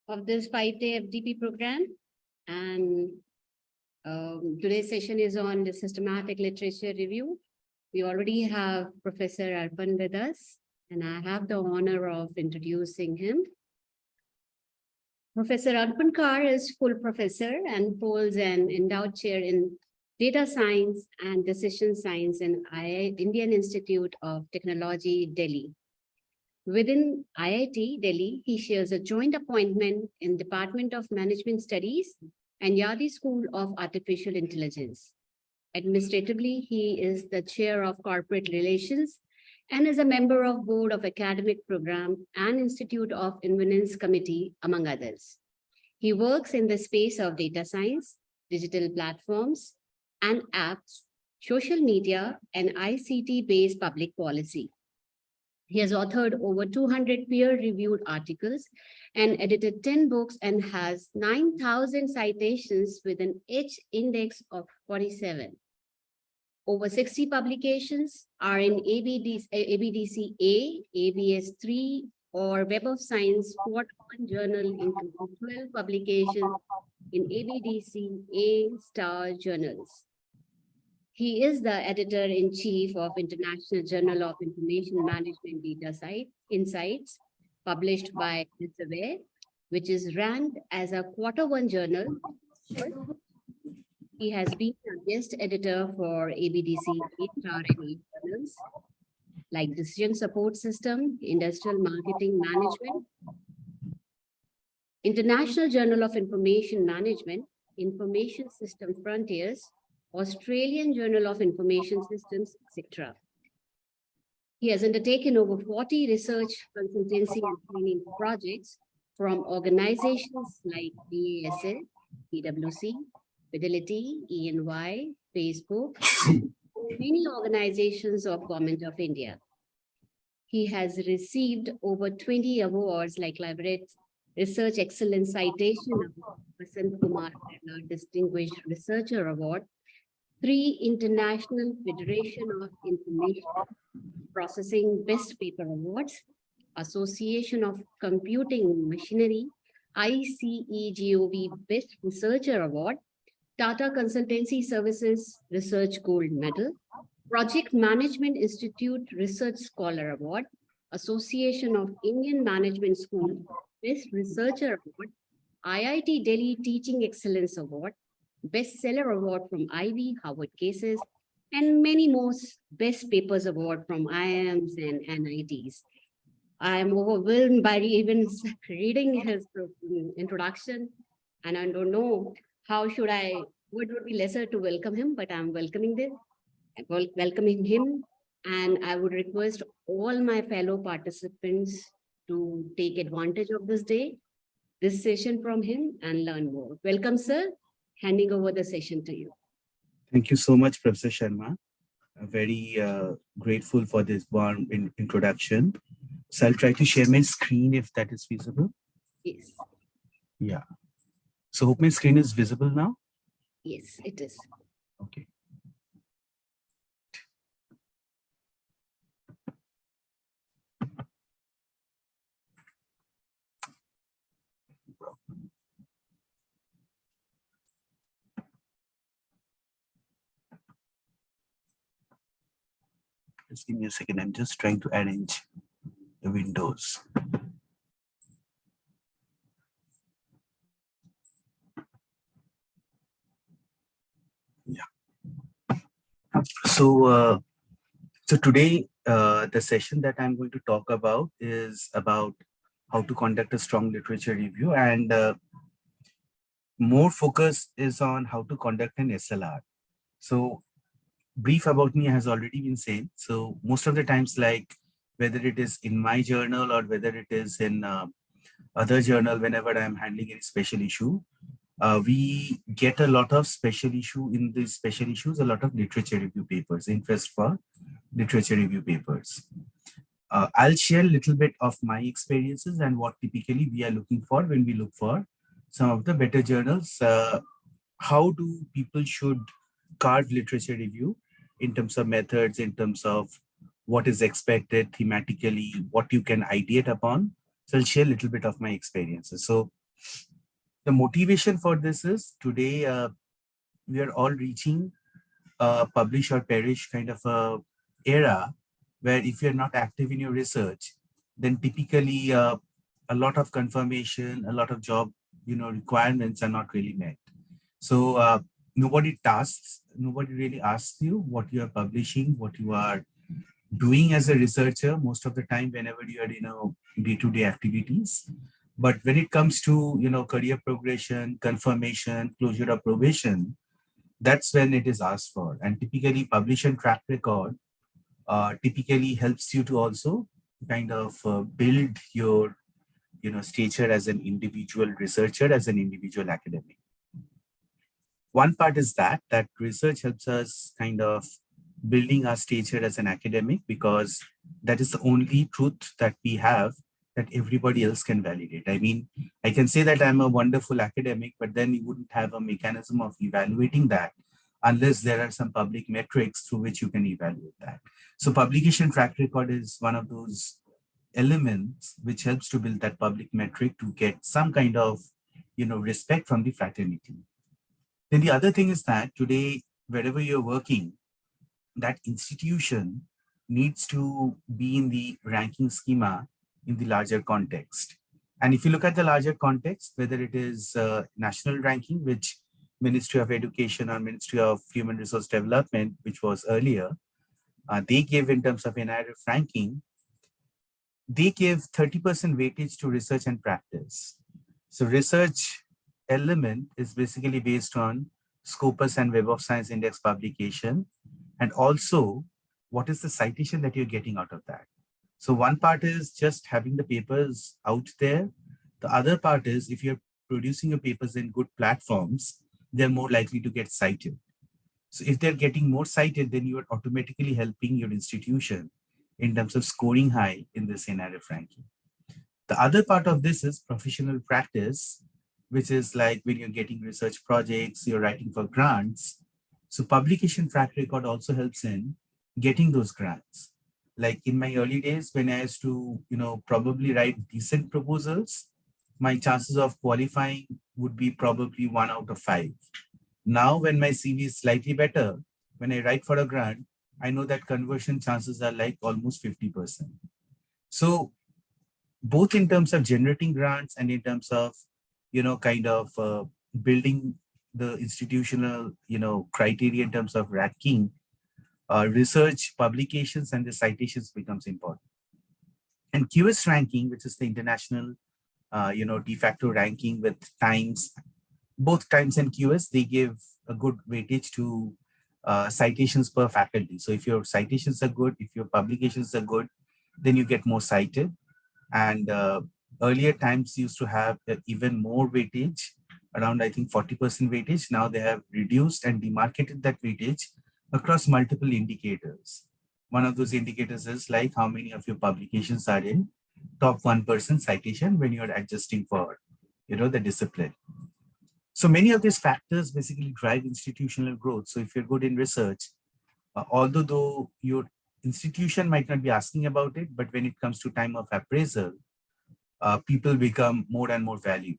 of this 5-day FDP program. And today's session is on the systematic literature review. We already have Professor Arpan with us, and I have the honor of introducing him. Professor Arpan Kar is full professor and holds an endowed chair in data science and decision science in Indian Institute of Technology, Delhi. Within IIT Delhi, he shares a joint appointment in Department of Management Studies and Yadi School of Artificial Intelligence. Administratively, he is the chair of corporate relations and is a member of board of academic program and Institute of Eminence Committee, among others. He works in the space of data science, digital platforms and apps, social media, and ICT-based public policy. He has authored over 200 peer-reviewed articles and edited 10 books and has 9,000 citations with an H index of 47. Over 60 publications are in ABDC-A, ABS-3, or Web of Science Quad 1 journal, including 12 publications in ABDC-A star journals. He is the editor-in-chief of International Journal of Information Management Data Insights, published by Elsevier, which is ranked as a Q1 journal. He has been a guest editor for ABDC 8-star journals like Decision Support System, Industrial Marketing Management, International Journal of Information Management, Information System Frontiers, Australian Journal of Information Systems, etc. He has undertaken over 40 research, consultancy, and training projects from organizations like BASF, PwC, Fidelity, EY, Facebook, and many organizations of Government of India. He has received over 20 awards like Library Research Excellence Citation Award, Vasant Kumar Distinguished Researcher Award, 3 International Federation of Information Processing Best Paper Awards, Association of Computing Machinery, ICEGOV Best Researcher Award, Tata Consultancy Services Research Gold Medal, Project Management Institute Research Scholar Award, Association of Indian Management School Best Researcher Award, IIT Delhi Teaching Excellence Award, Bestseller Award from Ivy, Harvard Cases, and many more Best Papers Award from IIMs and NITs. I am overwhelmed by even reading his introduction, and I don't know what would be lesser to welcome him, but I'm welcoming him, and I would request all my fellow participants to take advantage of this session from him and learn more. Welcome, sir. Handing over the session to you. Thank you so much, Professor Sharma. Very grateful for this warm introduction. So I'll try to share my screen if that is feasible. Yes. Yeah. So hope my screen is visible now. Yes, it is. Okay. Just give me a second. I'm just trying to arrange the windows. Yeah. So today, the session that I'm going to talk about is about how to conduct a strong literature review, and more focus is on how to conduct an SLR. So brief about me has already been said. So most of the times, like whether it is in my journal or whether it is in other journal, whenever I'm handling a special issue, we get a lot of special issue. In these special issues, a lot of literature review papers, interest for literature review papers. I'll share a little bit of my experiences and what typically we are looking for when we look for some of the better journals. How do people should carve literature review in terms of methods, in terms of what is expected thematically, what you can ideate upon. So I'll share a little bit of my experiences. So The motivation for this is today we are all reaching publish or perish kind of a era where if you're not active in your research, then typically a lot of confirmation, a lot of job, requirements are not really met. So nobody really asks you what you are publishing, what you are doing as a researcher most of the time whenever you are, day-to-day activities. But when it comes to, career progression, confirmation, closure of probation, that's when it is asked for. And typically publication track record typically helps you to also kind of build your stature as an individual researcher, as an individual academic. One part is that research helps us kind of building our stature as an academic, because that is the only truth that we have that everybody else can validate. I mean, I can say that I'm a wonderful academic, but then you wouldn't have a mechanism of evaluating that unless there are some public metrics through which you can evaluate that. So publication track record is one of those elements which helps to build that public metric to get some kind of respect from the fraternity. Then the other thing is that today, wherever you're working, that institution needs to be in the ranking schema in the larger context. And if you look at the larger context, whether it is national ranking, which Ministry of Education or Ministry of Human Resource Development, which was earlier, they gave in terms of NIRF ranking, they give 30% weightage to research and practice. So research element is basically based on Scopus and Web of Science Index publication, and also what is the citation that you're getting out of that. So one part is just having the papers out there. The other part is if you're producing your papers in good platforms, they're more likely to get cited. So if they're getting more cited, then you are automatically helping your institution in terms of scoring high in this NRF ranking. The other part of this is professional practice, which is like when you're getting research projects, you're writing for grants. So publication track record also helps in getting those grants. Like in my early days, when I used to, probably write decent proposals, my chances of qualifying would be probably 1 out of 5. Now, when my CV is slightly better, when I write for a grant, I know that conversion chances are like almost 50%. So both in terms of generating grants and in terms of, building the institutional, criteria in terms of ranking, research, publications, and the citations becomes important. And QS ranking, which is the international, de facto ranking with Times, both Times and QS, they give a good weightage to citations per faculty. So if your citations are good, if your publications are good, then you get more cited. And earlier Times used to have even more weightage, around I think 40% weightage. Now they have reduced and demarcated that weightage across multiple indicators. One of those indicators is like how many of your publications are in top 1% citation when you're adjusting for, the discipline. So many of these factors basically drive institutional growth. So if you're good in research, although though your institution might not be asking about it, but when it comes to time of appraisal, people become more and more valued.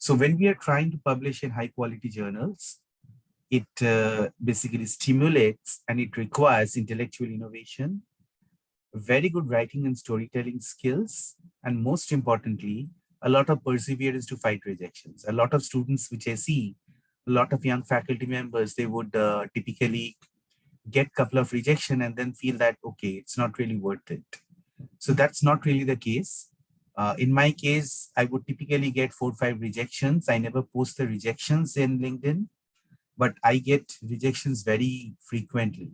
So when we are trying to publish in high quality journals, it basically stimulates and it requires intellectual innovation, very good writing and storytelling skills, and most importantly, a lot of perseverance to fight rejections. A lot of students, which I see, a lot of young faculty members, they would typically get a couple of rejection and then feel that, okay, it's not really worth it. So that's not really the case. In my case, I would typically get 4 or 5 rejections. I never post the rejections in LinkedIn, but I get rejections very frequently.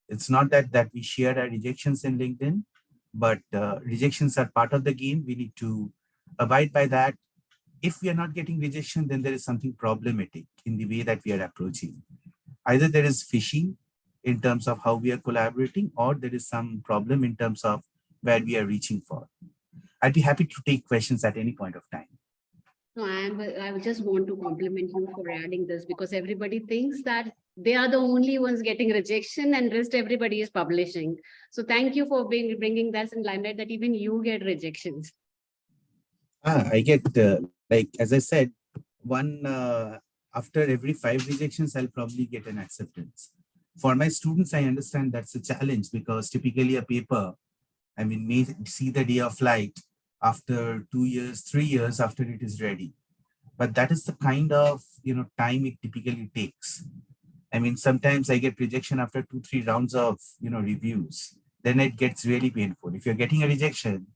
It's not that we share our rejections in LinkedIn, but rejections are part of the game. We need to abide by that. If we are not getting rejection, then there is something problematic in the way that we are approaching. Either there is fishy in terms of how we are collaborating, or there is some problem in terms of where we are reaching for. I'd be happy to take questions at any point of time. No, I just want to compliment you for adding this, because everybody thinks that they are the only ones getting rejection and rest everybody is publishing. So thank you for bringing that in limelight that even you get rejections. I get Like, as I said, after every 5 rejections, I'll probably get an acceptance. For my students, I understand that's a challenge because typically a paper, I mean, may see the day of light after 2 years, 3 years after it is ready. But that is the kind of, time it typically takes. I mean, sometimes I get rejection after 2, 3 rounds of, reviews. Then it gets really painful. If you're getting a rejection,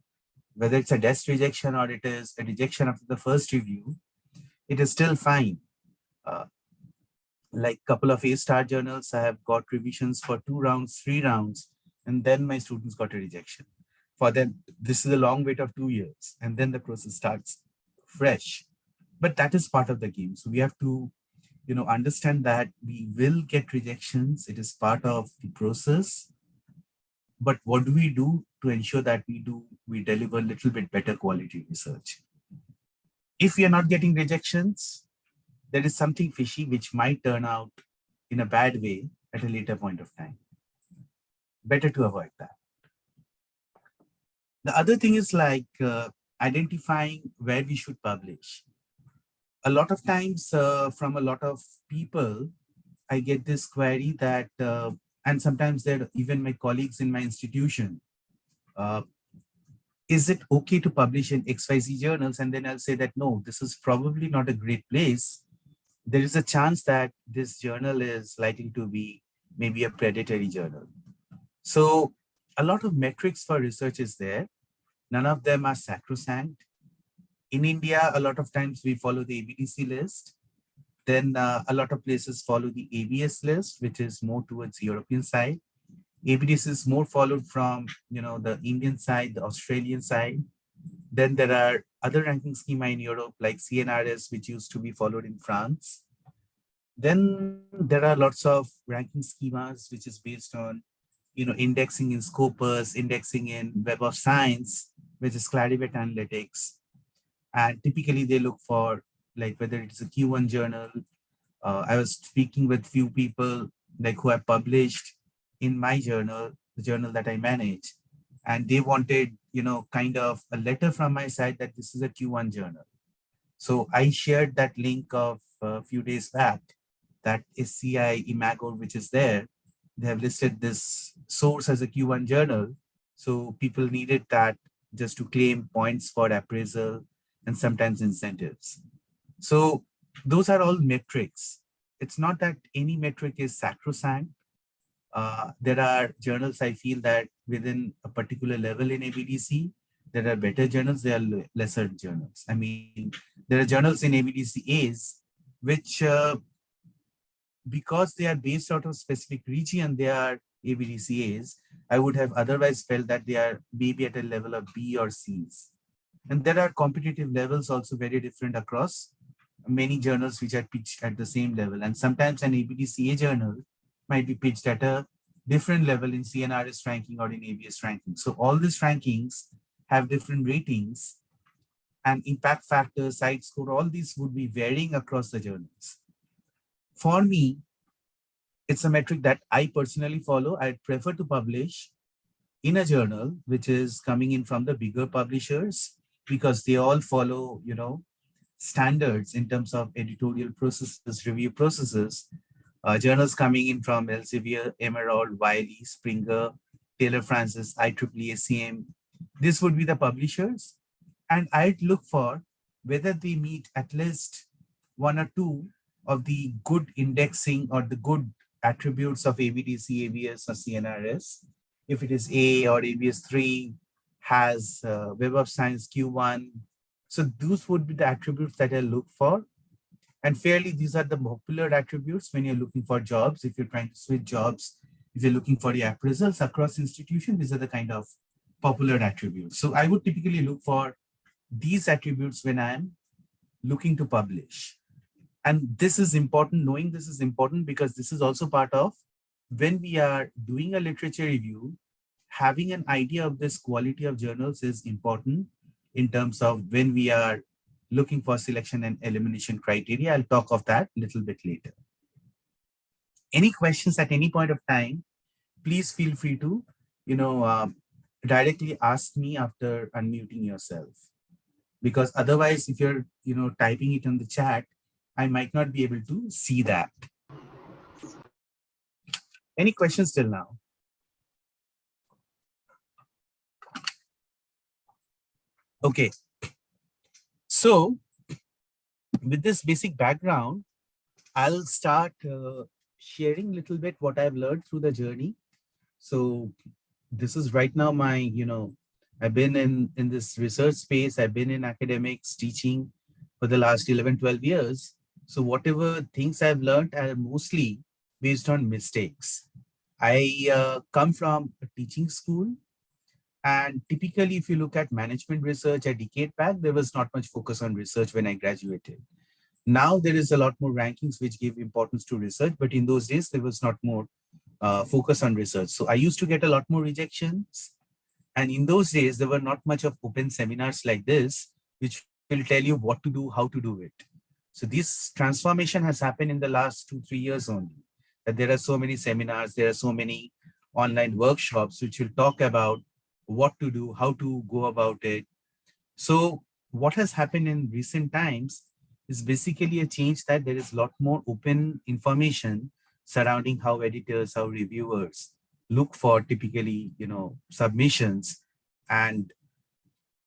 whether it's a desk rejection or it is a rejection after the first review, it is still fine. Uh, like couple of A-star journals, I have got revisions for 2 rounds, 3 rounds, and then my students got a rejection. For them, this is a long wait of 2 years, and then the process starts fresh. But that is part of the game. So we have to, understand that we will get rejections. It is part of the process. But what do we do to ensure that we deliver a little bit better quality research? If we are not getting rejections, there is something fishy which might turn out in a bad way at a later point of time. Better to avoid that. The other thing is like identifying where we should publish. A lot of times from a lot of people, I get this query that, and sometimes they're even my colleagues in my institution, uh, is it okay to publish in XYZ journals? And then I'll say that, no, this is probably not a great place. There is a chance that this journal is likely to be maybe a predatory journal. So a lot of metrics for research is there. None of them are sacrosanct. In India, a lot of times we follow the ABDC list. Then a lot of places follow the ABS list, which is more towards the European side. ABDC is more followed from the Indian side, the Australian side. Then there are other ranking schema in Europe like CNRS, which used to be followed in France. Then there are lots of ranking schemas, which is based on indexing in Scopus, indexing in Web of Science, which is Clarivate Analytics. And typically they look for like whether it's a Q1 journal. I was speaking with few people like who have published in my journal, the journal that I manage, and they wanted, kind of a letter from my side that this is a Q1 journal. So I shared that link of a few days back, that SCI Imago, which is there. They have listed this source as a Q1 journal. So people needed that just to claim points for appraisal and sometimes incentives. So those are all metrics. It's not that any metric is sacrosanct. There are journals I feel that within a particular level in ABDC, there are better journals, there are lesser journals. I mean, there are journals in ABDC-As which, because they are based out of specific region, they are ABDC-As. I would have otherwise felt that they are maybe at a level of B or Cs. And there are competitive levels also very different across many journals which are pitched at the same level. And sometimes an ABDCA journal might be pitched at a different level in CNRS ranking or in ABS ranking. So all these rankings have different ratings, and impact factor, site score, all these would be varying across the journals. For me, it's a metric that I personally follow. I'd prefer to publish in a journal which is coming in from the bigger publishers, because they all follow, standards in terms of editorial processes, review processes. Journals coming in from Elsevier, Emerald, Wiley, Springer, Taylor Francis, IEEE, ACM. This would be the publishers. And I'd look for whether they meet at least one or two of the good indexing or the good attributes of ABDC, ABS, or CNRS. If it is A or ABS3, has Web of Science Q1. So those would be the attributes that I look for. And fairly, these are the popular attributes when you're looking for jobs. If you're trying to switch jobs, if you're looking for the appraisals across institutions, these are the kind of popular attributes. So I would typically look for these attributes when I'm looking to publish. And this is important, knowing this is important because this is also part of when we are doing a literature review, having an idea of this quality of journals is important in terms of when we are looking for selection and elimination criteria. I'll talk of that a little bit later. Any questions at any point of time, please feel free to, directly ask me after unmuting yourself. because otherwise, if you're, typing it in the chat, I might not be able to see that. Any questions till now? Okay. So with this basic background, I'll start sharing a little bit what I've learned through the journey. So this is right now my, I've been in this research space. I've been in academics teaching for the last 11, 12 years. So whatever things I've learned are mostly based on mistakes. I come from a teaching school, and typically if you look at management research a decade back, there was not much focus on research when I graduated. Now there is a lot more rankings which give importance to research, but in those days there was not more focus on research. So I used to get a lot more rejections. And in those days, there were not much of open seminars like this, which will tell you what to do, how to do it. So this transformation has happened in the last 2, 3 years only. That there are so many seminars, there are so many online workshops which will talk about what to do, how to go about it. So what has happened in recent times is basically a change that there is a lot more open information surrounding how editors, how reviewers look for typically, submissions, and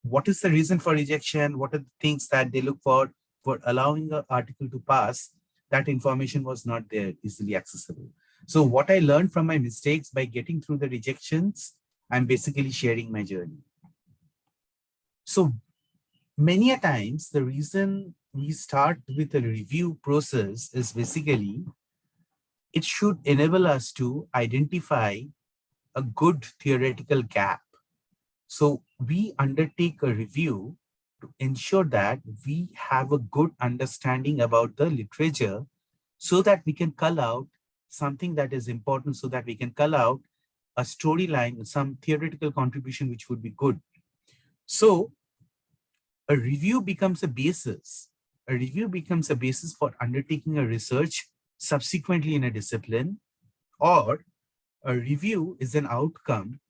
what is the reason for rejection, what are the things that they look for allowing an article to pass. That information was not there easily accessible. So what I learned from my mistakes by getting through the rejections, I'm basically sharing my journey. So many a times, the reason we start with a review process is basically it should enable us to identify a good theoretical gap. So we undertake a review to ensure that we have a good understanding about the literature so that we can cull out something that is important, so that we can cull out a storyline, some theoretical contribution which would be good. So a review becomes a basis. A review becomes a basis for undertaking a research subsequently in a discipline, or a review is an outcome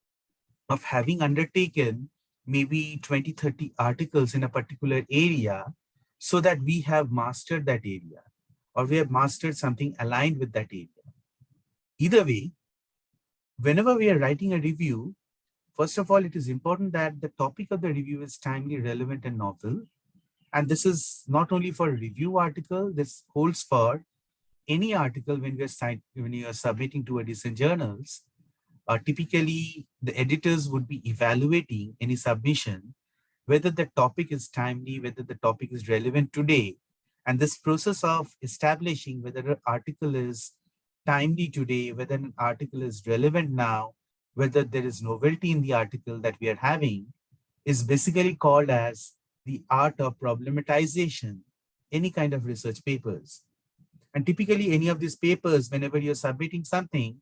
of having undertaken maybe 20, 30 articles in a particular area so that we have mastered that area, or we have mastered something aligned with that area. Either way, whenever we are writing a review, first of all, it is important that the topic of the review is timely, relevant, and novel. And this is not only for a review article, this holds for any article when you are submitting to a decent journals. Typically, the editors would be evaluating any submission, whether the topic is timely, whether the topic is relevant today. And this process of establishing whether an article is timely today, whether an article is relevant now, whether there is novelty in the article that we are having, is basically called as the art of problematization, any kind of research papers. And typically any of these papers, whenever you're submitting something,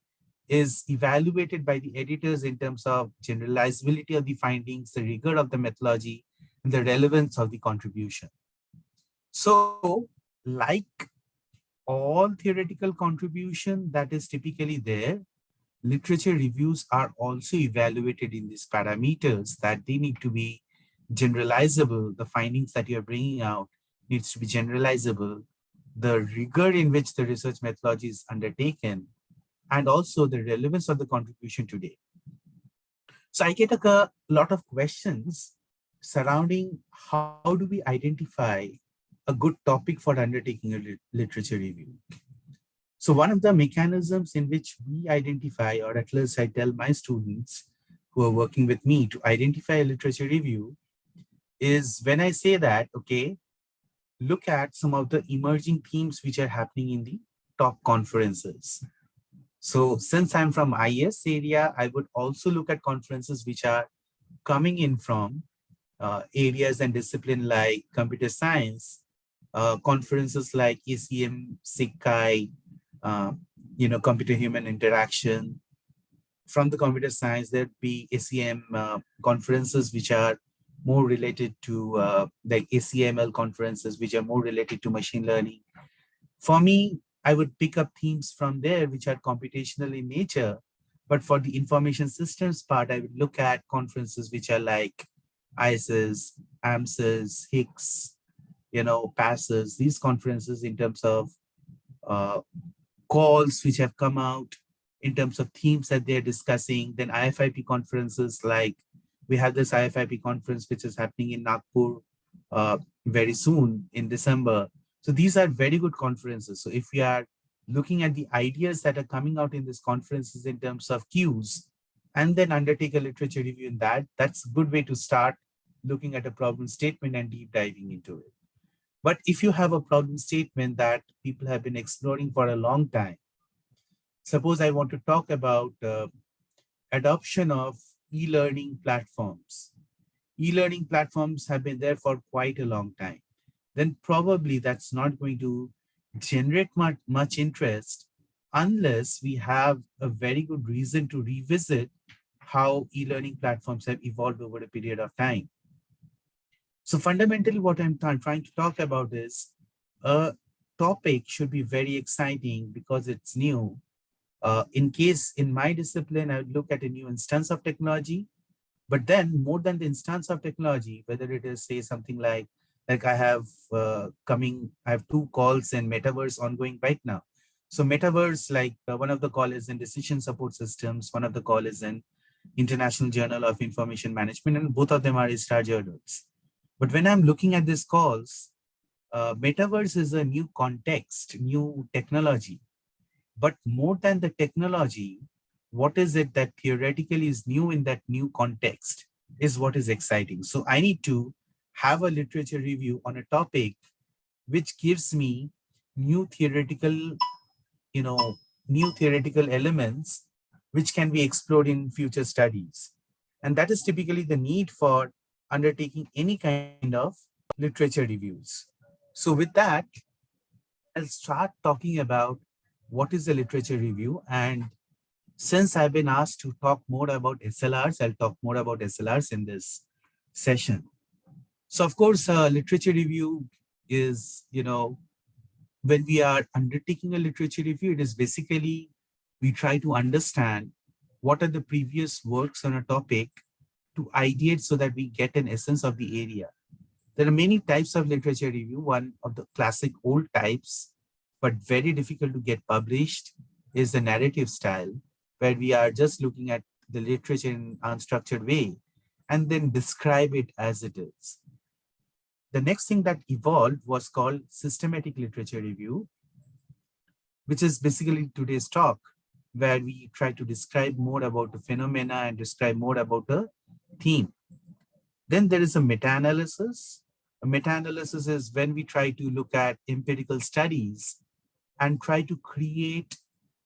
is evaluated by the editors in terms of generalizability of the findings, the rigor of the methodology, and the relevance of the contribution. So, like all theoretical contribution that is typically there, literature reviews are also evaluated in these parameters, that they need to be generalizable. The findings that you're bringing out needs to be generalizable. The rigor in which the research methodology is undertaken, and also the relevance of the contribution today. So I get a lot of questions surrounding how do we identify a good topic for undertaking a literature review. So one of the mechanisms in which we identify, or at least I tell my students who are working with me to identify a literature review, is when I say that, okay, look at some of the emerging themes which are happening in the top conferences. So since I'm from IS area, I would also look at conferences which are coming in from areas and discipline like computer science, conferences like ACM, SIGCHI, computer human interaction. From the computer science, there'd be ACM conferences which are more related to like ACML conferences, which are more related to machine learning. For me, I would pick up themes from there which are computational in nature. But for the information systems part, I would look at conferences which are like ISIS, AMSIS, HICS, passes, these conferences in terms of uh, calls which have come out, in terms of themes that they're discussing. Then IFIP conferences, like we have this IFIP conference which is happening in Nagpur very soon in December. So these are very good conferences. So if we are looking at the ideas that are coming out in these conferences in terms of cues, and then undertake a literature review in that, that's a good way to start looking at a problem statement and deep diving into it. But if you have a problem statement that people have been exploring for a long time, suppose I want to talk about adoption of e-learning platforms. E-learning platforms have been there for quite a long time. Then probably that's not going to generate much interest unless we have a very good reason to revisit how e-learning platforms have evolved over a period of time. So fundamentally, what I'm trying to talk about is a topic should be very exciting because it's new. In case in my discipline, I would look at a new instance of technology, but then more than the instance of technology, whether it is say something like I have I have 2 calls in metaverse ongoing right now. So metaverse, like one of the call is in decision support systems, one of the call is in International Journal of Information Management, and both of them are star journals. But when I'm looking at these calls, metaverse is a new context, new technology. But more than the technology, what is it that theoretically is new in that new context is what is exciting. So I need to have a literature review on a topic which gives me new theoretical, new theoretical elements which can be explored in future studies. And that is typically the need for undertaking any kind of literature reviews. So with that, I'll start talking about what is a literature review. And since I've been asked to talk more about SLRs, I'll talk more about SLRs in this session. So of course, literature review is, when we are undertaking a literature review, it is basically, we try to understand what are the previous works on a topic to ideate so that we get an essence of the area. There are many types of literature review. One of the classic old types, but very difficult to get published, is the narrative style, where we are just looking at the literature in an unstructured way and then describe it as it is. The next thing that evolved was called systematic literature review, which is basically today's talk, where we try to describe more about the phenomena and describe more about the theme. Then there is a meta-analysis. A meta-analysis is when we try to look at empirical studies and try to create,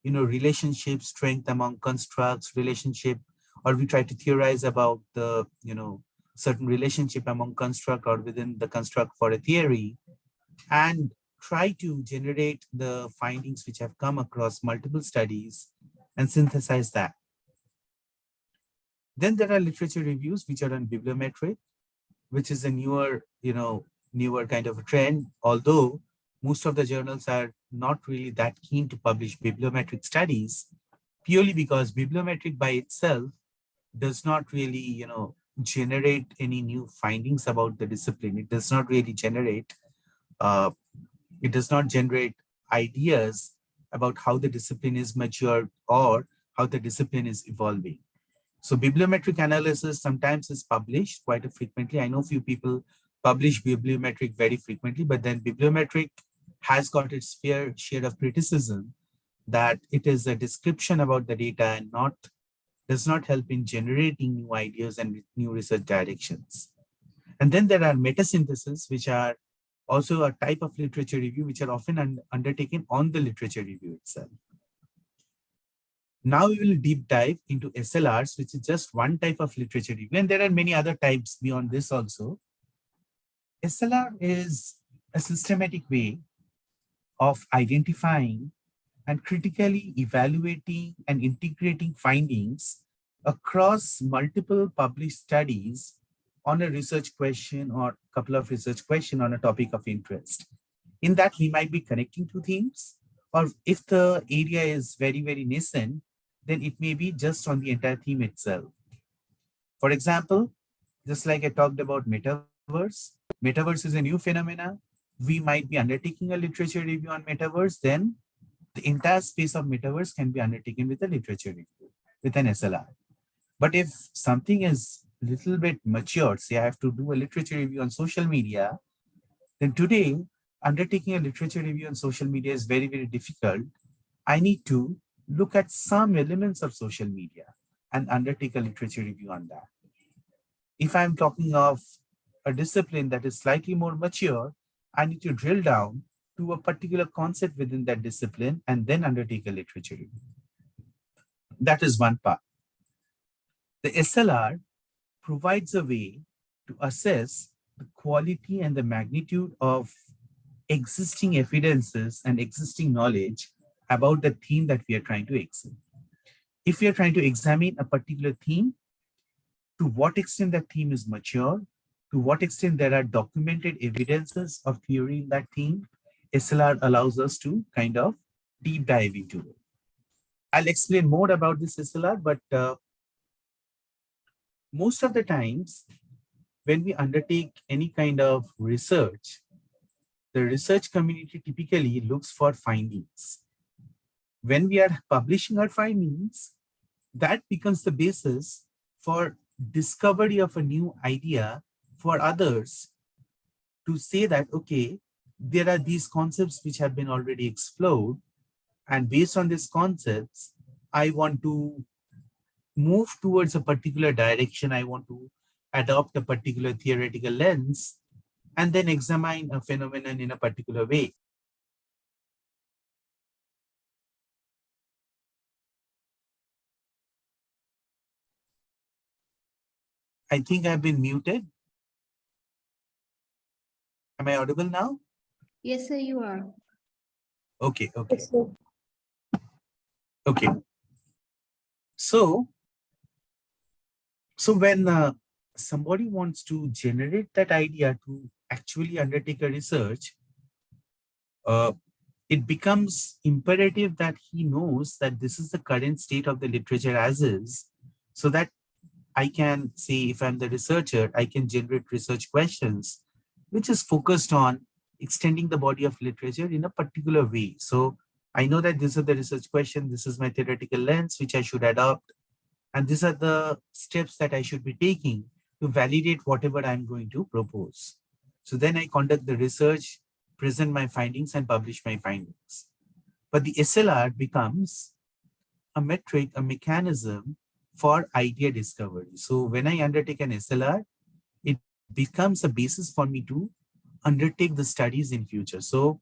relationship strength among constructs, relationship, or we try to theorize about the, certain relationship among construct or within the construct for a theory, and try to generate the findings which have come across multiple studies and synthesize that. Then there are literature reviews which are on bibliometric, which is a newer kind of a trend, although most of the journals are not really that keen to publish bibliometric studies, purely because bibliometric by itself does not really, generate any new findings about the discipline. It does not really generate, uh, it does not generate ideas about how the discipline is matured or how the discipline is evolving. So bibliometric analysis sometimes is published quite frequently. I know few people publish bibliometric very frequently, but then bibliometric has got its fair share of criticism that it is a description about the data and does not help in generating new ideas and new research directions. And then there are meta-synthesis, which are also a type of literature review, which are often undertaken on the literature review itself. Now we will deep dive into SLRs, which is just one type of literature review. And there are many other types beyond this also. SLR is a systematic way of identifying and critically evaluating and integrating findings across multiple published studies on a research question or a couple of research questions on a topic of interest. In that, we might be connecting two themes, or if the area is very, very nascent, then it may be just on the entire theme itself. For example, Just like I talked about metaverse. Metaverse is a new phenomena. We might be undertaking a literature review on metaverse, then the entire space of metaverse can be undertaken with a literature review, with an SLR. But if something is a little bit mature, say I have to do a literature review on social media, then today undertaking a literature review on social media is very, very difficult. I need to look at some elements of social media and undertake a literature review on that. If I'm talking of a discipline that is slightly more mature, I need to drill down to a particular concept within that discipline and then undertake a literature review. That is one part. The SLR provides a way to assess the quality and the magnitude of existing evidences and existing knowledge about the theme that we are trying to examine. If we are trying to examine a particular theme, to what extent that theme is mature, to what extent there are documented evidences of theory in that theme, SLR allows us to kind of deep dive into it. I'll explain more about this SLR, but most of the times when we undertake any kind of research, the research community typically looks for findings. When we are publishing our findings, that becomes the basis for discovery of a new idea for others to say that, okay, there are these concepts which have been already explored, and based on these concepts, I want to move towards a particular direction. I want to adopt a particular theoretical lens and then examine a phenomenon in a particular way. I think I've been muted. Am I audible now? Yes, sir, you are. Okay, okay. Okay. So when somebody wants to generate that idea to actually undertake a research, it becomes imperative that he knows that this is the current state of the literature as is, so that I can say, if I'm the researcher, I can generate research questions, which is focused on extending the body of literature in a particular way. So I know that this is the research question, this is my theoretical lens, which I should adopt, and these are the steps that I should be taking to validate whatever I'm going to propose. So then I conduct the research, present my findings, and publish my findings. But the SLR becomes a metric, a mechanism for idea discovery. So when I undertake an SLR, it becomes a basis for me to undertake the studies in future. So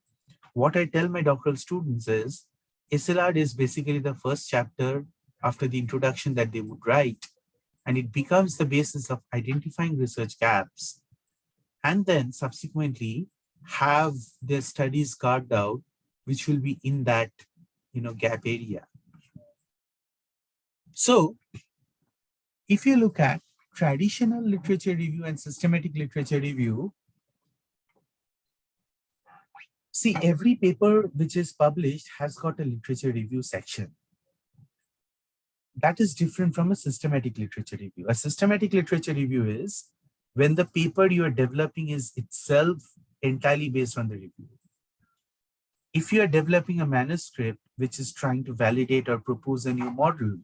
what I tell my doctoral students is, SLR is basically the first chapter after the introduction that they would write, and it becomes the basis of identifying research gaps, and then subsequently have their studies carved out, which will be in that gap area. So if you look at traditional literature review and systematic literature review, see, every paper which is published has got a literature review section. That is different from a systematic literature review. A systematic literature review is when the paper you are developing is itself entirely based on the review. If you are developing a manuscript which is trying to validate or propose a new model,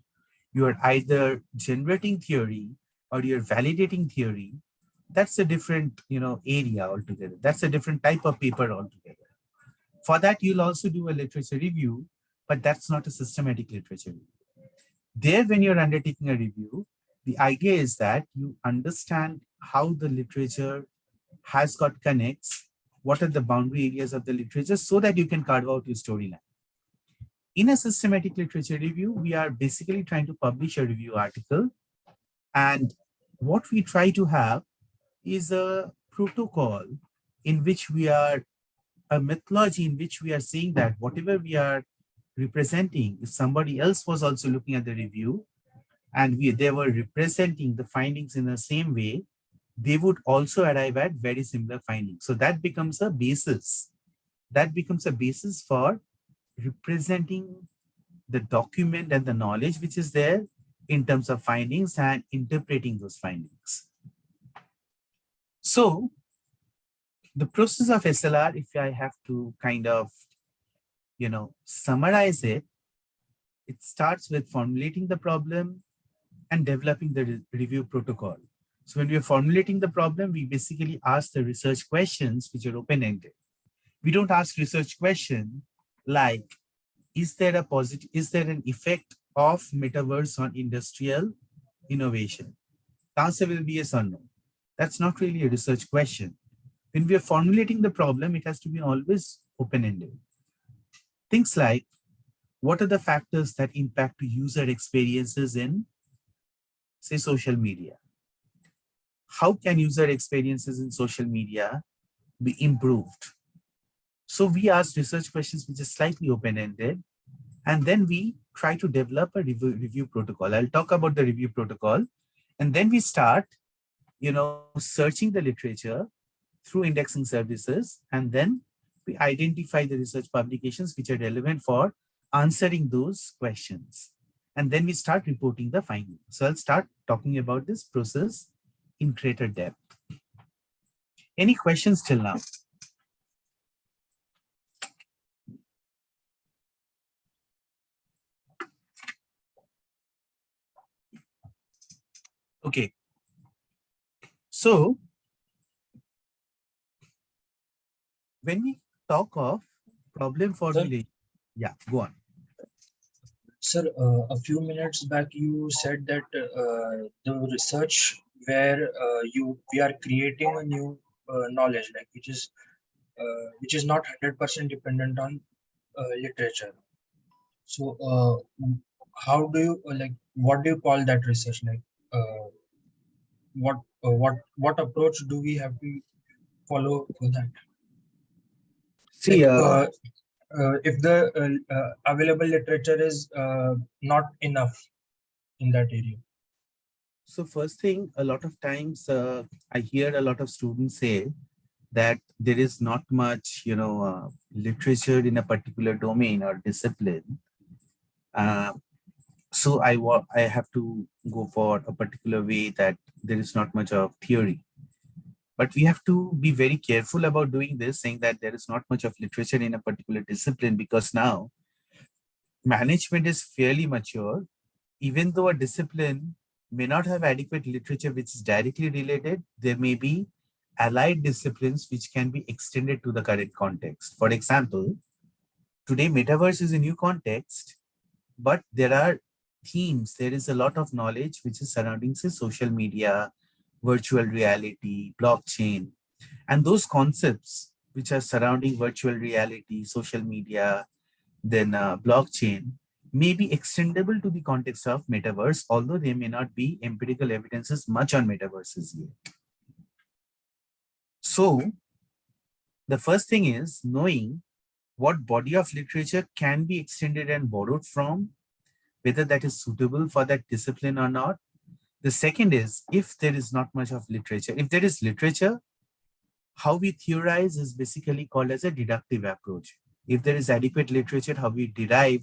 you are either generating theory or you're validating theory. That's a different area altogether. That's a different type of paper altogether. For that, you'll also do a literature review, but that's not a systematic literature review. There, when you're undertaking a review, the idea is that you understand how the literature has got connects, what are the boundary areas of the literature, so that you can carve out your storyline. In a systematic literature review, we are basically trying to publish a review article, and what we try to have is a protocol in which we are, a methodology in which we are saying that whatever we are representing, if somebody else was also looking at the review and they were representing the findings in the same way, they would also arrive at very similar findings. So that becomes a basis. That becomes a basis for representing the document and the knowledge which is there in terms of findings and interpreting those findings. So the process of SLR, if I have to kind of, summarize it, it starts with formulating the problem and developing the review protocol. So when we are formulating the problem, we basically ask the research questions which are open-ended. We don't ask research question like, is there an effect of metaverse on industrial innovation? The answer will be yes or no. That's not really a research question. When we are formulating the problem, it has to be always open-ended. Things like, what are the factors that impact user experiences in, say, social media? How can user experiences in social media be improved? So we ask research questions which is slightly open-ended, and then we try to develop a review protocol. I'll talk about the review protocol, and then we start, searching the literature through indexing services, and then we identify the research publications which are relevant for answering those questions. And then we start reporting the findings. So I'll start talking about this process in greater depth. Any questions till now? Okay. So when we talk of problem formulation, yeah, go on. Sir, a few minutes back, you said that the research where we are creating a new knowledge, like which is not 100% dependent on literature. So, how do you what do you call that research? Like, what approach do we have to follow for that? See, If the available literature is not enough in that area. So first thing, a lot of times I hear a lot of students say that there is not much, literature in a particular domain or discipline. So I have to go for a particular way that there is not much of theory. But we have to be very careful about doing this, saying that there is not much of literature in a particular discipline, because now management is fairly mature. Even though a discipline may not have adequate literature which is directly related, there may be allied disciplines which can be extended to the current context. For example, today metaverse is a new context, but there are themes, there is a lot of knowledge which is surrounding, say, social media, virtual reality, blockchain, and those concepts which are surrounding virtual reality, social media, then blockchain may be extendable to the context of metaverse, although there may not be empirical evidences much on metaverses yet. So the first thing is knowing what body of literature can be extended and borrowed from, whether that is suitable for that discipline or not. The second is, if there is not much of literature, if there is literature, how we theorize is basically called as a deductive approach. If there is adequate literature, how we derive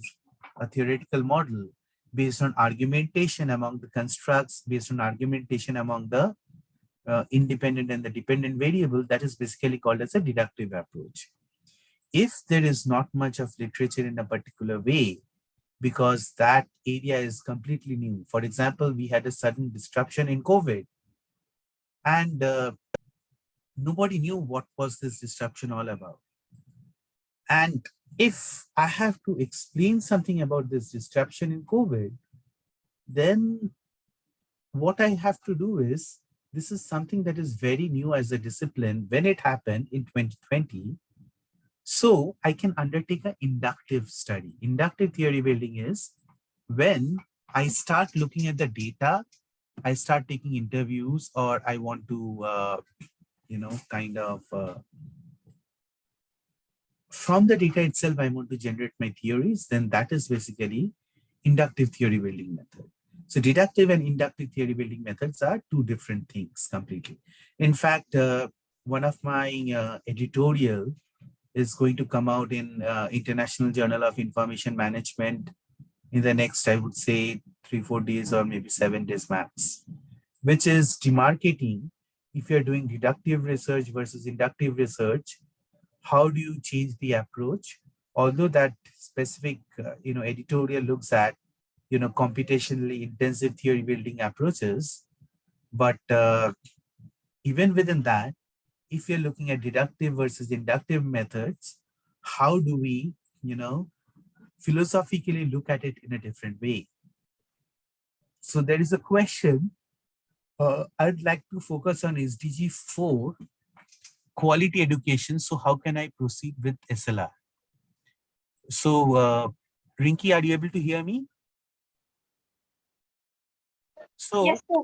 a theoretical model based on argumentation among the constructs, based on argumentation among the independent and the dependent variable, that is basically called as a deductive approach. If there is not much of literature in a particular way, because that area is completely new. For example, we had a sudden disruption in COVID, and nobody knew what was this disruption all about. And if I have to explain something about this disruption in COVID, then what I have to do is, this is something that is very new as a discipline when it happened in 2020. So I can undertake an inductive study. Inductive theory building is when I start looking at the data, I start taking interviews, or I want to, from the data itself, I want to generate my theories, then that is basically inductive theory building method. So deductive and inductive theory building methods are two different things completely. In fact, one of my editorial is going to come out in International Journal of Information Management in the next, I would say, 3-4 days or maybe 7 days max, which is demarcating if you're doing deductive research versus inductive research, how do you change the approach? Although that specific, editorial looks at, computationally intensive theory building approaches, but even within that, if you're looking at deductive versus inductive methods, how do we, philosophically look at it in a different way? So there is a question I'd like to focus on SDG 4, quality education. So how can I proceed with SLR? So Rinki, are you able to hear me? So, Yes, sir.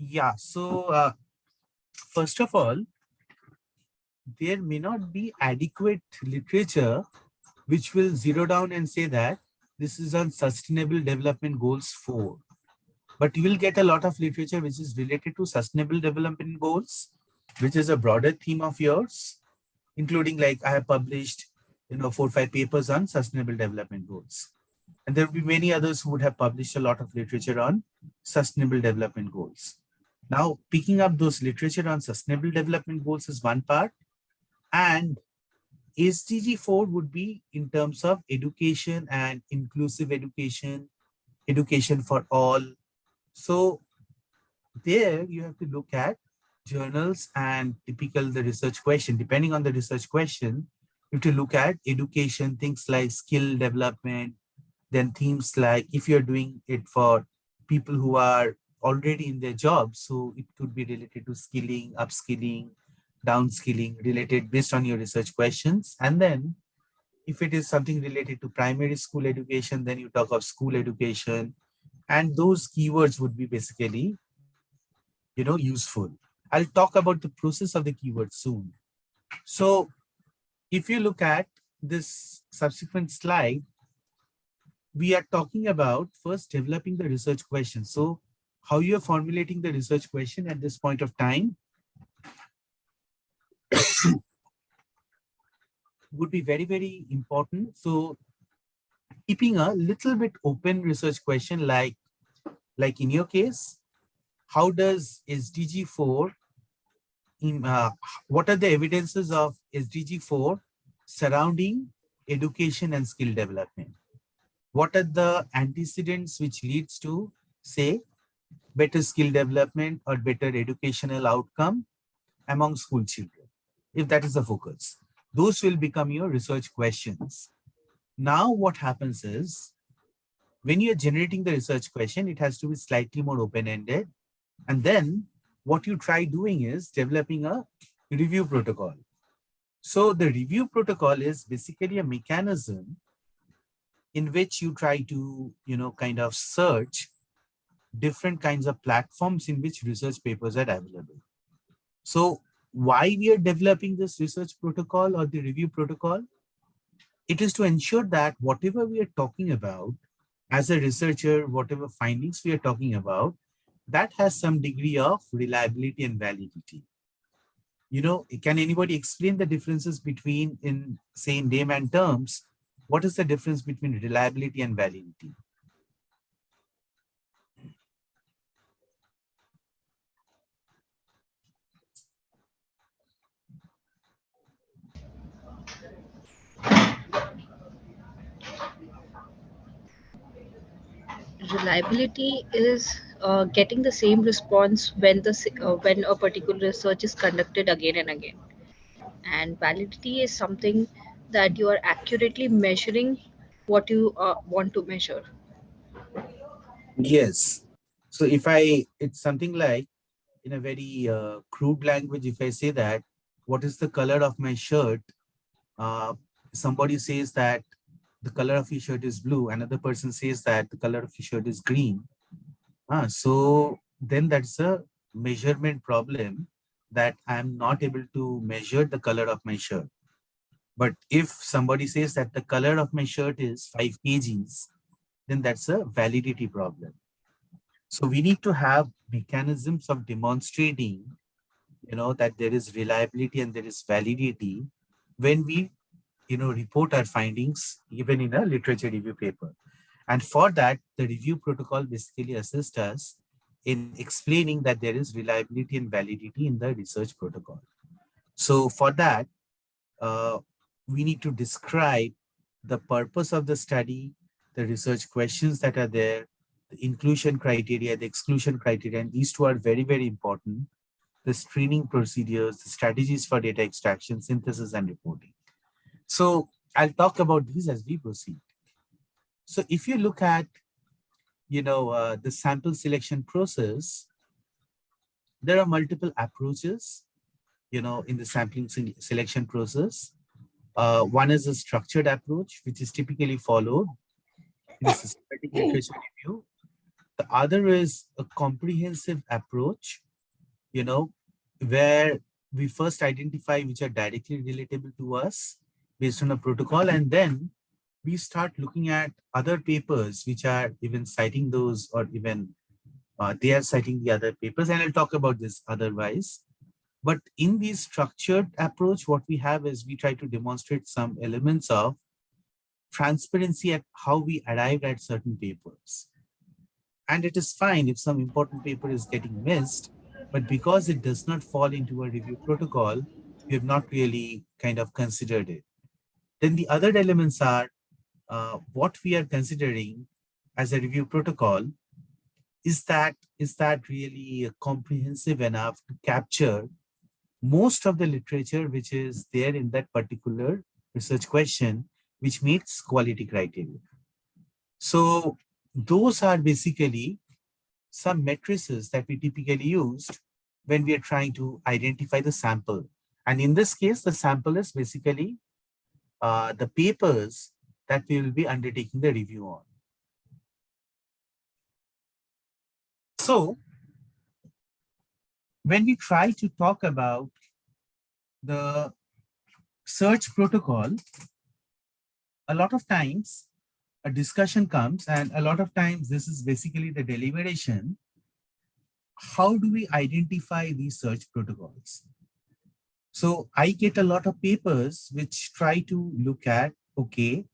yeah, so first of all, there may not be adequate literature which will zero down and say that this is on Sustainable Development Goals 4. But you will get a lot of literature which is related to Sustainable Development Goals, which is a broader theme of yours, including like I have published, 4 or 5 papers on Sustainable Development Goals. And there will be many others who would have published a lot of literature on Sustainable Development Goals. Now, picking up those literature on Sustainable Development Goals is one part, and SDG 4 would be in terms of education and inclusive education, education for all. So there you have to look at journals and typical the research question. Depending on the research question, you have to look at education, things like skill development, then themes like if you're doing it for people who are already in their jobs, so it could be related to skilling, upskilling, downskilling, related based on your research questions. And then if it is something related to primary school education, then you talk of school education, and those keywords would be basically, useful. I'll talk about the process of the keywords soon. So if you look at this subsequent slide, we are talking about first developing the research question. So how you're formulating the research question at this point of time would be very, very important. So keeping a little bit open research question, like in your case, how does SDG 4, what are the evidences of SDG 4 surrounding education and skill development? What are the antecedents which leads to, say, better skill development or better educational outcome among school children? If that is the focus, those will become your research questions. Now what happens is, when you're generating the research question, it has to be slightly more open-ended. And then what you try doing is developing a review protocol. So the review protocol is basically a mechanism in which you try to, kind of search different kinds of platforms in which research papers are available. So why we are developing this research protocol or the review protocol? It is to ensure that whatever we are talking about as a researcher, whatever findings we are talking about, that has some degree of reliability and validity. Can anybody explain the differences between, in say in layman terms, what is the difference between reliability and validity? Reliability is getting the same response when a particular research is conducted again and again, and validity is something that you are accurately measuring what you want to measure. Yes. So it's something like, in a very crude language, if I say that, what is the color of my shirt? Uh, Somebody says that the color of your shirt is blue. Another person says that the color of your shirt is green. So then that's a measurement problem, that I'm not able to measure the color of my shirt. But if somebody says that the color of my shirt is 5 kgs, then that's a validity problem. So we need to have mechanisms of demonstrating, that there is reliability and there is validity when we, report our findings, even in a literature review paper. And for that, the review protocol basically assists us in explaining that there is reliability and validity in the research protocol. So for that, we need to describe the purpose of the study, the research questions that are there, the inclusion criteria, the exclusion criteria, and these two are very, very important. The screening procedures, the strategies for data extraction, synthesis, and reporting. So I'll talk about these as we proceed. So if you look at, the sample selection process, there are multiple approaches, in the sampling selection process. One is a structured approach, which is typically followed in a systematic literature review. The other is a comprehensive approach, where we first identify which are directly relatable to us based on a protocol, and then we start looking at other papers which are even citing those, or even they are citing the other papers, and I'll talk about this otherwise. But in this structured approach, what we have is we try to demonstrate some elements of transparency at how we arrived at certain papers. And it is fine if some important paper is getting missed, but because it does not fall into a review protocol, we have not really kind of considered it. Then the other elements are what we are considering as a review protocol. Is that really comprehensive enough to capture most of the literature which is there in that particular research question, which meets quality criteria? So those are basically some matrices that we typically use when we are trying to identify the sample. And in this case, the sample is basically the papers that we will be undertaking the review on. So when we try to talk about the search protocol, a lot of times a discussion comes, and a lot of times this is basically the deliberation. How do we identify these search protocols? So I get a lot of papers which try to look at, okay,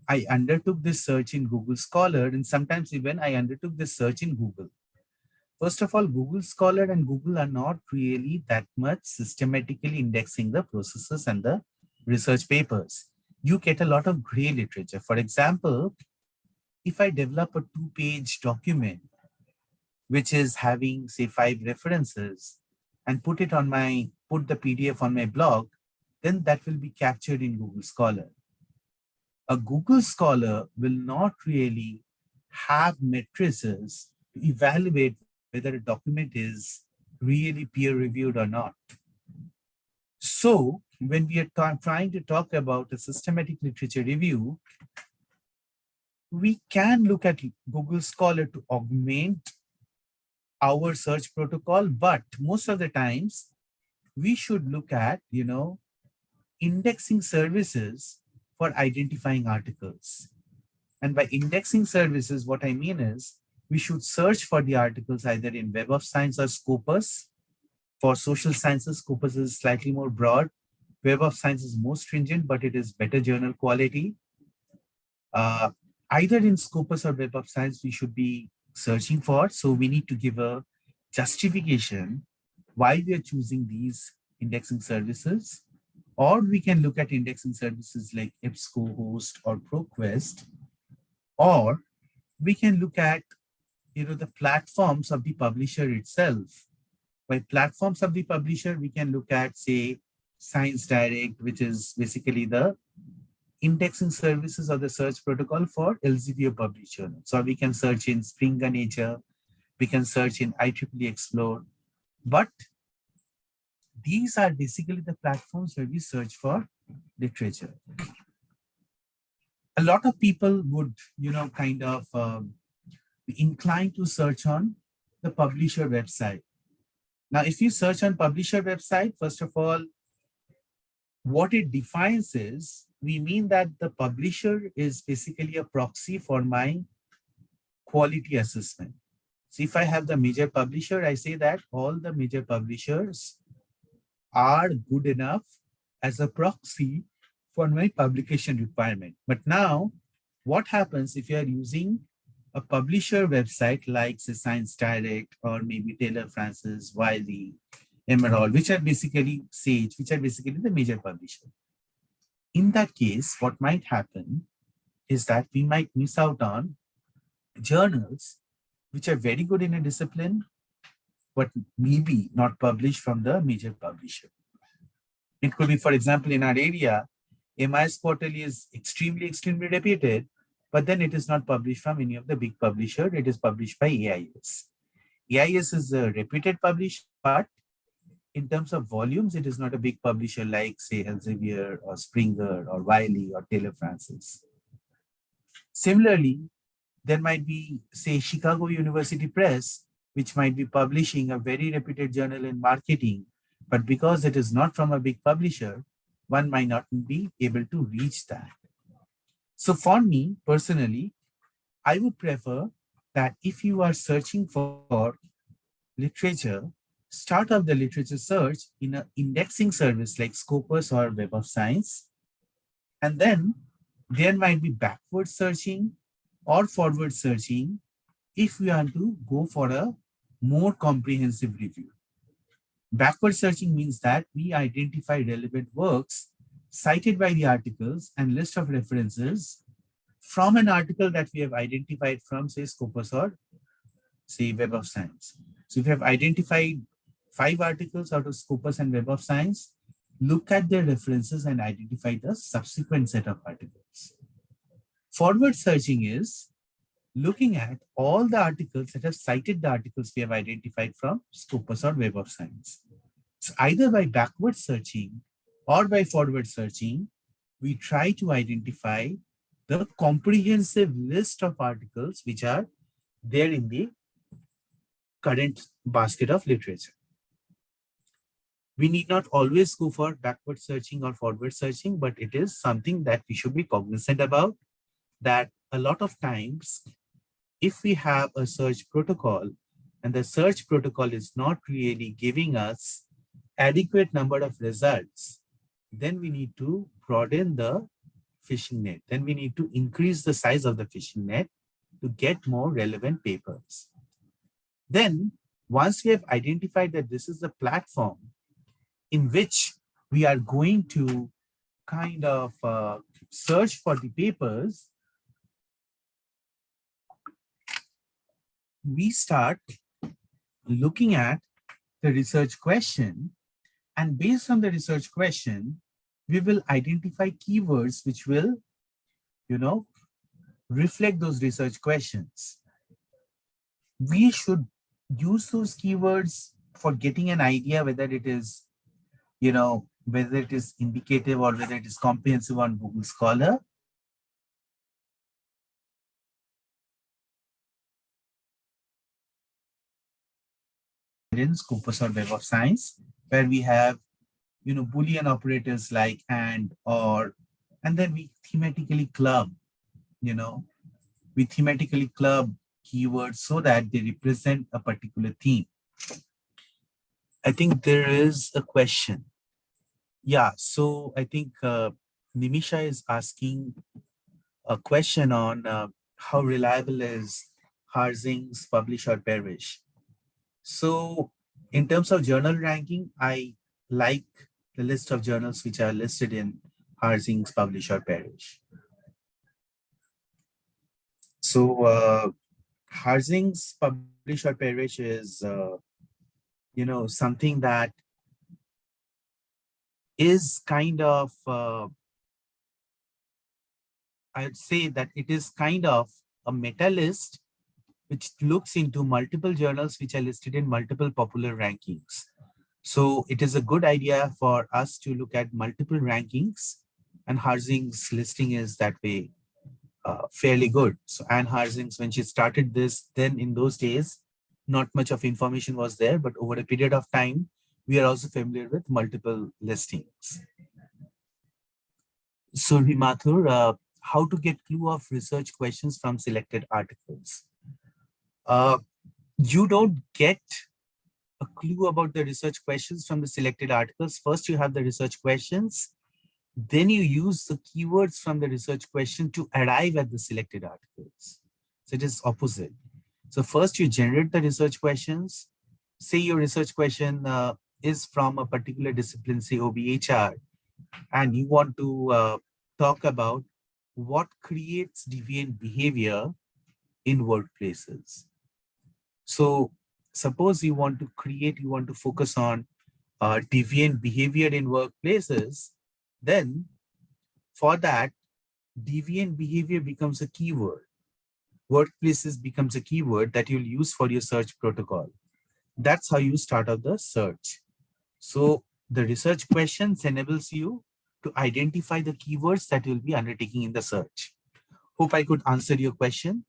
I undertook this search in Google Scholar, and sometimes even I undertook this search in Google. First of all, Google Scholar and Google are not really that much systematically indexing the processes and the research papers. You get a lot of gray literature. For example, if I develop a 2-page document, which is having, say, 5 references, and put the PDF on my blog, then that will be captured in Google Scholar. A Google Scholar will not really have matrices to evaluate whether a document is really peer-reviewed or not. So when we are trying to talk about a systematic literature review, we can look at Google Scholar to augment our search protocol, but most of the times we should look at, indexing services for identifying articles. And by indexing services, what I mean is we should search for the articles either in Web of Science or Scopus. For social sciences, Scopus is slightly more broad. Web of Science is more stringent, but it is better journal quality. Either in Scopus or Web of Science, we should be searching for. So we need to give a justification why we are choosing these indexing services. Or we can look at indexing services like EBSCOhost or ProQuest. Or we can look at the platforms of the publisher itself. By platforms of the publisher, we can look at, say, Science Direct, which is basically the indexing services of the search protocol for Elsevier published journals. So we can search in Springer Nature, we can search in IEEE Explore, but these are basically the platforms where we search for literature. A lot of people would, kind of be inclined to search on the publisher website. Now, if you search on publisher website, first of all, what it defines is, we mean that the publisher is basically a proxy for my quality assessment. So if I have the major publisher, I say that all the major publishers are good enough as a proxy for my publication requirement. But now, what happens if you are using a publisher website like say Science Direct or maybe Taylor Francis, Wiley, Emerald, which are basically Sage, which are basically the major publisher. In that case, what might happen is that we might miss out on journals which are very good in a discipline, but maybe not published from the major publisher. It could be, for example, in our area, MIS Quarterly is extremely reputed, but then it is not published from any of the big publishers. It is published by AIS. AIS is a reputed publisher, but in terms of volumes, it is not a big publisher like, say, Elsevier or Springer or Wiley or Taylor Francis. Similarly, there might be, say, Chicago University Press, which might be publishing a very reputed journal in marketing, but because it is not from a big publisher, one might not be able to reach that. So for me, personally, I would prefer that if you are searching for literature, start off the literature search in an indexing service like Scopus or Web of Science. And then there might be backward searching or forward searching if we want to go for a more comprehensive review. Backward searching means that we identify relevant works cited by the articles and list of references from an article that we have identified from, say, Scopus or, say, Web of Science. So if we have identified 5 articles out of Scopus and Web of Science, look at their references and identify the subsequent set of articles. Forward searching is looking at all the articles that have cited the articles we have identified from Scopus or Web of Science. So either by backward searching or by forward searching, we try to identify the comprehensive list of articles which are there in the current basket of literature. We need not always go for backward searching or forward searching, but it is something that we should be cognizant about, that a lot of times, if we have a search protocol and the search protocol is not really giving us adequate number of results, then we need to broaden the fishing net. Then we need to increase the size of the fishing net to get more relevant papers. Then, once we have identified that this is the platform in which we are going to kind of search for the papers, we start looking at the research question, and based on the research question, we will identify keywords which will, reflect those research questions. We should use those keywords for getting an idea whether it is, whether it is indicative or whether it is comprehensive on Google Scholar. In Scopus or Web of Science, where we have, Boolean operators like and, or, and then we thematically club, keywords so that they represent a particular theme. I think there is a question. Yeah, so I think Nimisha is asking a question on how reliable is Harzing's Publish or Perish. So in terms of journal ranking, I like the list of journals which are listed in Harzing's Publish or Perish. So Harzing's Publish or Perish is, something that is kind of, I'd say that it is kind of a meta list which looks into multiple journals which are listed in multiple popular rankings. So it is a good idea for us to look at multiple rankings, and Harzing's listing is that way fairly good. So Anne Harzing's, when she started this, then in those days, not much of information was there, but over a period of time, we are also familiar with multiple listings. So Mathur, how to get clue of research questions from selected articles? You don't get a clue about the research questions from the selected articles. First, you have the research questions. Then you use the keywords from the research question to arrive at the selected articles. So it is opposite. So first you generate the research questions. Say your research question is from a particular discipline, say OBHR, and you want to talk about what creates deviant behavior in workplaces. So suppose you want to focus on deviant behavior in workplaces, then for that, deviant behavior becomes a keyword. Workplaces becomes a keyword that you'll use for your search protocol. That's how you start out the search. So the research questions enables you to identify the keywords that you'll be undertaking in the search. Hope I could answer your question.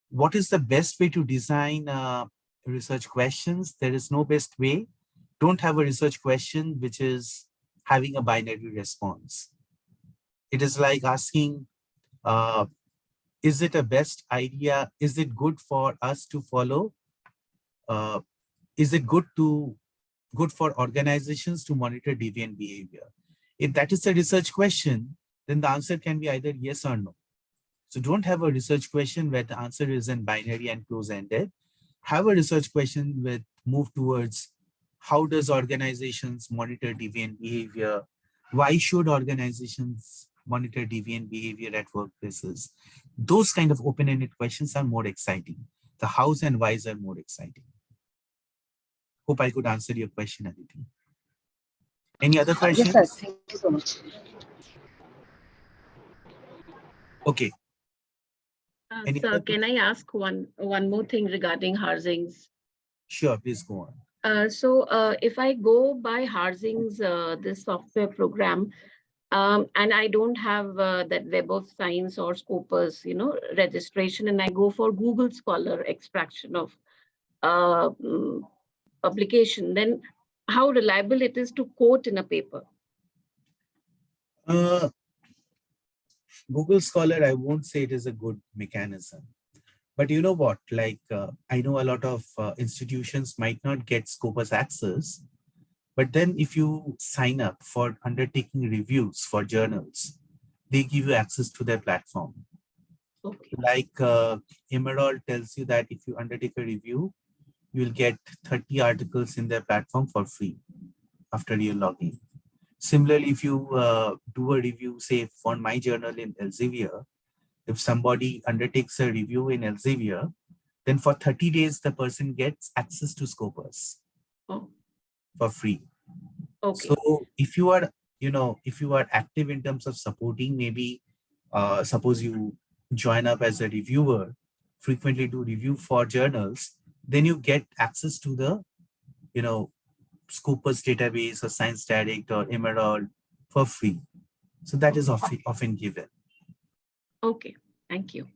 What is the best way to design research questions? There is no best way. Don't have a research question which is having a binary response. It is like asking, is it a best idea? Is it good for us to follow? Is it good for organizations to monitor deviant behavior? If that is a research question, then the answer can be either yes or no. So don't have a research question where the answer is in binary and close-ended. Have a research question with move towards how does organizations monitor deviant behavior? Why should organizations monitor deviant behavior at workplaces? Those kind of open-ended questions are more exciting. The hows and whys are more exciting. Hope I could answer your question, Aditi. Any other questions? Yes, sir. Thank you so much. Okay. Any Sir, other can I ask one more thing regarding Harzing's? Sure, please go on. If I go by Harzing's this software program, and I don't have that Web of Science or Scopus, registration, and I go for Google Scholar extraction of publication, then how reliable it is to quote in a paper? Google Scholar, I won't say it is a good mechanism. But you know what, like I know a lot of institutions might not get Scopus access, but then if you sign up for undertaking reviews for journals, they give you access to their platform. Okay. Like Emerald tells you that if you undertake a review, you will get 30 articles in their platform for free after your login. Similarly, if you do a review, say for my journal in Elsevier, if somebody undertakes a review in Elsevier, then for 30 days, the person gets access to Scopus for free. Okay. So if you are, if you are active in terms of supporting, maybe suppose you join up as a reviewer, frequently do review for journals, then you get access to the, Scopus database or Science Direct or Emerald for free. So that is often given. Okay, thank you.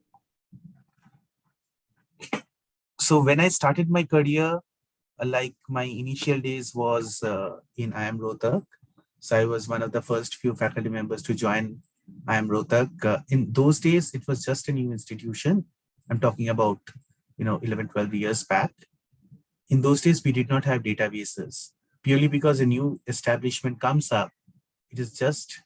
So when I started my career, like my initial days was in IIM Rohtak. So I was one of the first few faculty members to join IIM Rohtak. In those days, it was just a new institution. I'm talking about, 11, 12 years back. In those days, we did not have databases. Purely because a new establishment comes up, it is just,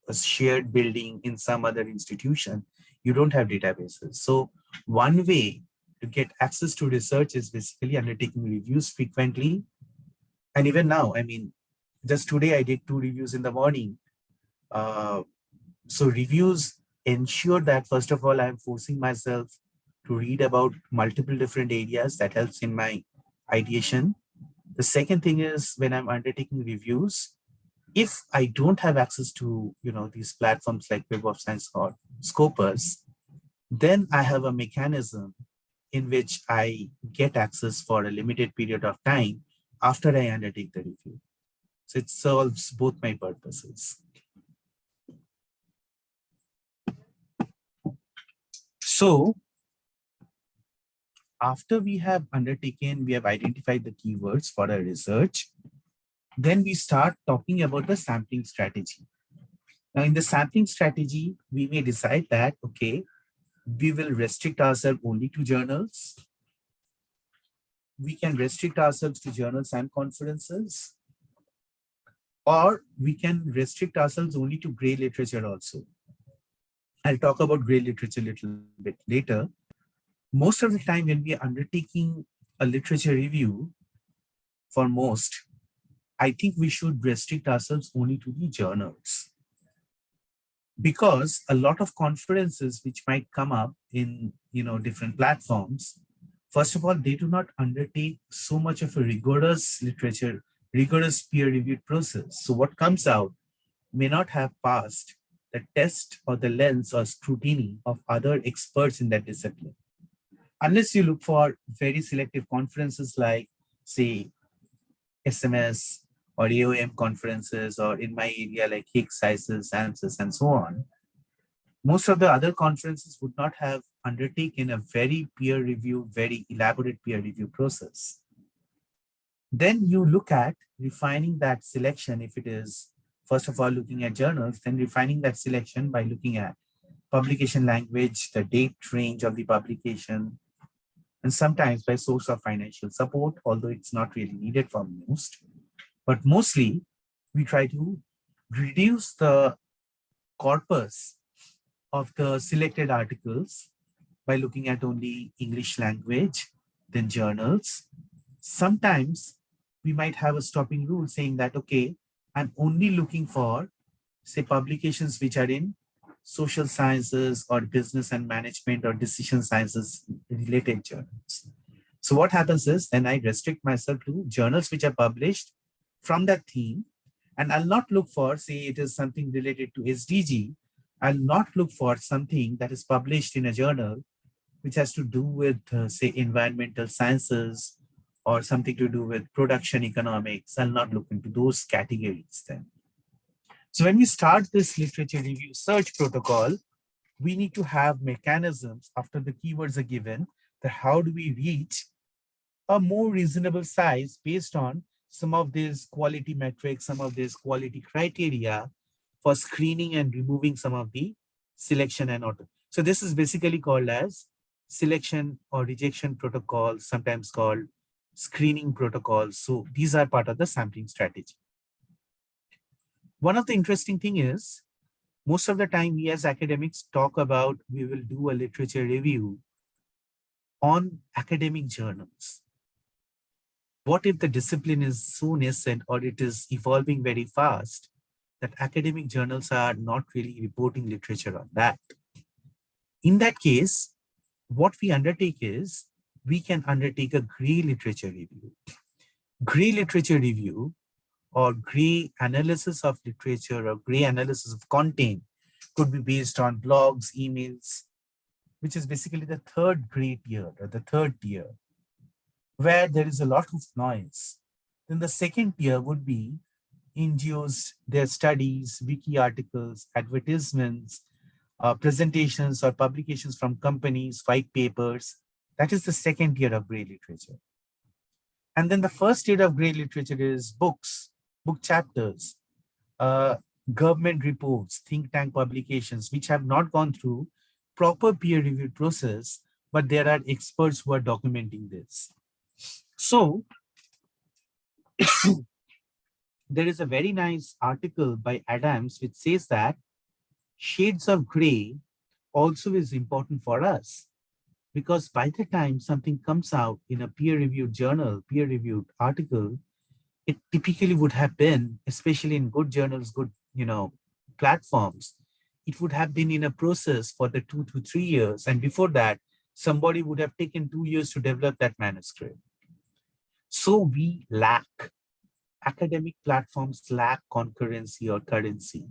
a shared building in some other institution. You don't have databases. So one way to get access to research is basically undertaking reviews frequently. And even now, I mean, just today I did 2 reviews in the morning. So reviews ensure that, first of all, I'm forcing myself to read about multiple different areas. That helps in my ideation. The second thing is, when I'm undertaking reviews, if I don't have access to, these platforms like Web of Science or Scopus, then I have a mechanism in which I get access for a limited period of time after I undertake the review. So it solves both my purposes. So after we have identified the keywords for our research, then we start talking about the sampling strategy. Now in the sampling strategy, we may decide that, okay, we will restrict ourselves only to journals. We can restrict ourselves to journals and conferences, or we can restrict ourselves only to gray literature also. I'll talk about gray literature a little bit later. Most of the time when we are undertaking a literature review, for most, I think we should restrict ourselves only to the journals, because a lot of conferences which might come up in different platforms, first of all, they do not undertake so much of a rigorous peer reviewed process. So what comes out may not have passed the test or the lens or scrutiny of other experts in that discipline. Unless you look for very selective conferences like, say, SMS or AOM conferences, or in my area like Higgs, ISIS, ANSYS, and so on, most of the other conferences would not have undertaken a very very elaborate peer review process. Then you look at refining that selection. If it is, first of all, looking at journals, then refining that selection by looking at publication language, the date range of the publication, and sometimes by source of financial support, although it's not really needed for most. But mostly, we try to reduce the corpus of the selected articles by looking at only English language, then journals. Sometimes we might have a stopping rule saying that, okay, I'm only looking for, say, publications which are in social sciences or business and management or decision sciences related journals. So what happens is then I restrict myself to journals which are published from that theme, and I'll not look for, say, it is something related to SDG. I'll not look for something that is published in a journal which has to do with, say, environmental sciences or something to do with production economics. I'll not look into those categories then. So when we start this literature review search protocol, we need to have mechanisms after the keywords are given that how do we reach a more reasonable size based on some of these quality metrics, some of these quality criteria for screening and removing some of the selection and auto. So this is basically called as selection or rejection protocols, sometimes called screening protocols. So these are part of the sampling strategy. One of the interesting thing is, most of the time we as academics talk about we will do a literature review on academic journals. What if the discipline is so nascent or it is evolving very fast that academic journals are not really reporting literature on that? In that case, what we undertake is we can undertake a gray literature review. Gray literature review or gray analysis of literature or gray analysis of content could be based on blogs, emails, which is basically the third gray tier or the third tier, where there is a lot of noise. Then the second tier would be NGOs, their studies, wiki articles, advertisements, presentations or publications from companies, white papers. That is the second tier of gray literature. And then the first tier of gray literature is books, book chapters, government reports, think tank publications, which have not gone through proper peer review process, but there are experts who are documenting this. So there is a very nice article by Adams which says that shades of gray also is important for us, because by the time something comes out in a peer-reviewed journal, peer-reviewed article, it typically would have been, especially in good journals, good platforms, it would have been in a process for the 2 to 3 years. And before that, somebody would have taken 2 years to develop that manuscript. So we lack, academic platforms lack concurrency or currency.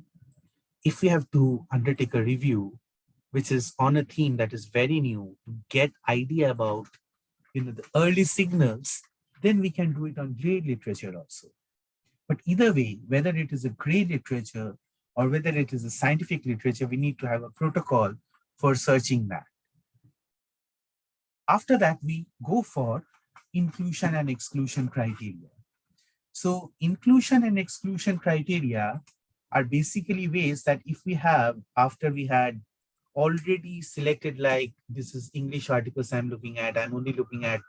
If we have to undertake a review, which is on a theme that is very new, to get idea about the early signals, then we can do it on gray literature also. But either way, whether it is a gray literature or whether it is a scientific literature, we need to have a protocol for searching that. After that, we go for inclusion and exclusion criteria. So inclusion and exclusion criteria are basically ways that if we have, after we had already selected, like this is English articles I'm looking at, I'm only looking at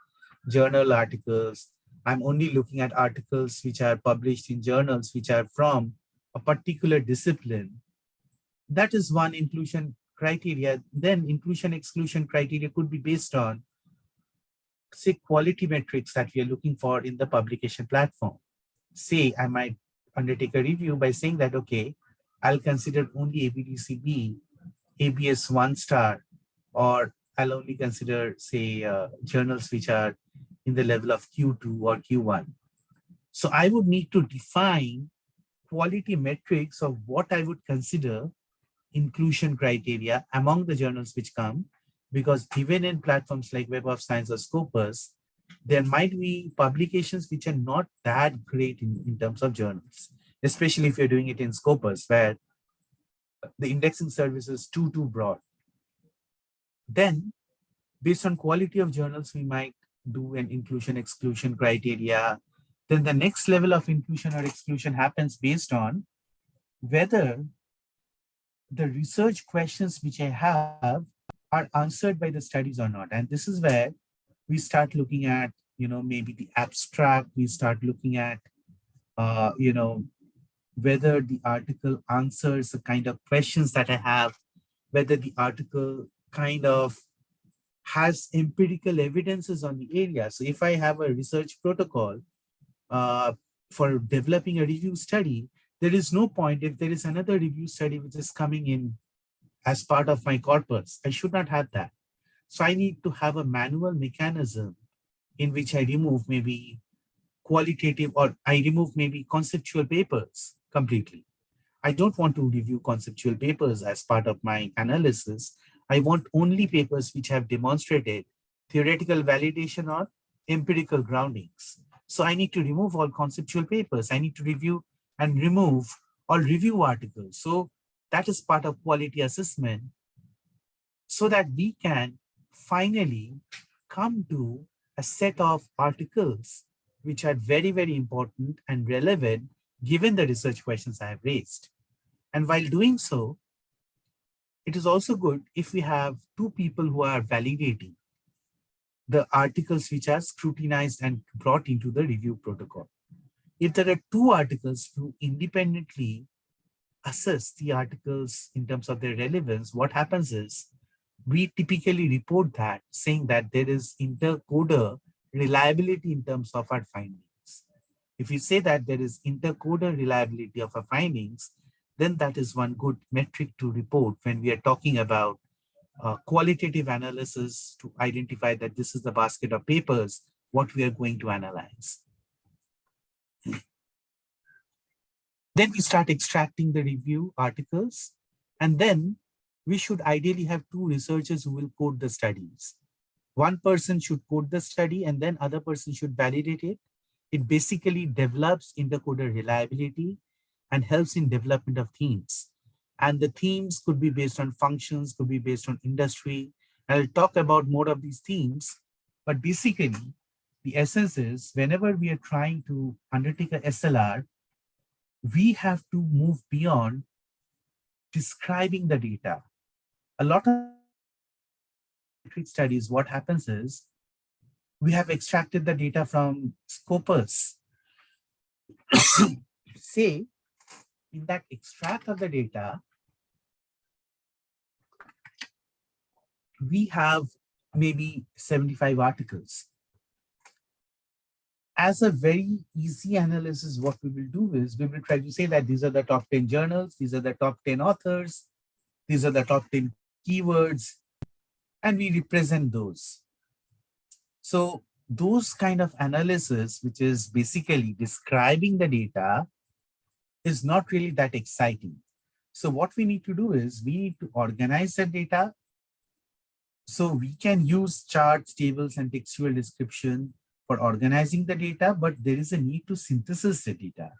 journal articles, I'm only looking at articles which are published in journals which are from a particular discipline. That is one inclusion criteria, then inclusion exclusion criteria could be based on, say, quality metrics that we are looking for in the publication platform. Say, I might undertake a review by saying that, okay, I'll consider only ABDCB, ABS 1-star, or I'll only consider, say, journals which are in the level of Q2 or Q1. So I would need to define quality metrics of what I would consider inclusion criteria among the journals which come, because even in platforms like Web of Science or Scopus, there might be publications which are not that great in terms of journals, especially if you're doing it in Scopus, where the indexing service is too broad. Then, based on quality of journals, we might do an inclusion exclusion criteria. Then the next level of inclusion or exclusion happens based on whether the research questions which I have are answered by the studies or not. And this is where we start looking at, maybe the abstract, we start looking at, whether the article answers the kind of questions that I have, whether the article kind of has empirical evidences on the area. So if I have a research protocol for developing a review study, there is no point if there is another review study which is coming in as part of my corpus. I should not have that. So I need to have a manual mechanism in which I remove maybe qualitative, or I remove maybe conceptual papers completely. I don't want to review conceptual papers as part of my analysis. I want only papers which have demonstrated theoretical validation or empirical groundings. So I need to remove all conceptual papers. I need to review and remove all review articles. So that is part of quality assessment, so that we can finally come to a set of articles which are very, very important and relevant given the research questions I have raised. And while doing so, it is also good if we have two people who are validating the articles which are scrutinized and brought into the review protocol. If there are two articles who independently assess the articles in terms of their relevance, what happens is we typically report that, saying that there is intercoder reliability in terms of our findings. If we say that there is intercoder reliability of our findings, then that is one good metric to report when we are talking about qualitative analysis to identify that this is the basket of papers, what we are going to analyze. Then we start extracting the review articles, and then we should ideally have two researchers who will code the studies. One person should code the study and then other person should validate it. It basically develops intercoder reliability and helps in development of themes. And the themes could be based on functions, could be based on industry. I'll talk about more of these themes, but basically the essence is whenever we are trying to undertake a SLR, we have to move beyond describing the data. A lot of studies, what happens is we have extracted the data from Scopus. Say, in that extract of the data, we have maybe 75 articles. As a very easy analysis, what we will do is we will try to say that these are the top 10 journals, these are the top 10 authors, these are the top 10 keywords, and we represent those. So those kind of analysis, which is basically describing the data, is not really that exciting. So what we need to do is we need to organize the data so we can use charts, tables, and textual description for organizing the data, but there is a need to synthesize the data.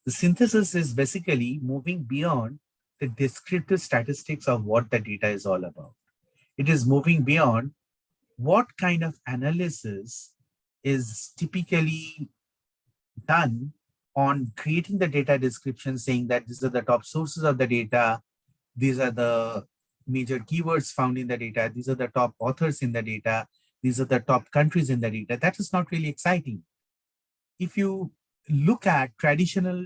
The synthesis is basically moving beyond the descriptive statistics of what the data is all about. It is moving beyond what kind of analysis is typically done on creating the data description, saying that these are the top sources of the data, these are the major keywords found in the data, these are the top authors in the data, these are the top countries in the data. That is not really exciting. If you look at traditional,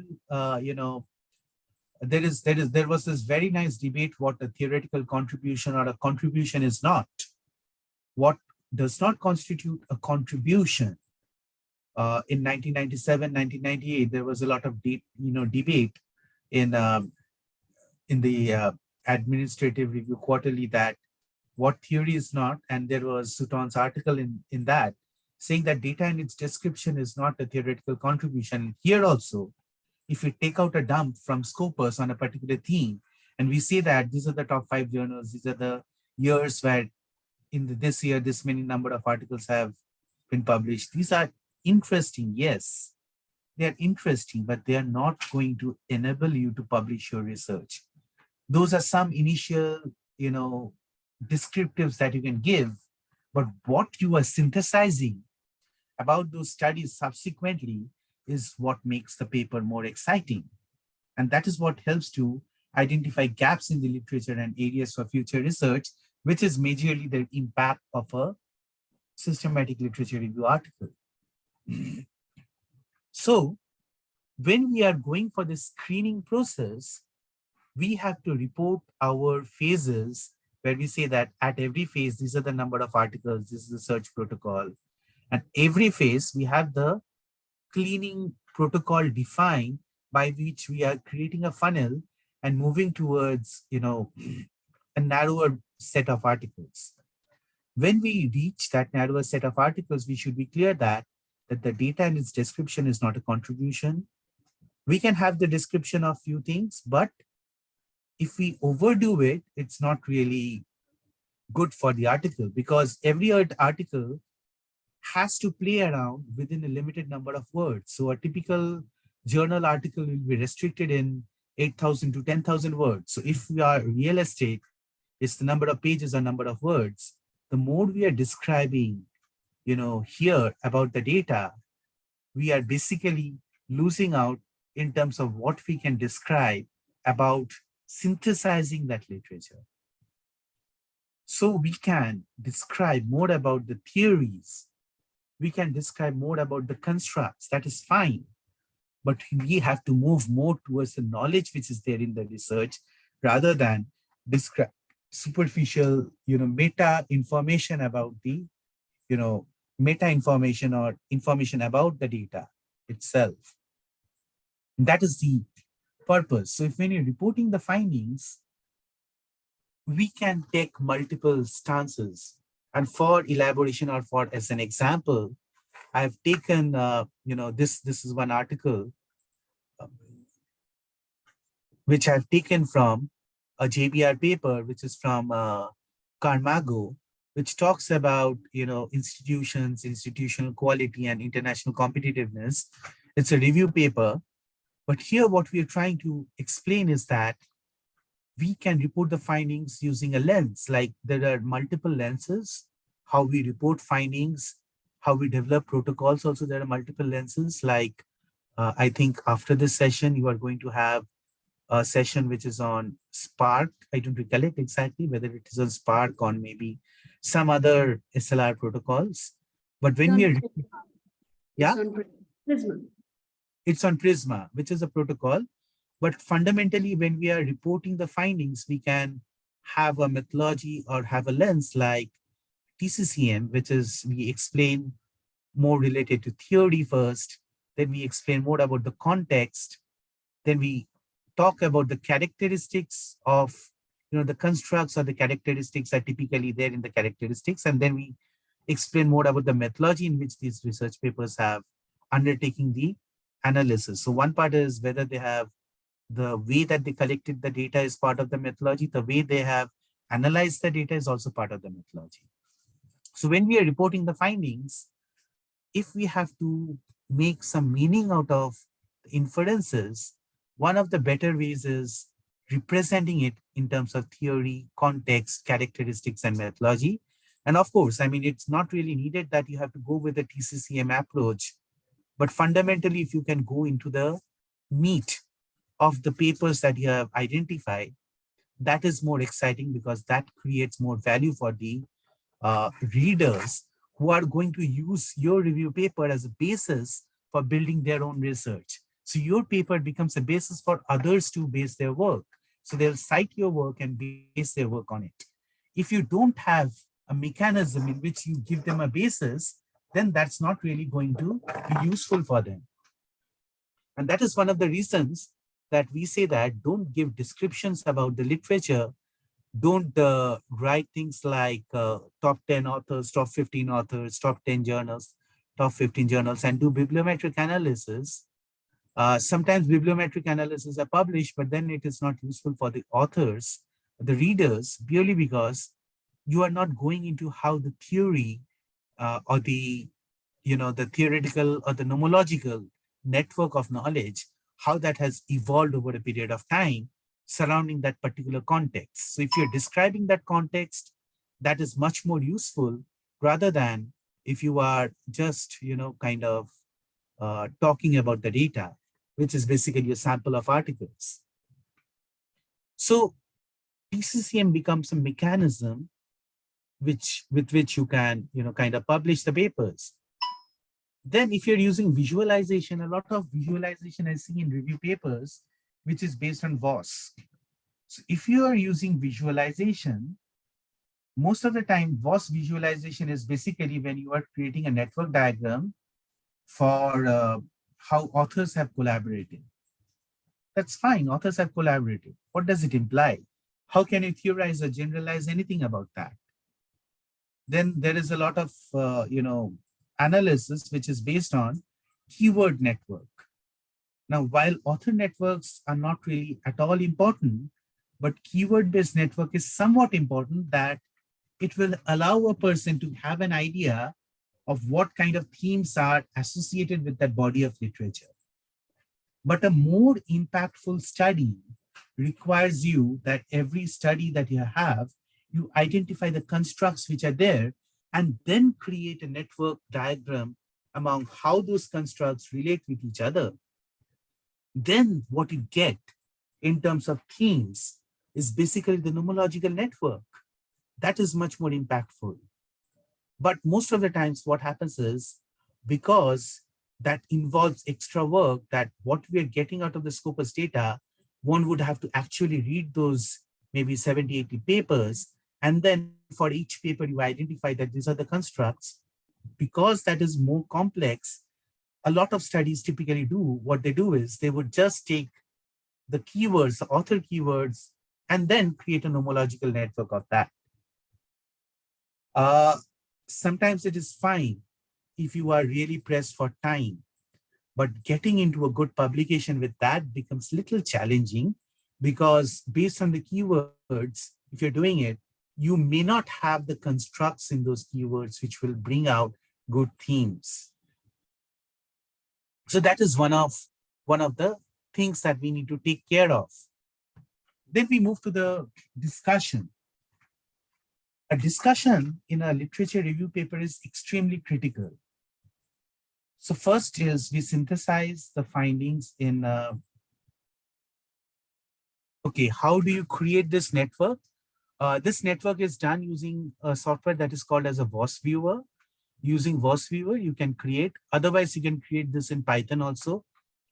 there was this very nice debate what a theoretical contribution or a contribution is not. What does not constitute a contribution? In 1997, 1998, there was a lot of debate in the Administrative Review Quarterly that what theory is not, and there was Sutton's article in that saying that data and its description is not a theoretical contribution. Here also, if we take out a dump from Scopus on a particular theme, and we say that these are the top 5 journals, these are the years where this year, this many number of articles have been published. These are interesting, yes, they are interesting, but they are not going to enable you to publish your research. Those are some initial, descriptives that you can give, but what you are synthesizing about those studies subsequently is what makes the paper more exciting. And that is what helps to identify gaps in the literature and areas for future research, which is majorly the impact of a systematic literature review article. So when we are going for the screening process, we have to report our phases where we say that at every phase, these are the number of articles, this is the search protocol. And every phase, we have the cleaning protocol defined by which we are creating a funnel and moving towards, a narrower set of articles. When we reach that narrower set of articles, we should be clear that the data and its description is not a contribution. We can have the description of few things, but if we overdo it, it's not really good for the article, because every article has to play around within a limited number of words. So a typical journal article will be restricted in 8,000 to 10,000 words. So if we are real estate, it's the number of pages or number of words. The more we are describing, here about the data, we are basically losing out in terms of what we can describe about synthesizing that literature. So we can describe more about the theories. We can describe more about the constructs. That is fine. But we have to move more towards the knowledge which is there in the research rather than describe superficial, meta information about the, meta information or information about the data itself. That is the purpose. So if when you're reporting the findings, we can take multiple stances. And for elaboration or for as an example, I've taken, this is one article which I've taken from a JBR paper, which is from Carmago, which talks about, institutions, institutional quality and international competitiveness. It's a review paper. But here what we are trying to explain is that we can report the findings using a lens, like there are multiple lenses, how we report findings, how we develop protocols. Also, there are multiple lenses, like I think after this session, you are going to have a session which is on Spark. I don't recollect exactly whether it is on Spark or maybe some other SLR protocols. But when we are, yeah, it's on Prisma, which is a protocol. But fundamentally, when we are reporting the findings, we can have a methodology or have a lens like TCCM, which is we explain more related to theory first, then we explain more about the context, then we talk about the characteristics of the constructs or the characteristics are typically there in the characteristics, and then we explain more about the methodology in which these research papers have undertaking the analysis. So one part is whether they have the way that they collected the data is part of the methodology, the way they have analyzed the data is also part of the methodology. So when we are reporting the findings, if we have to make some meaning out of inferences, one of the better ways is representing it in terms of theory, context, characteristics, and methodology. And of course, I mean, it's not really needed that you have to go with the TCCM approach, but fundamentally, if you can go into the meat of the papers that you have identified, that is more exciting because that creates more value for the readers who are going to use your review paper as a basis for building their own research. So your paper becomes a basis for others to base their work. So they'll cite your work and base their work on it. If you don't have a mechanism in which you give them a basis, then that's not really going to be useful for them. And that is one of the reasons that we say that don't give descriptions about the literature. Don't write things like top 10 authors, top 15 authors, top 10 journals, top 15 journals, and do bibliometric analysis. Sometimes bibliometric analysis are published, but then it is not useful for the authors, the readers, purely because you are not going into how the theory or the, the theoretical or the nomological network of knowledge, how that has evolved over a period of time surrounding that particular context. So if you're describing that context, that is much more useful rather than if you are just, kind of talking about the data, which is basically a sample of articles. So PCCM becomes a mechanism with which you can, kind of publish the papers. Then if you're using visualization, a lot of visualization I see in review papers, which is based on VOS. So if you are using visualization, most of the time VOS visualization is basically when you are creating a network diagram for how authors have collaborated. That's fine, authors have collaborated. What does it imply? How can you theorize or generalize anything about that? Then there is a lot of, analysis which is based on keyword network. Now, while author networks are not really at all important, but keyword-based network is somewhat important, that it will allow a person to have an idea of what kind of themes are associated with that body of literature. But a more impactful study requires you that every study that you have, you identify the constructs which are there and then create a network diagram among how those constructs relate with each other. Then what you get in terms of themes is basically the nomological network. That is much more impactful. But most of the times what happens is, because that involves extra work, that what we are getting out of the Scopus data, one would have to actually read those maybe 70, 80 papers. And then for each paper, you identify that these are the constructs. Because that is more complex, a lot of studies typically do, what they do is they would just take the keywords, the author keywords, and then create a nomological network of that. Sometimes it is fine if you are really pressed for time, but getting into a good publication with that becomes a little challenging, because based on the keywords, if you're doing it, you may not have the constructs in those keywords which will bring out good themes. So that is one of the things that we need to take care of. Then we move to the discussion. A discussion in a literature review paper is extremely critical. So first is we synthesize the findings in, okay, how do you create this network? This network is done using a software that is called as a VOS viewer. Using VOS viewer, you can create, otherwise you can create this in Python also.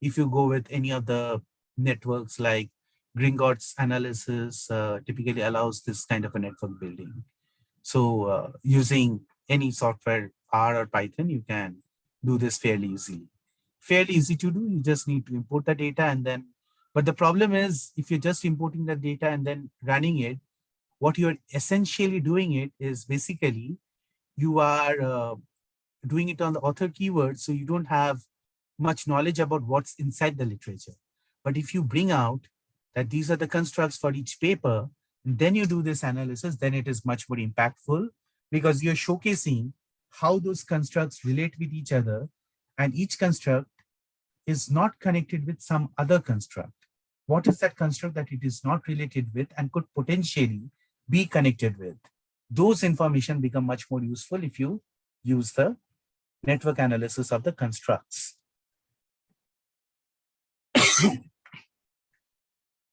If you go with any of the networks like Gringotts analysis, typically allows this kind of a network building. So using any software, R or Python, you can do this fairly easily. Fairly easy to do, you just need to import the data and then, but the problem is if you're just importing the data and then running it, what you're essentially doing it is basically you are doing it on the author keyword, so you don't have much knowledge about what's inside the literature. But if you bring out that these are the constructs for each paper, and then you do this analysis, then it is much more impactful, because you're showcasing how those constructs relate with each other, and each construct is not connected with some other construct. What is that construct that it is not related with and could potentially be connected with? Those information become much more useful if you use the network analysis of the constructs.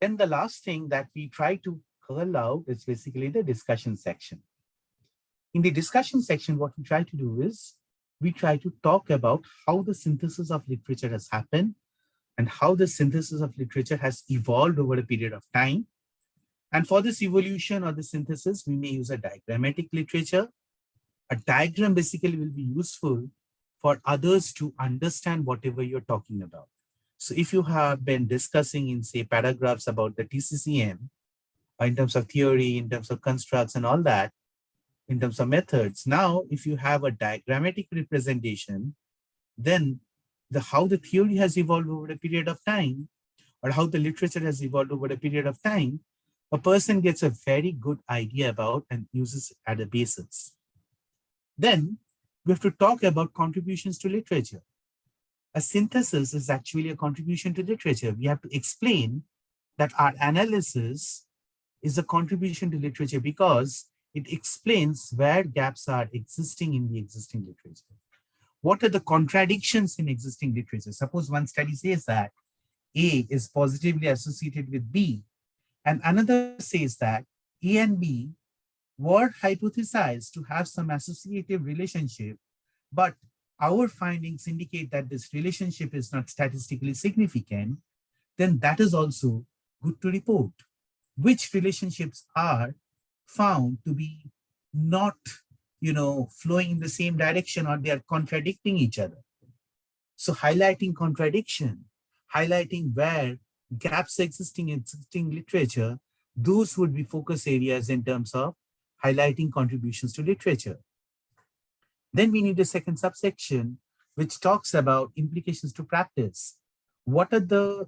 Then the last thing that we try to curl out is basically the discussion section. In the discussion section, what we try to do is we try to talk about how the synthesis of literature has happened and how the synthesis of literature has evolved over a period of time. And for this evolution or the synthesis, we may use a diagrammatic literature. A diagram basically will be useful for others to understand whatever you're talking about. So if you have been discussing in, say, paragraphs about the TCCM, in terms of theory, in terms of constructs and all that, in terms of methods, now if you have a diagrammatic representation, then how the theory has evolved over a period of time, or how the literature has evolved over a period of time, a person gets a very good idea about and uses it as a basis. Then we have to talk about contributions to literature. A synthesis is actually a contribution to literature. We have to explain that our analysis is a contribution to literature because it explains where gaps are existing in the existing literature. What are the contradictions in existing literature? Suppose one study says that A is positively associated with B, and another says that A and B were hypothesized to have some associative relationship, but our findings indicate that this relationship is not statistically significant, then that is also good to report. Which relationships are found to be not, flowing in the same direction, or they are contradicting each other. So highlighting contradiction, highlighting where gaps existing in existing literature, those would be focus areas in terms of highlighting contributions to literature. Then we need a second subsection, which talks about implications to practice. What are the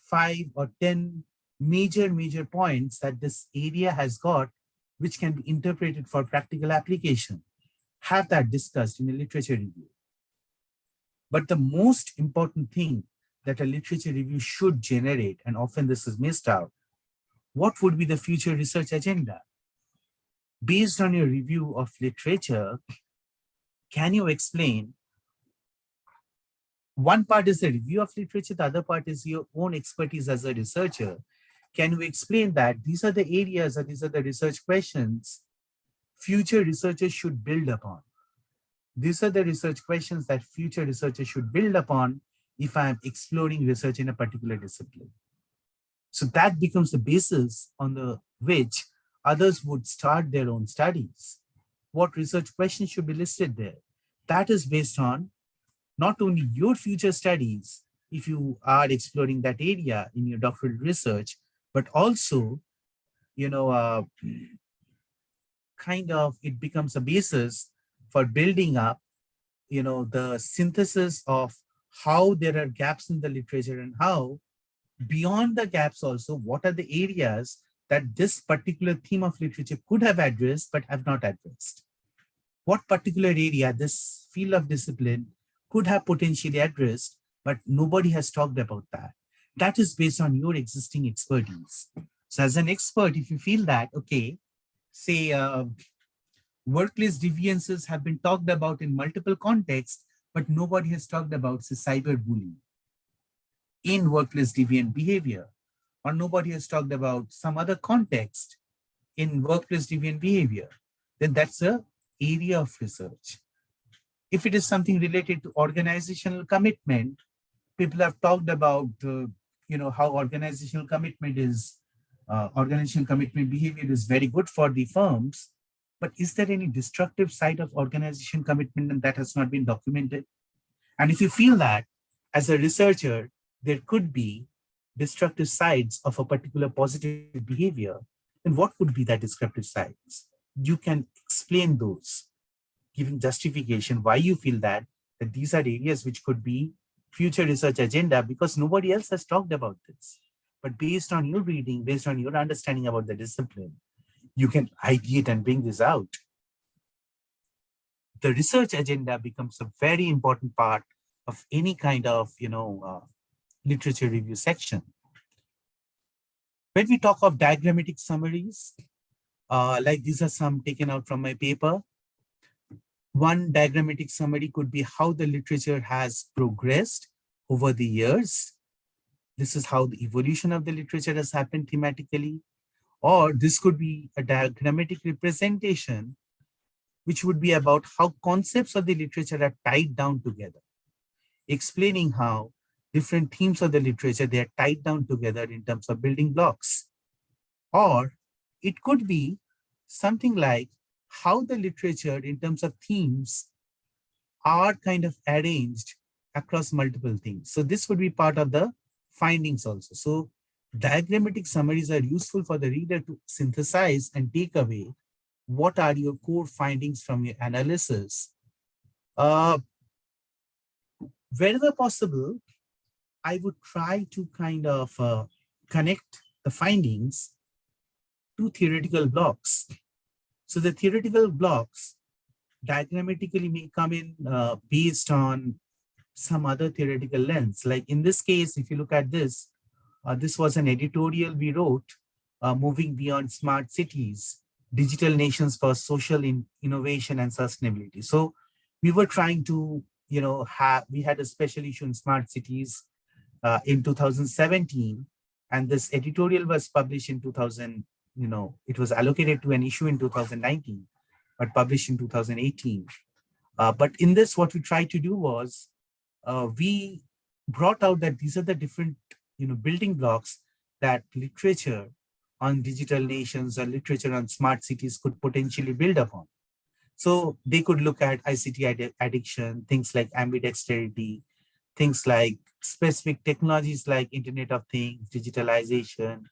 5 or 10 major points that this area has got, which can be interpreted for practical application? Have that discussed in a literature review. But the most important thing that a literature review should generate, and often this is missed out, what would be the future research agenda? Based on your review of literature, can you explain? One part is the review of literature, the other part is your own expertise as a researcher. Can you explain that these are the areas or these are the research questions future researchers should build upon? These are the research questions that future researchers should build upon if I'm exploring research in a particular discipline. So that becomes the basis on the which others would start their own studies. What research questions should be listed there? That is based on not only your future studies, if you are exploring that area in your doctoral research, but also, kind of it becomes a basis for building up, the synthesis of how there are gaps in the literature and how beyond the gaps also, what are the areas that this particular theme of literature could have addressed but have not addressed? What particular area this field of discipline could have potentially addressed, but nobody has talked about that. That is based on your existing expertise. So as an expert, if you feel that, okay, say workplace deviances have been talked about in multiple contexts, but nobody has talked about, say, cyberbullying in workplace deviant behavior, or nobody has talked about some other context in workplace deviant behavior, then that's an area of research. If it is something related to organizational commitment, people have talked about, how organizational commitment behavior is very good for the firms. But is there any destructive side of organization commitment that has not been documented? And if you feel that as a researcher, there could be destructive sides of a particular positive behavior, then what would be that destructive sides? You can explain those, giving justification why you feel that these are areas which could be future research agenda, because nobody else has talked about this. But based on your reading, based on your understanding about the discipline, you can ideate and bring this out. The research agenda becomes a very important part of any kind of, literature review section. When we talk of diagrammatic summaries, like these are some taken out from my paper. One diagrammatic summary could be how the literature has progressed over the years. This is how the evolution of the literature has happened thematically. Or this could be a diagrammatic representation, which would be about how concepts of the literature are tied down together, explaining how different themes of the literature, they are tied down together in terms of building blocks. Or it could be something like how the literature in terms of themes are kind of arranged across multiple things. So this would be part of the findings also. So diagrammatic summaries are useful for the reader to synthesize and take away what are your core findings from your analysis. Wherever possible, I would try to kind of connect the findings to theoretical blocks. So the theoretical blocks diagrammatically may come in based on some other theoretical lens. Like in this case, if you look at this, this was an editorial we wrote, moving beyond smart cities, digital nations for social innovation and sustainability. So we were trying to, we had a special issue in smart cities in 2017, and this editorial was published in 2000, it was allocated to an issue in 2019, but published in 2018. But in this, what we tried to do was, we brought out that these are the different, building blocks that literature on digital nations or literature on smart cities could potentially build upon. So they could look at ICT addiction, things like ambidexterity, things like specific technologies like Internet of Things, digitalization,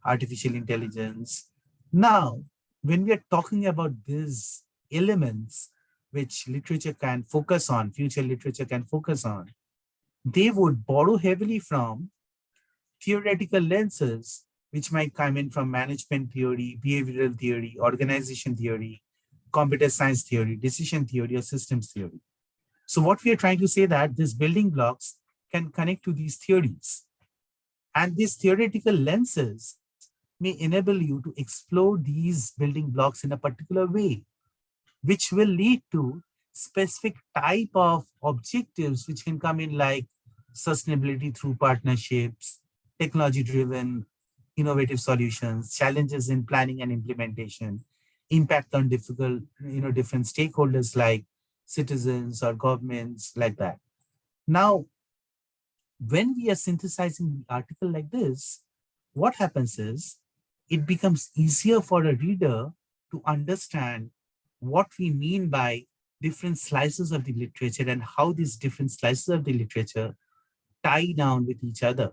artificial intelligence. Now, when we are talking about these elements which literature can focus on, future literature can focus on, they would borrow heavily from theoretical lenses, which might come in from management theory, behavioral theory, organization theory, computer science theory, decision theory, or systems theory. So what we are trying to say that these building blocks can connect to these theories. And these theoretical lenses may enable you to explore these building blocks in a particular way, which will lead to specific type of objectives which can come in like sustainability through partnerships, technology-driven innovative solutions, challenges in planning and implementation, impact on different stakeholders like citizens or governments, like that. Now, when we are synthesizing the article like this, what happens is it becomes easier for a reader to understand what we mean by different slices of the literature and how these different slices of the literature tie down with each other.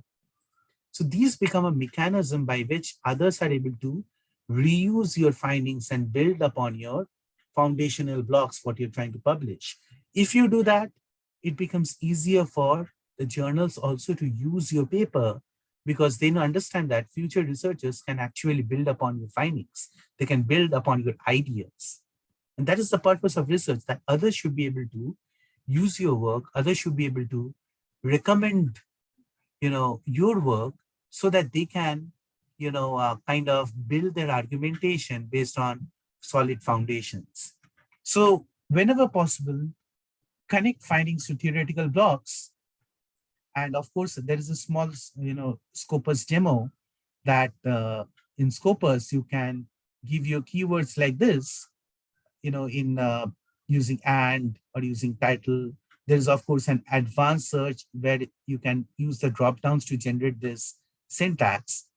So these become a mechanism by which others are able to reuse your findings and build upon your foundational blocks, what you're trying to publish. If you do that, it becomes easier for the journals also to use your paper, because they understand that future researchers can actually build upon your findings. They can build upon your ideas. And that is the purpose of research, that others should be able to use your work, others should be able to recommend, your work, so that they can, kind of build their argumentation based on solid foundations. So whenever possible, connect findings to theoretical blocks. And of course, there is a small, Scopus demo that in Scopus, you can give your keywords like this, in using and or using title. There is, of course, an advanced search where you can use the drop downs to generate this syntax.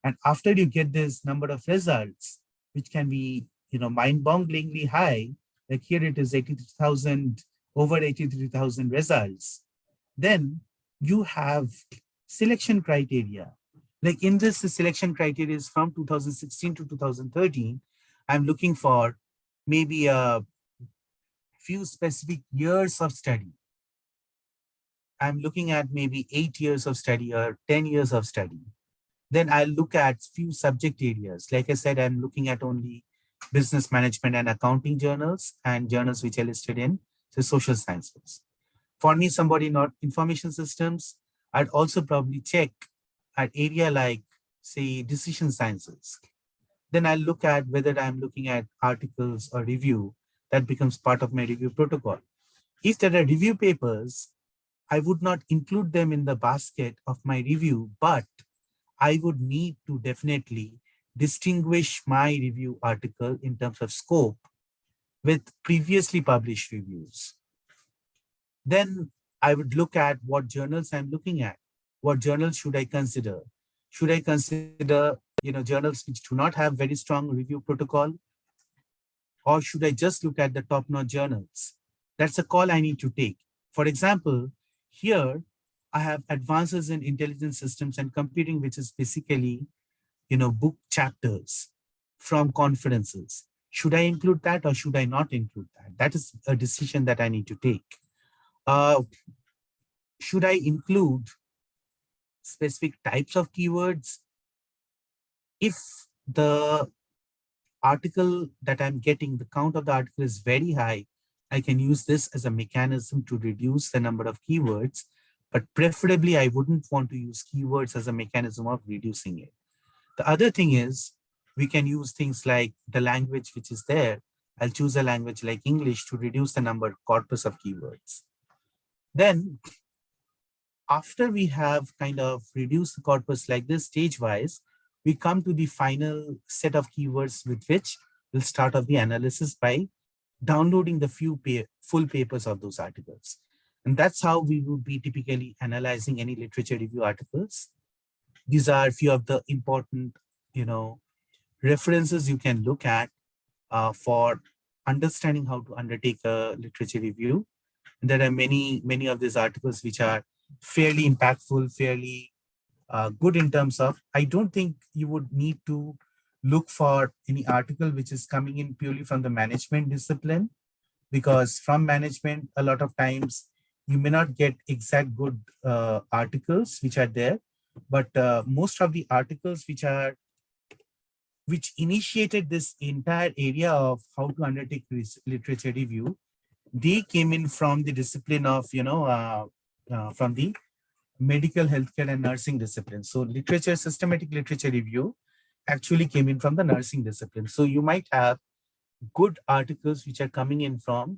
And after you get this number of results, which can be, mind-bogglingly high, like here it is 83,000, over 83,000 results, then you have selection criteria. Like in this, the selection criteria is from 2016 to 2013. I'm looking for maybe a few specific years of study. I'm looking at maybe 8 years of study or 10 years of study. Then I'll look at few subject areas. Like I said, I'm looking at only business management and accounting journals and journals which are listed in the social sciences. For me, somebody not information systems, I'd also probably check at area like, say, decision sciences. Then I'll look at whether I'm looking at articles or review. That becomes part of my review protocol. If there are review papers, I would not include them in the basket of my review, but I would need to definitely distinguish my review article in terms of scope with previously published reviews. Then I would look at what journals I'm looking at. what journals should I consider? Should I consider, journals which do not have very strong review protocol? Or should I just look at the top-notch journals? That's a call I need to take. For example, here I have advances in intelligent systems and computing, which is basically, book chapters from conferences. Should I include that or should I not include that? That is a decision that I need to take. Should I include specific types of keywords? If the article that I'm getting, the count of the article is very high, I can use this as a mechanism to reduce the number of keywords, but preferably I wouldn't want to use keywords as a mechanism of reducing it. The other thing is we can use things like the language which is there. I'll choose a language like English to reduce the number corpus of keywords. Then after we have kind of reduced the corpus like this stage-wise, we come to the final set of keywords with which we'll start off the analysis by downloading the full papers of those articles. And that's how we would be typically analyzing any literature review articles. These are a few of the important, references you can look at for understanding how to undertake a literature review. And there are many of these articles which are fairly impactful, fairly good in terms of, I don't think you would need to look for any article which is coming in purely from the management discipline, because from management, a lot of times you may not get exact good articles which are there, but most of the articles which initiated this entire area of how to undertake literature review, they came in from the discipline of, from the medical, healthcare, and nursing discipline. So systematic literature review actually came in from the nursing discipline. So you might have good articles which are coming in from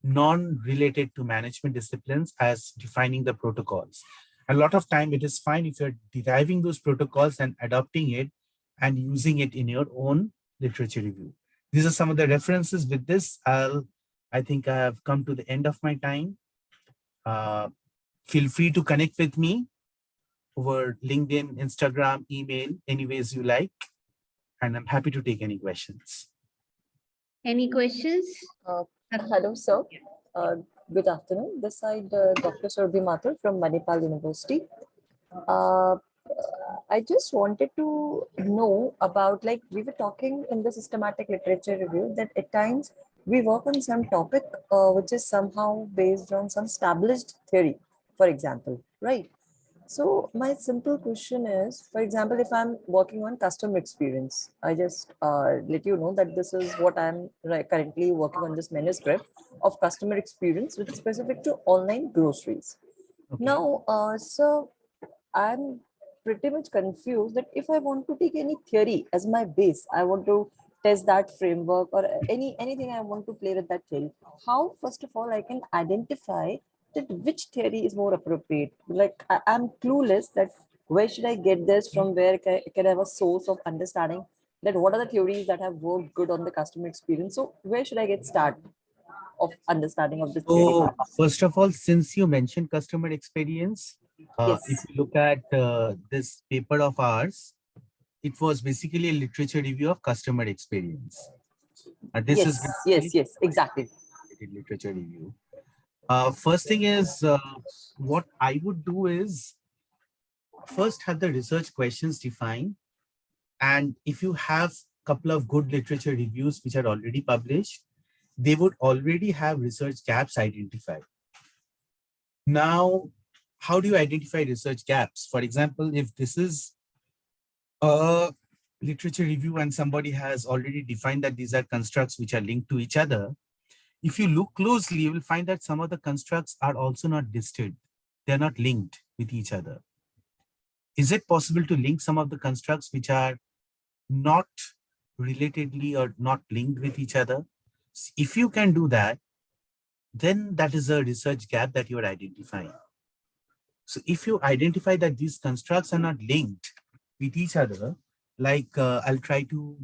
non-related to management disciplines as defining the protocols. A lot of time it is fine if you're deriving those protocols and adopting it and using it in your own literature review. These are some of the references. With this, I think I have come to the end of my time. Feel free to connect with me over LinkedIn, Instagram, email, any ways you like. And I'm happy to take any questions. Any questions? Hello, sir. Good afternoon. This side, Dr. Surabhi Mathur from Manipal University. I just wanted to know about, like, we were talking in the systematic literature review that at times we work on some topic which is somehow based on some established theory, for example, right? So my simple question is, for example, if I'm working on customer experience, I just let you know that this is what I'm currently working on, this manuscript of customer experience, which is specific to online groceries. Okay. Now, so I'm pretty much confused that if I want to take any theory as my base, I want to test that framework or anything I want to play with that theory. How, first of all, I can identify that which theory is more appropriate? Like I'm clueless that where should I get this from? Where can I have a source of understanding that what are the theories that have worked good on the customer experience? So where should I get started of understanding of this theory So part? first of all, since you mentioned customer experience, Yes. if you look at this paper of ours, it was basically a literature review of customer experience. This Yes, is yes, yes, exactly. literature review. First thing is, what I would do is first have the research questions defined. And if you have a couple of good literature reviews which are already published, they would already have research gaps identified. Now, how do you identify research gaps? For example, if this is a literature review and somebody has already defined that these are constructs which are linked to each other, if you look closely, you will find that some of the constructs are also not listed. They're not linked with each other. Is it possible to link some of the constructs which are not relatedly or not linked with each other? If you can do that, then that is a research gap that you are identifying. So if you identify that these constructs are not linked with each other, like I'll try to,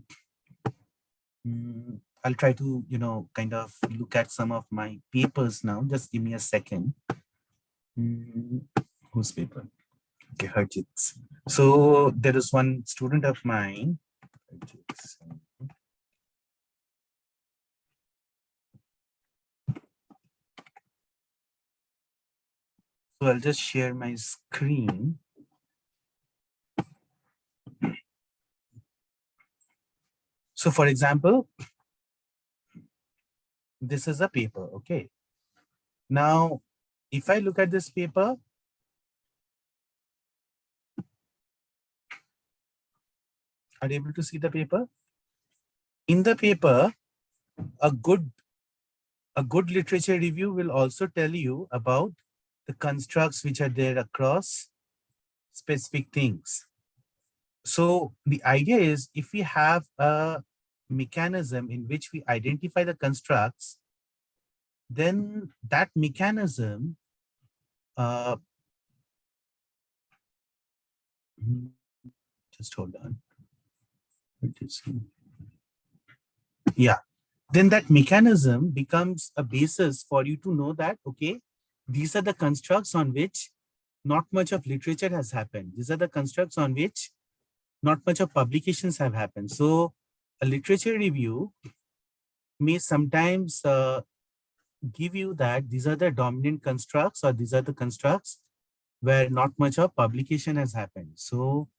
kind of look at some of my papers now. Just give me a second. Whose paper? Okay, Harjit. So there is one student of mine. Harjit. So I'll just share my screen. So for example, this is a paper, okay? Now, if I look at this paper, are you able to see the paper? In the paper, a good literature review will also tell you about the constructs which are there across specific things. So the idea is, if we have a mechanism in which we identify the constructs, then that mechanism just hold on. Yeah, then that mechanism becomes a basis for you to know that, okay, these are the constructs on which not much of literature has happened. These are the constructs on which not much of publications have happened. So a literature review may sometimes give you that these are the dominant constructs, or these are the constructs where not much of publication has happened. So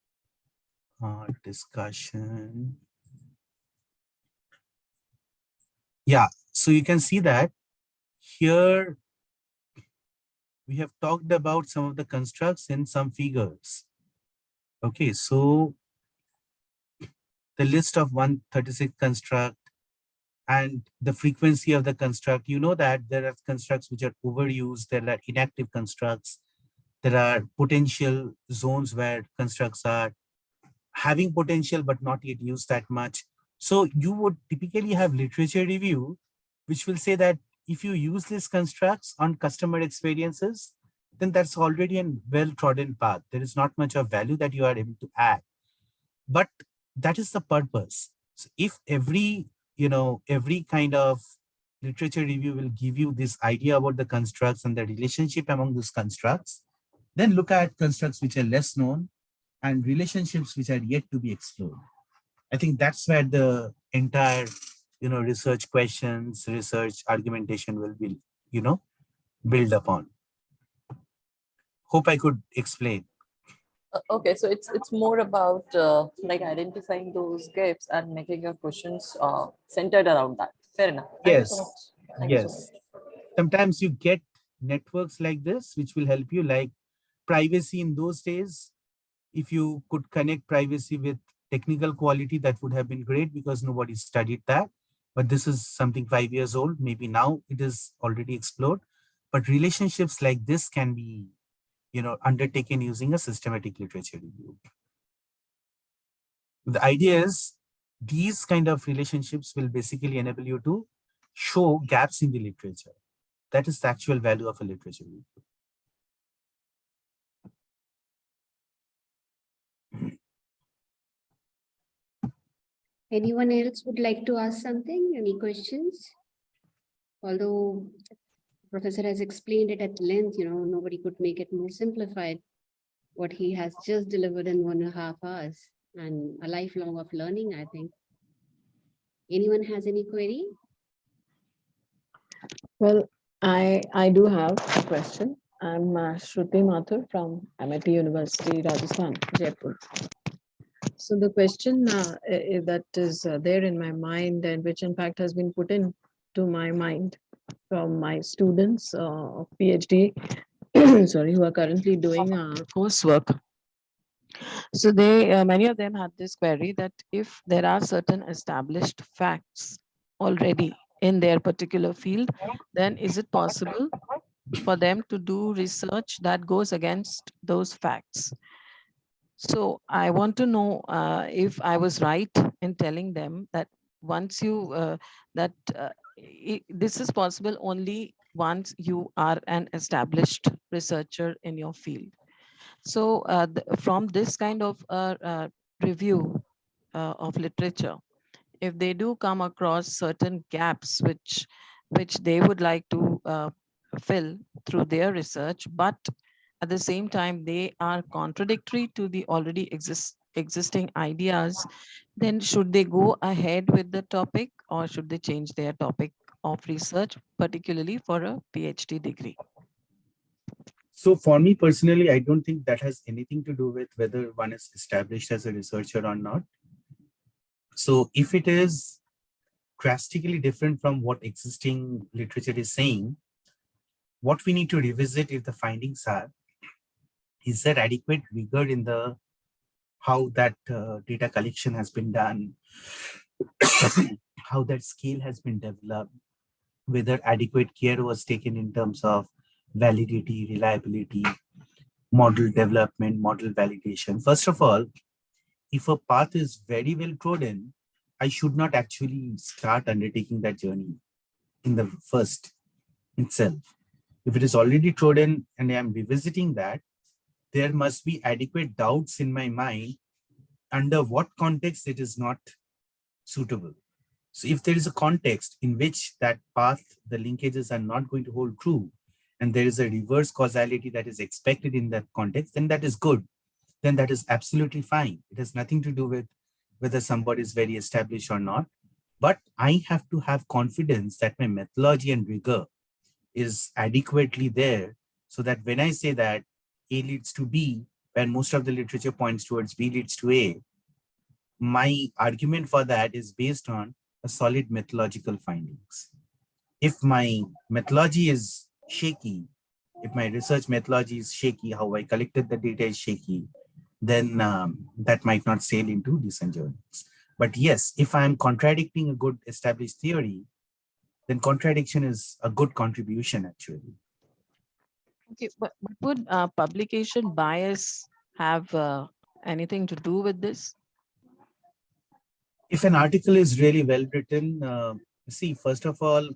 discussion. Yeah, so you can see that here we have talked about some of the constructs in some figures. Okay, so the list of 136 construct and the frequency of the construct, you know that there are constructs which are overused, there are inactive constructs, there are potential zones where constructs are having potential but not yet used that much. So you would typically have literature review, which will say that if you use these constructs on customer experiences, then that's already a well-trodden path. There is not much of value that you are able to add. But that is the purpose. So if every kind of literature review will give you this idea about the constructs and the relationship among those constructs, then look at constructs which are less known and relationships which are yet to be explored. I think that's where the entire, research questions, research argumentation will be, build upon. Hope I could explain. Okay, so it's more about like identifying those gaps and making your questions centered around that. Fair enough. Thank you so Yes, much. Thank you so yes. much. Sometimes you get networks like this, which will help you, like privacy in those days. If you could connect privacy with technical quality, that would have been great because nobody studied that. But this is something 5 years old. Maybe now it is already explored. But relationships like this can be, undertaken using a systematic literature review. The idea is these kind of relationships will basically enable you to show gaps in the literature. That is the actual value of a literature review. Anyone else would like to ask something? Any questions? Although Professor has explained it at length, nobody could make it more simplified. What he has just delivered in 1.5 hours, and a lifelong of learning, I think. Anyone has any query? Well, I do have a question. I'm Shruti Mathur from MIT University, Rajasthan, Jaipur. So the question that is there in my mind, and which in fact has been put in to my mind from my students of PhD, sorry, who are currently doing coursework. So they, many of them had this query that if there are certain established facts already in their particular field, then is it possible for them to do research that goes against those facts? So I want to know if I was right in telling them that once you, this is possible only once you are an established researcher in your field. So from this kind of review of literature, if they do come across certain gaps which they would like to fill through their research, but at the same time they are contradictory to the already existing ideas, then should they go ahead with the topic or should they change their topic of research, particularly for a PhD degree? So for me personally, I don't think that has anything to do with whether one is established as a researcher or not. So if it is drastically different from what existing literature is saying, what we need to revisit if the findings are, is there adequate rigor in the how that data collection has been done, how that scale has been developed, whether adequate care was taken in terms of validity, reliability, model development, model validation. First of all, if a path is very well trodden, I should not actually start undertaking that journey in the first itself. If it is already trodden and I am revisiting that, there must be adequate doubts in my mind under what context it is not suitable. So if there is a context in which that path, the linkages are not going to hold true, and there is a reverse causality that is expected in that context, then that is good. Then that is absolutely fine. It has nothing to do with whether somebody is very established or not. But I have to have confidence that my methodology and rigor is adequately there, so that when I say that A leads to B, when most of the literature points towards B leads to A, my argument for that is based on a solid methodological findings. If my methodology is shaky, if my research methodology is shaky, how I collected the data is shaky, then that might not sail into decent journals. But yes, if I'm contradicting a good established theory, then contradiction is a good contribution actually. Okay, but would publication bias have anything to do with this? If an article is really well written, see, first of all,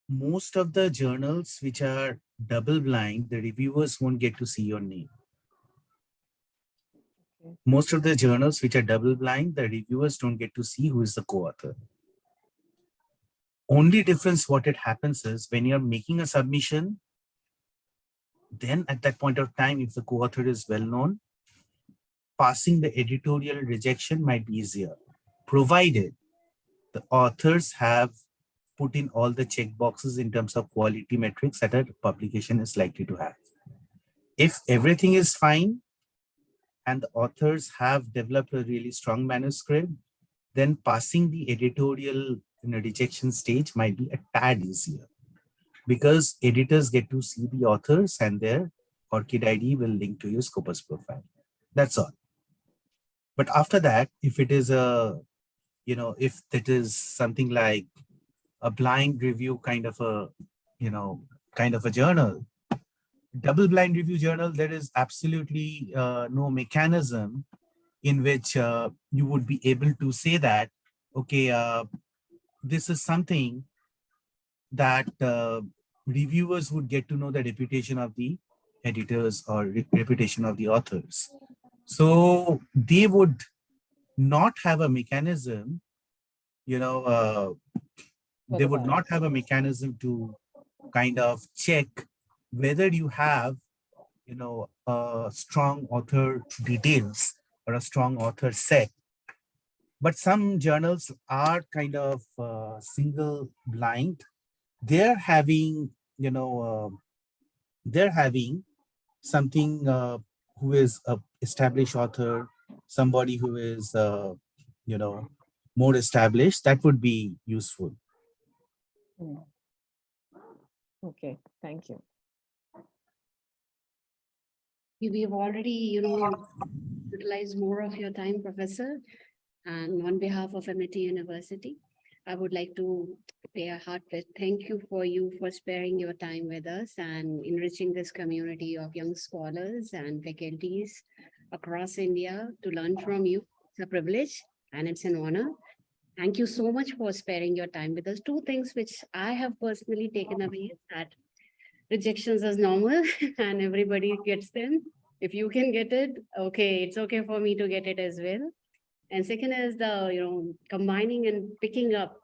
most of the journals which are double blind, the reviewers won't get to see your name. Okay. Most of the journals which are double blind, the reviewers don't get to see who is the co-author. Only difference what it happens is when you're making a submission, then at that point of time, if the co-author is well known, passing the editorial rejection might be easier, provided the authors have put in all the check boxes in terms of quality metrics that a publication is likely to have. If everything is fine and the authors have developed a really strong manuscript, then passing the editorial in a rejection stage might be a tad easier, because editors get to see the authors and their ORCID ID will link to your Scopus profile. That's all. But after that, if it is a, if that is something like a blind review kind of a, kind of a journal, double blind review journal, there is absolutely no mechanism in which you would be able to say that, okay, this is something that reviewers would get to know the reputation of the editors or reputation of the authors. So they would not have a mechanism, they would not have a mechanism to kind of check whether you have, a strong author details or a strong author set. But some journals are kind of single blind. They're having, they're having something who is a established author, somebody who is, more established. That would be useful. Okay, thank you. We've already, utilized more of your time, Professor. And on behalf of MIT University, I would like to pay a heartfelt thank you for sparing your time with us and enriching this community of young scholars and faculties across India to learn from you. It's a privilege and it's an honor. Thank you so much for sparing your time with us. Two things which I have personally taken away is that rejections is normal and everybody gets them. If you can get it, okay, it's okay for me to get it as well. And second is the, combining and picking up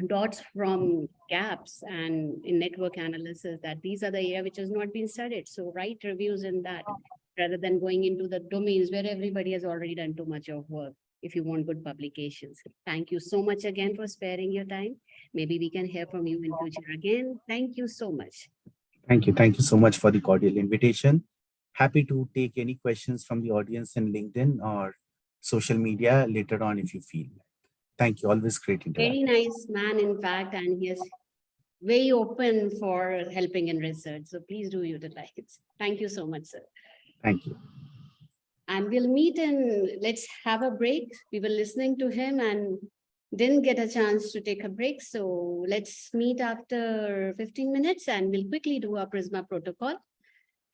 dots from gaps and in network analysis, that these are the area which has not been studied. So write reviews in that rather than going into the domains where everybody has already done too much of work if you want good publications. Thank you so much again for sparing your time. Maybe we can hear from you in future again. Thank you so much. Thank you. Thank you so much for the cordial invitation. Happy to take any questions from the audience in LinkedIn or social media later on if you feel. Thank you. Always great Very interaction. nice man, in fact, and he is very open for helping in research. So please do utilize. Thank you so much, sir. Thank you. And we'll meet and let's have a break. We were listening to him and didn't get a chance to take a break. So let's meet after 15 minutes and we'll quickly do our Prisma protocol.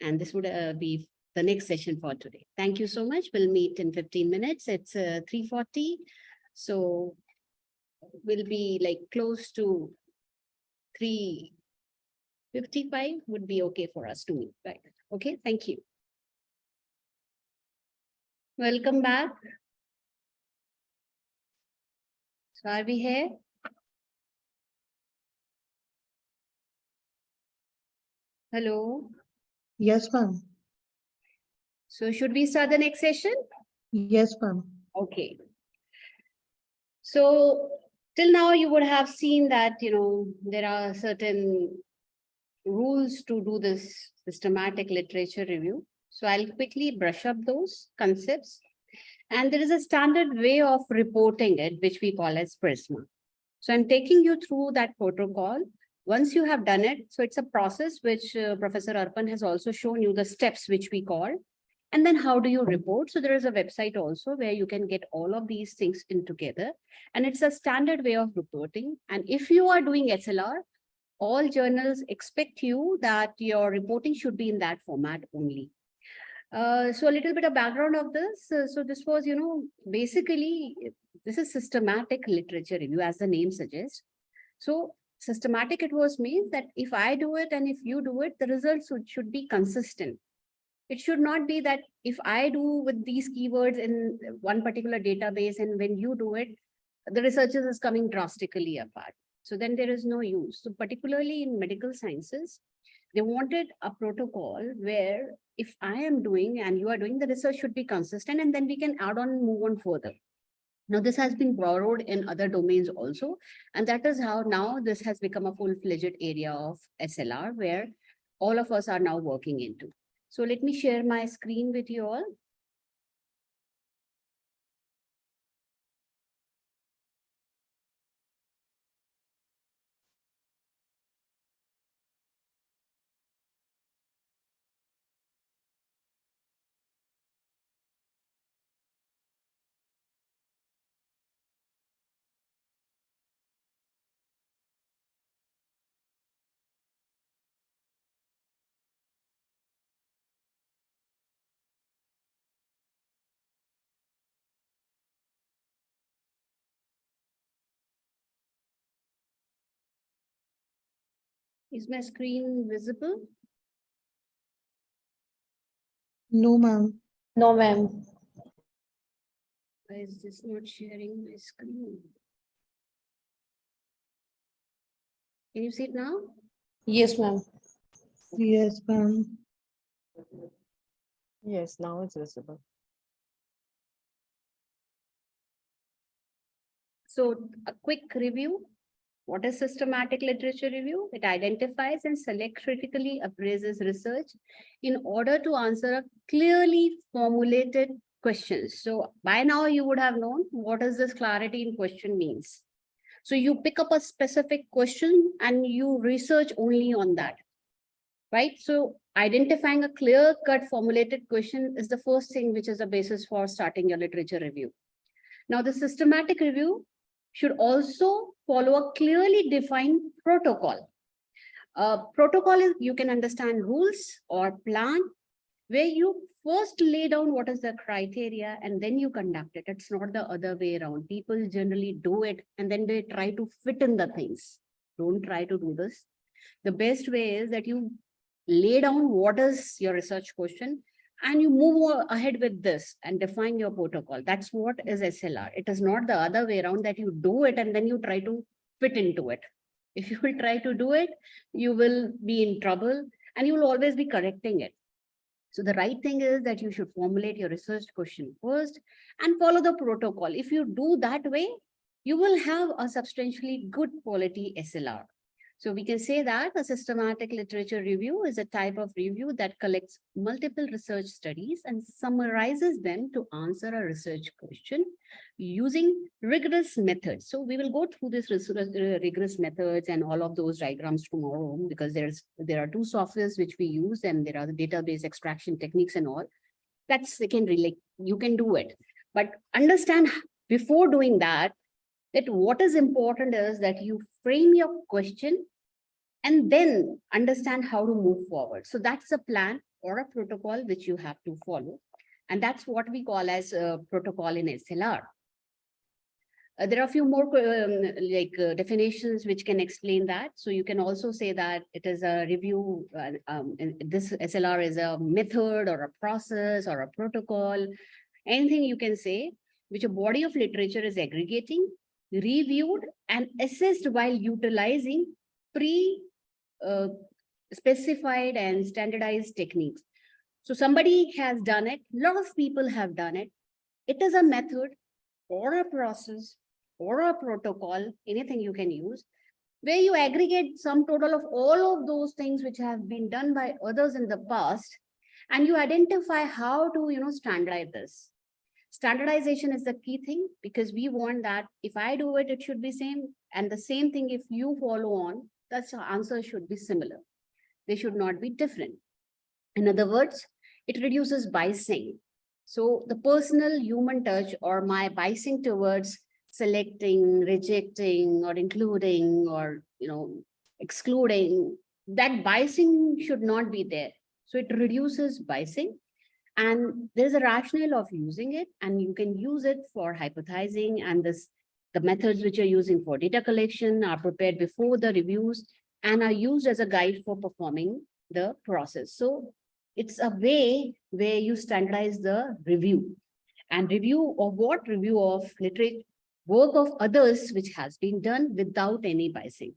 And this would be the next session for today. Thank you so much. We'll meet in 15 minutes. It's 3:40. So we'll be like close to 3:55 would be okay for us to meet, right? Okay, thank you. Welcome back. So are we here? Hello. Yes, ma'am. So should we start the next session? Yes, ma'am. Okay. So till now you would have seen that, there are certain rules to do this systematic literature review. So I'll quickly brush up those concepts. And there is a standard way of reporting it, which we call as Prisma. So I'm taking you through that protocol. Once you have done it, so it's a process which Professor Arpan has also shown you the steps which we call. And then how do you report? So there is a website also where you can get all of these things in together. And it's a standard way of reporting. And if you are doing SLR, all journals expect you that your reporting should be in that format only. So a little bit of background of this. So this was, basically, this is systematic literature review, as the name suggests. So systematic, it was means that if I do it and if you do it, the results should be consistent. It should not be that if I do with these keywords in one particular database and when you do it, the researches is coming drastically apart. So then there is no use. So particularly in medical sciences, they wanted a protocol where if I am doing and you are doing, the research should be consistent and then we can add on and move on further. Now, this has been borrowed in other domains also. And that is how now this has become a full-fledged area of SLR where all of us are now working into. So let me share my screen with you all. Is my screen visible? No, ma'am. No, ma'am. Why is this not sharing my screen? Can you see it now? Yes, ma'am. Yes, ma'am. Yes, now it's visible. So a quick review. What is systematic literature review? It identifies and select critically appraises research in order to answer a clearly formulated questions. So by now you would have known what does this clarity in question means. So you pick up a specific question and you research only on that, right? So identifying a clear-cut formulated question is the first thing which is the basis for starting your literature review. Now the systematic review should also follow a clearly defined protocol. Protocol is, you can understand rules or plan where you first lay down what is the criteria and then you conduct it. It's not the other way around. People generally do it and then they try to fit in the things. Don't try to do this. The best way is that you lay down what is your research question and you move ahead with this and define your protocol. That's what is SLR. It is not the other way around that you do it and then you try to fit into it. If you will try to do it, you will be in trouble and you will always be correcting it. So the right thing is that you should formulate your research question first and follow the protocol. If you do that way, you will have a substantially good quality SLR. So we can say that a systematic literature review is a type of review that collects multiple research studies and summarizes them to answer a research question using rigorous methods. So we will go through this rigorous methods and all of those diagrams tomorrow, because there are two softwares which we use, and there are the database extraction techniques and all. That's secondary, like you can do it. But understand before doing that what is important is that you frame your question and then understand how to move forward. So that's a plan or a protocol which you have to follow. And that's what we call as a protocol in SLR. There are a few more definitions which can explain that. So you can also say that it is a review, this SLR is a method or a process or a protocol, anything you can say, which a body of literature is aggregating, reviewed and assessed while utilizing specified and standardized techniques. So somebody has done it, a lot of people have done it. It is a method or a process or a protocol, anything you can use, where you aggregate some total of all of those things which have been done by others in the past, and you identify how to, standardize this. Standardization is the key thing, because we want that if I do it, it should be same. And the same thing, if you follow on, that's the answer should be similar. They should not be different. In other words, it reduces biasing. So the personal human touch or my biasing towards selecting, rejecting, or including, or, excluding, that biasing should not be there. So it reduces biasing. And there's a rationale of using it, and you can use it for hypothesizing, and the methods which you're using for data collection are prepared before the reviews and are used as a guide for performing the process. So it's a way where you standardize the review. And review of what? Review of literature, work of others which has been done without any biasing,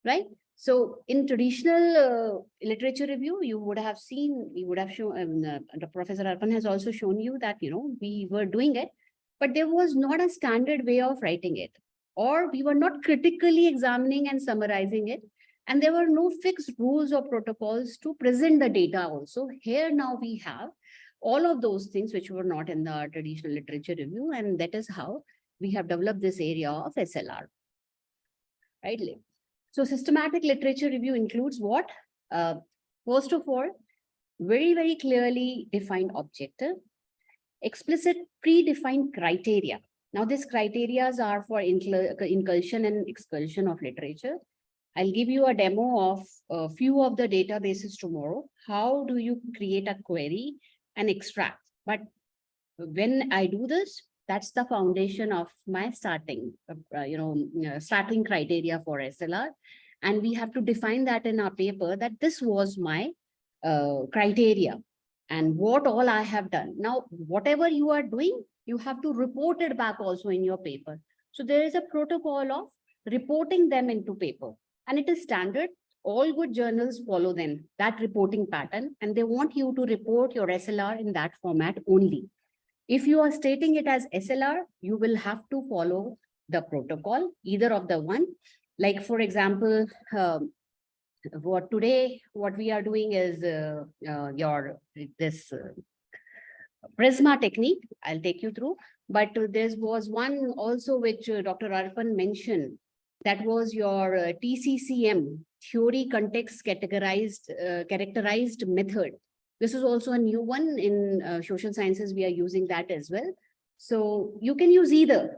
right? So in traditional literature review, you would have shown, the Professor Arpan has also shown you that, we were doing it, but there was not a standard way of writing it, or we were not critically examining and summarizing it. And there were no fixed rules or protocols to present the data also. Here now we have all of those things which were not in the traditional literature review. And that is how we have developed this area of SLR, right? So systematic literature review includes what? First of all, very, very clearly defined objective, explicit predefined criteria. Now, these criteria are for inclusion and exclusion of literature. I'll give you a demo of a few of the databases tomorrow. How do you create a query and extract? But when I do this, that's the foundation of my starting criteria for SLR. And we have to define that in our paper, that this was my criteria and what all I have done. Now, whatever you are doing, you have to report it back also in your paper. So there is a protocol of reporting them into paper, and it is standard. All good journals follow them, that reporting pattern, and they want you to report your SLR in that format only. If you are stating it as SLR, you will have to follow the protocol, either of the one. Like, for example, what we are doing is this Prisma technique. I'll take you through. But there was one also which Dr. Arpan mentioned. That was your TCCM, theory context characterized method. This is also a new one in social sciences. We are using that as well. So you can use either.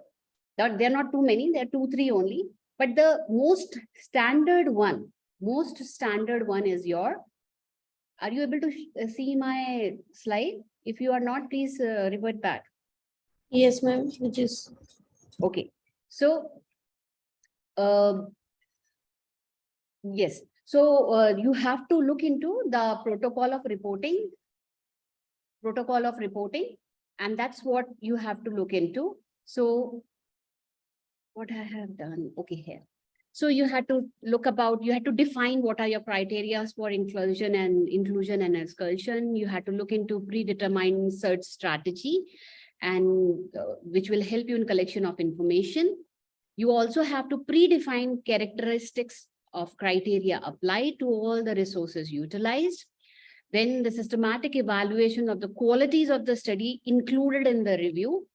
There are not too many, there are 2, 3 only. But the most standard one is your, are you able to see my slide? If you are not, please revert back. Yes, ma'am, which is. Okay. So, yes. So you have to look into the protocol of reporting, and that's what you have to look into. So what I have done, okay, here. So you had to you had to define what are your criteria for inclusion and exclusion. You had to look into predetermined search strategy, and which will help you in collection of information. You also have to predefine characteristics of criteria applied to all the resources utilized. Then the systematic evaluation of the qualities of the study included in the review,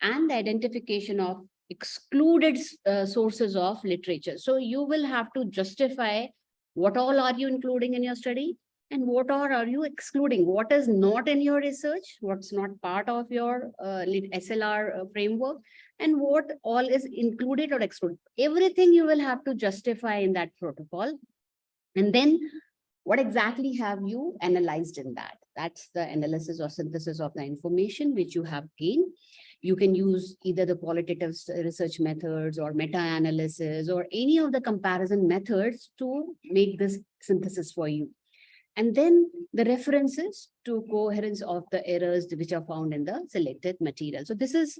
and the identification of excluded sources of literature. So you will have to justify what all are you including in your study and what all are you excluding, what is not in your research, what's not part of your SLR framework, and what all is included or excluded. Everything you will have to justify in that protocol. And then what exactly have you analyzed in that? That's the analysis or synthesis of the information which you have gained. You can use either the qualitative research methods or meta-analysis or any of the comparison methods to make this synthesis for you. And then the references to coherence of the errors which are found in the selected material. So this is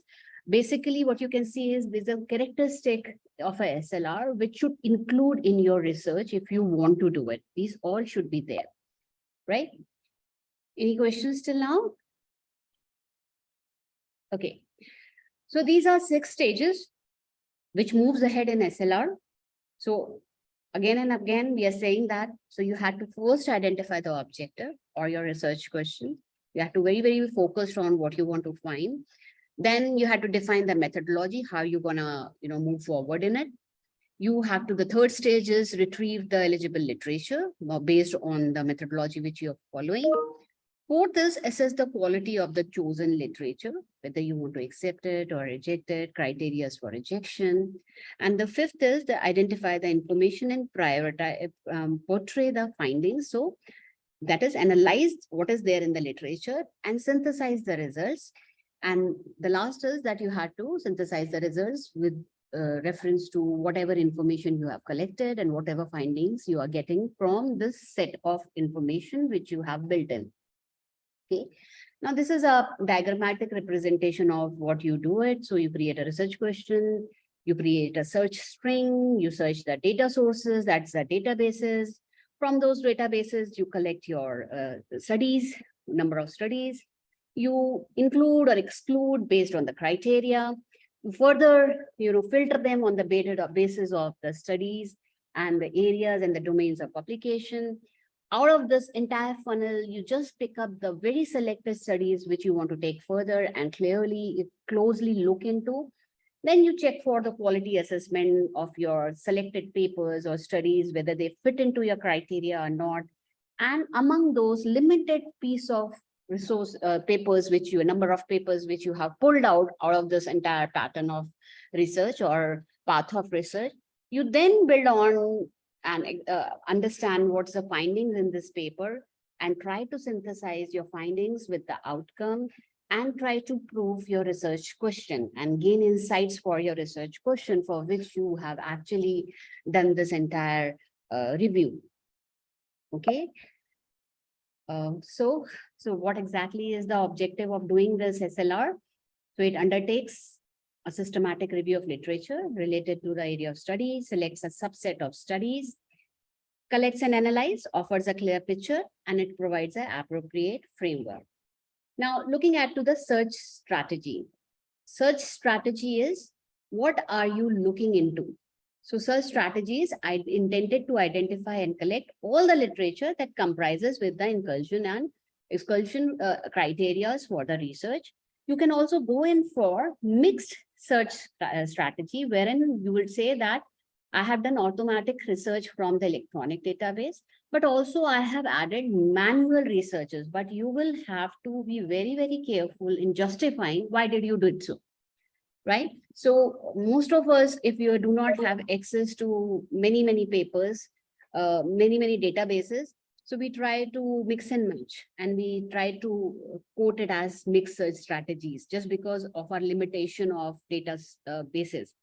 basically what you can see is there's a characteristic of a SLR which should include in your research if you want to do it. These all should be there, right? Any questions till now? Okay. So these are 6 stages which moves ahead in SLR. So again and again, we are saying that, so you had to first identify the objective or your research question. You have to very focused on what you want to find. Then you had to define the methodology, how you're gonna, move forward in it. You have to, the 3rd stage is retrieve the eligible literature based on the methodology which you're following. 4th is assess the quality of the chosen literature, whether you want to accept it or reject it, criteria for rejection. And the 5th is to identify the information and prioritize, portray the findings. So that is analyze what is there in the literature and synthesize the results. And the last is that you had to synthesize the results with reference to whatever information you have collected and whatever findings you are getting from this set of information which you have built in. Okay. Now this is a diagrammatic representation of what you do it. So you create a research question, you create a search string, you search the data sources, that's the databases. From those databases, you collect your studies, number of studies. You include or exclude based on the criteria. You further, filter them on the basis of the studies and the areas and the domains of publication. Out of this entire funnel, you just pick up the very selected studies which you want to take further and closely look into. Then you check for the quality assessment of your selected papers or studies, whether they fit into your criteria or not. And among those limited piece of resource papers, number of papers which you have pulled out of this entire pattern of research or path of research, you then build on and understand what's the findings in this paper and try to synthesize your findings with the outcome and try to prove your research question and gain insights for your research question for which you have actually done this entire review. Okay. So what exactly is the objective of doing this SLR? So it undertakes a systematic review of literature related to the area of study, selects a subset of studies, collects and analyzes, offers a clear picture, and it provides an appropriate framework. Now, looking at to the search strategy. Search strategy is what are you looking into? So search strategies are intended to identify and collect all the literature that comprises with the inclusion and exclusion criteria for the research. You can also go in for mixed search strategy, wherein you will say that I have done automatic research from the electronic database, but also I have added manual researches, but you will have to be very careful in justifying why did you do it so, right? So most of us, if you do not have access to many papers, many databases, so we try to mix and match, and we try to quote it as mixed search strategies just because of our limitation of data bases.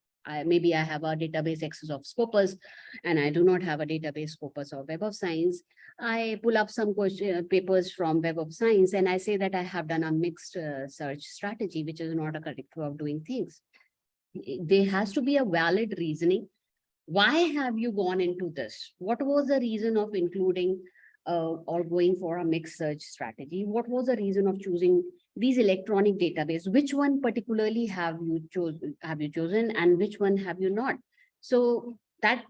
Maybe I have a database access of Scopus and I do not have a database Scopus of Web of Science. I pull up some papers from Web of Science and I say that I have done a mixed search strategy, which is not a correct way of doing things. There has to be a valid reasoning Why have you gone into this? What was the reason of including or going for a mixed search strategy? What was the reason of choosing these electronic database? Which one particularly have you chosen and which one have you not? So that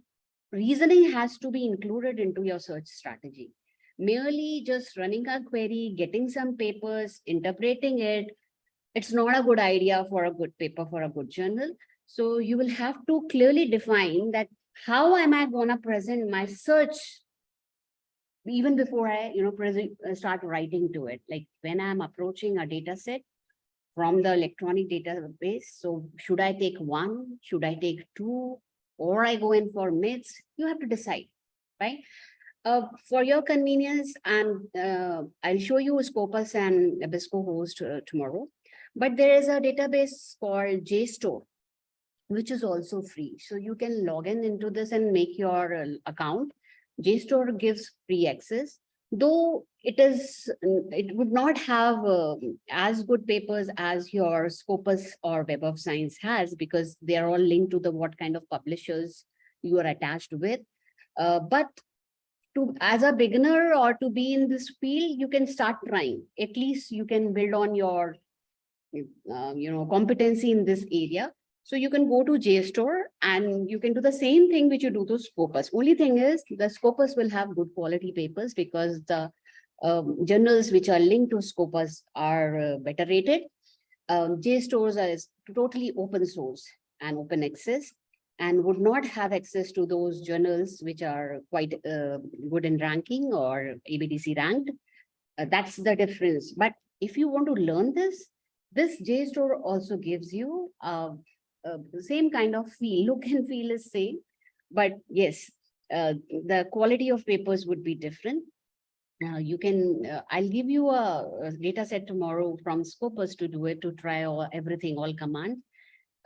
reasoning has to be included into your search strategy. Merely just running a query, getting some papers, interpreting it, it's not a good idea for a good paper, for a good journal. So you will have to clearly define that how am I going to present my search even before I, start writing to it. Like when I'm approaching a data set from the electronic database. So should I take one? Should I take two? Or I go in for myths? You have to decide, right? For your convenience, and I'll show you Scopus and Abisco host tomorrow. But there is a database called JSTOR, which is also free. So you can log in into this and make your account. JSTOR gives free access, though it would not have as good papers as your Scopus or Web of Science has, because they are all linked to the what kind of publishers you are attached with. But as a beginner or to be in this field, you can start trying. At least you can build on your competency in this area. So you can go to JSTOR and you can do the same thing which you do to Scopus. Only thing is the Scopus will have good quality papers because the journals which are linked to Scopus are better rated. JSTORs are totally open source and open access, and would not have access to those journals which are quite good in ranking or ABDC ranked. That's the difference. But if you want to learn this JSTOR also gives you the same kind of feel. Look and feel is same, but yes, the quality of papers would be different. You can, I'll give you a data set tomorrow from Scopus to do it, to try everything, all commands.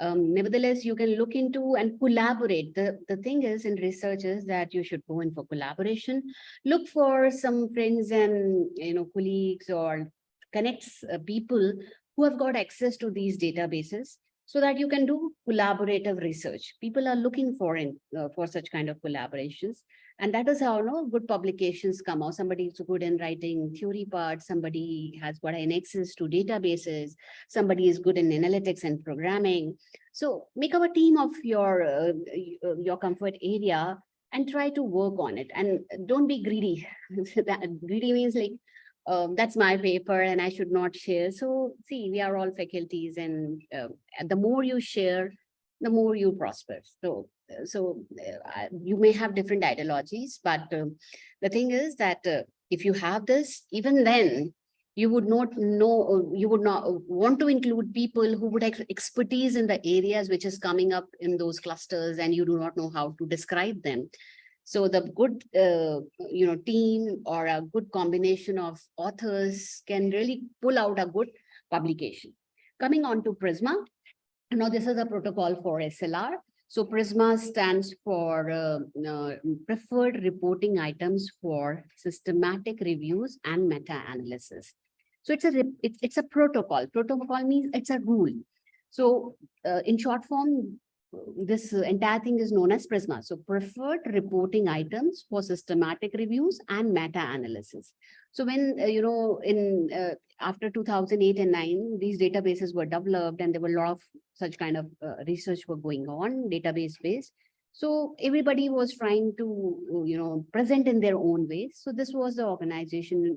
Nevertheless, you can look into and collaborate. The thing is in research is that you should go in for collaboration. Look for some friends and colleagues or connects people who have got access to these databases so that you can do collaborative research. People are looking for such kind of collaborations. And that is how good publications come out. Somebody is good in writing theory part, somebody has got an access to databases, somebody is good in analytics and programming. So make up a team of your comfort area and try to work on it. And don't be greedy. Greedy means like, that's my paper and I should not share. So see, we are all faculties, and the more you share, the more you prosper. So you may have different ideologies, but the thing is that if you have this, even then you would not know, you would not want to include people who would have expertise in the areas which is coming up in those clusters, and you do not know how to describe them. So the good, team or a good combination of authors can really pull out a good publication. Coming on to Prisma. Now this is a protocol for SLR. So Prisma stands for preferred reporting items for systematic reviews and meta-analysis. So it's a protocol. Protocol means it's a rule. So in short form, this entire thing is known as Prisma. So preferred reporting items for systematic reviews and meta-analysis. So when, after 2008 and 9, these databases were developed and there were a lot of such kind of research were going on, database based. So everybody was trying to, present in their own ways. So this was the organization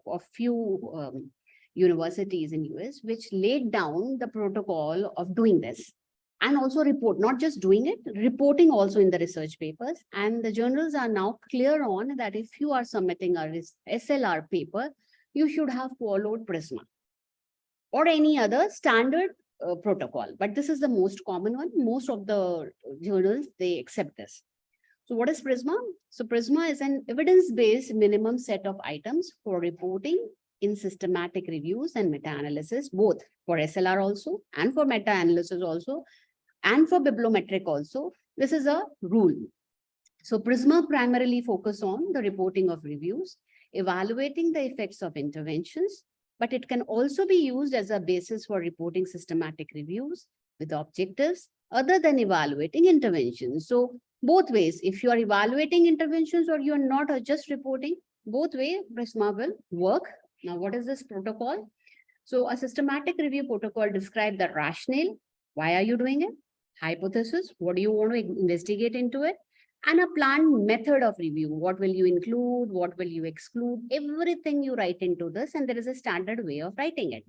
of few universities in US, which laid down the protocol of doing this. And also report, not just doing it, reporting also in the research papers. And the journals are now clear on that if you are submitting a SLR paper, you should have followed Prisma or any other standard protocol. But this is the most common one. Most of the journals, they accept this. So what is Prisma? So Prisma is an evidence-based minimum set of items for reporting in systematic reviews and meta-analysis, both for SLR also and for meta-analysis also, and for bibliometric also. This is a rule. So Prisma primarily focus on the reporting of reviews, evaluating the effects of interventions, but it can also be used as a basis for reporting systematic reviews with objectives other than evaluating interventions. So Both ways, if you are evaluating interventions or you are not, or just reporting, both way Prisma will work. Now, what is this protocol? So a systematic review protocol describes the rationale. Why are you doing it? Hypothesis, what do you want to investigate into it? And a planned method of review. What will you include? What will you exclude? Everything you write into this, and there is a standard way of writing it.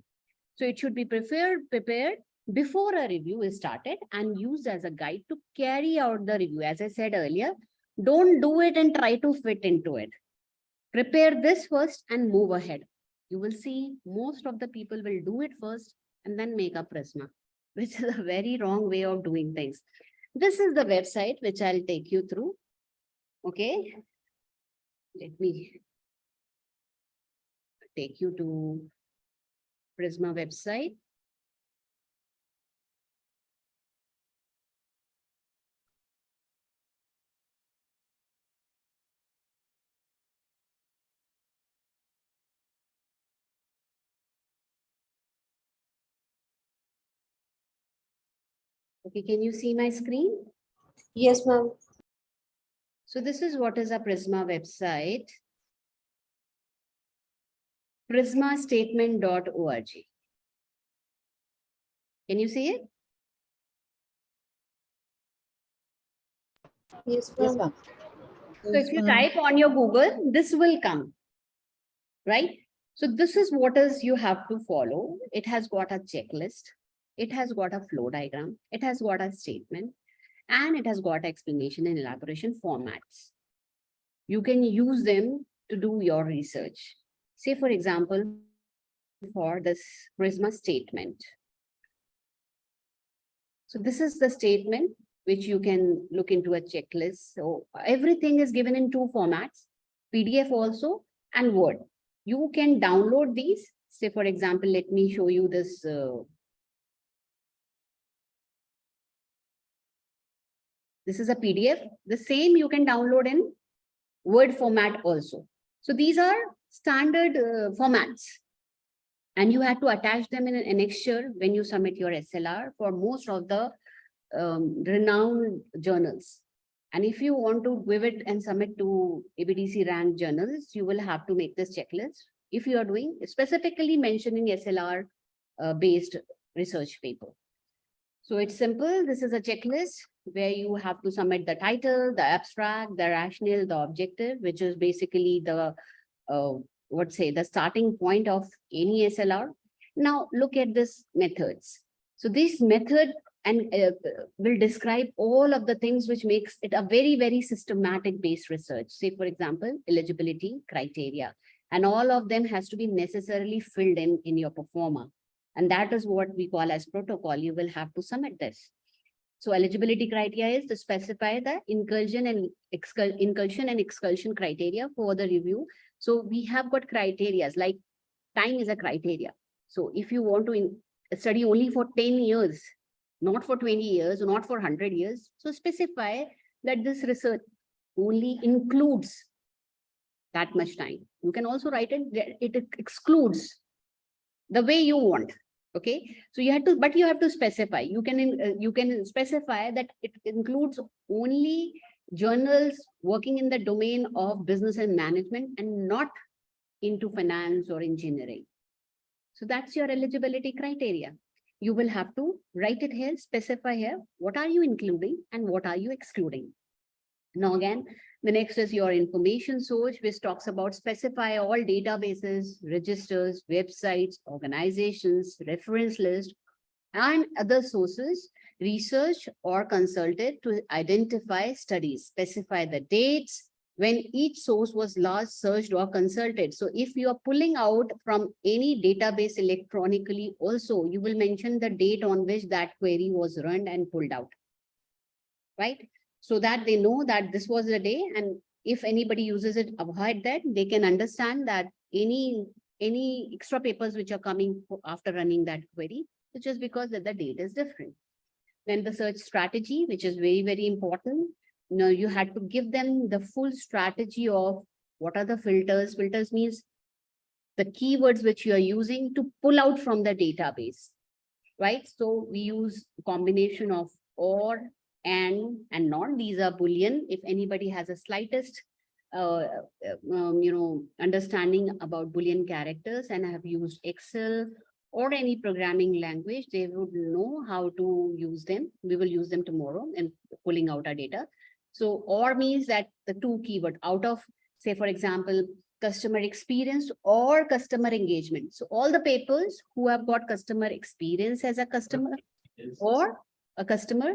So it should be prepared before a review is started and used as a guide to carry out the review. As I said earlier, don't do it and try to fit into it. Prepare this first and move ahead. You will see most of the people will do it first and then make a Prisma, which is a very wrong way of doing things. This is the website which I'll take you through. Okay. Let me take you to Prisma website. Okay, can you see my screen? Yes, ma'am. So this is what is a Prisma website. Prismastatement.org. Can you see it? Yes, Yes, ma'am. ma'am. So if you Yes, ma'am. type on your Google, this will come, right? So this is what is you have to follow. It has got a checklist. It has got a flow diagram. It has got a statement, and it has got explanation and elaboration formats. You can use them to do your research. Say, for example, for this Prisma statement. So this is the statement which you can look into a checklist. So everything is given in two formats, PDF also and Word. You can download these. Say, for example, let me show you this. This is a PDF. The same you can download in Word format also. So these are standard formats. And you have to attach them in an annexure when you submit your SLR for most of the renowned journals. And if you want to give it and submit to ABDC ranked journals, you will have to make this checklist. If you are doing specifically mentioning SLR based research paper. So it's simple. This is a checklist where you have to submit the title, the abstract, the rationale, the objective, which is basically the the starting point of any SLR. Now look at this methods. So this method and will describe all of the things which makes it a very, very systematic based research. Say, for example, eligibility criteria, and all of them has to be necessarily filled in your performer. And that is what we call as protocol. You will have to submit this. So eligibility criteria is to specify the incursion and excursion criteria for the review. So we have got criteria like time is a criteria. So if you want to study only for 10 years, not for 20 years, or not for 100 years, so specify that this research only includes that much time. You can also write it excludes the way you want. Okay, so you have to, but you have to specify. You can specify that it includes only journals working in the domain of business and management and not into finance or engineering. So that's your eligibility criteria. You will have to write it here, specify here, what are you including and what are you excluding. Now again, the next is your information source, which talks about specify all databases, registers, websites, organizations, reference list, and other sources, research or consulted to identify studies, specify the dates when each source was last searched or consulted. So if you are pulling out from any database electronically also, you will mention the date on which that query was run and pulled out, right? So that they know that this was the day, and if anybody uses it, avoid that, they can understand that any extra papers which are coming after running that query, it's just because that the date is different. Then the search strategy, which is very, very important. Now you had to give them the full strategy of what are the filters. Filters means the keywords which you are using to pull out from the database, right? So we use a combination of or, and not. These are Boolean. If anybody has a slightest understanding about Boolean characters and have used Excel or any programming language, they would know how to use them. We will use them tomorrow in pulling out our data. So or means that the two keyword out of, say, for example, customer experience or customer engagement. So all the papers who have got customer experience as a customer or a customer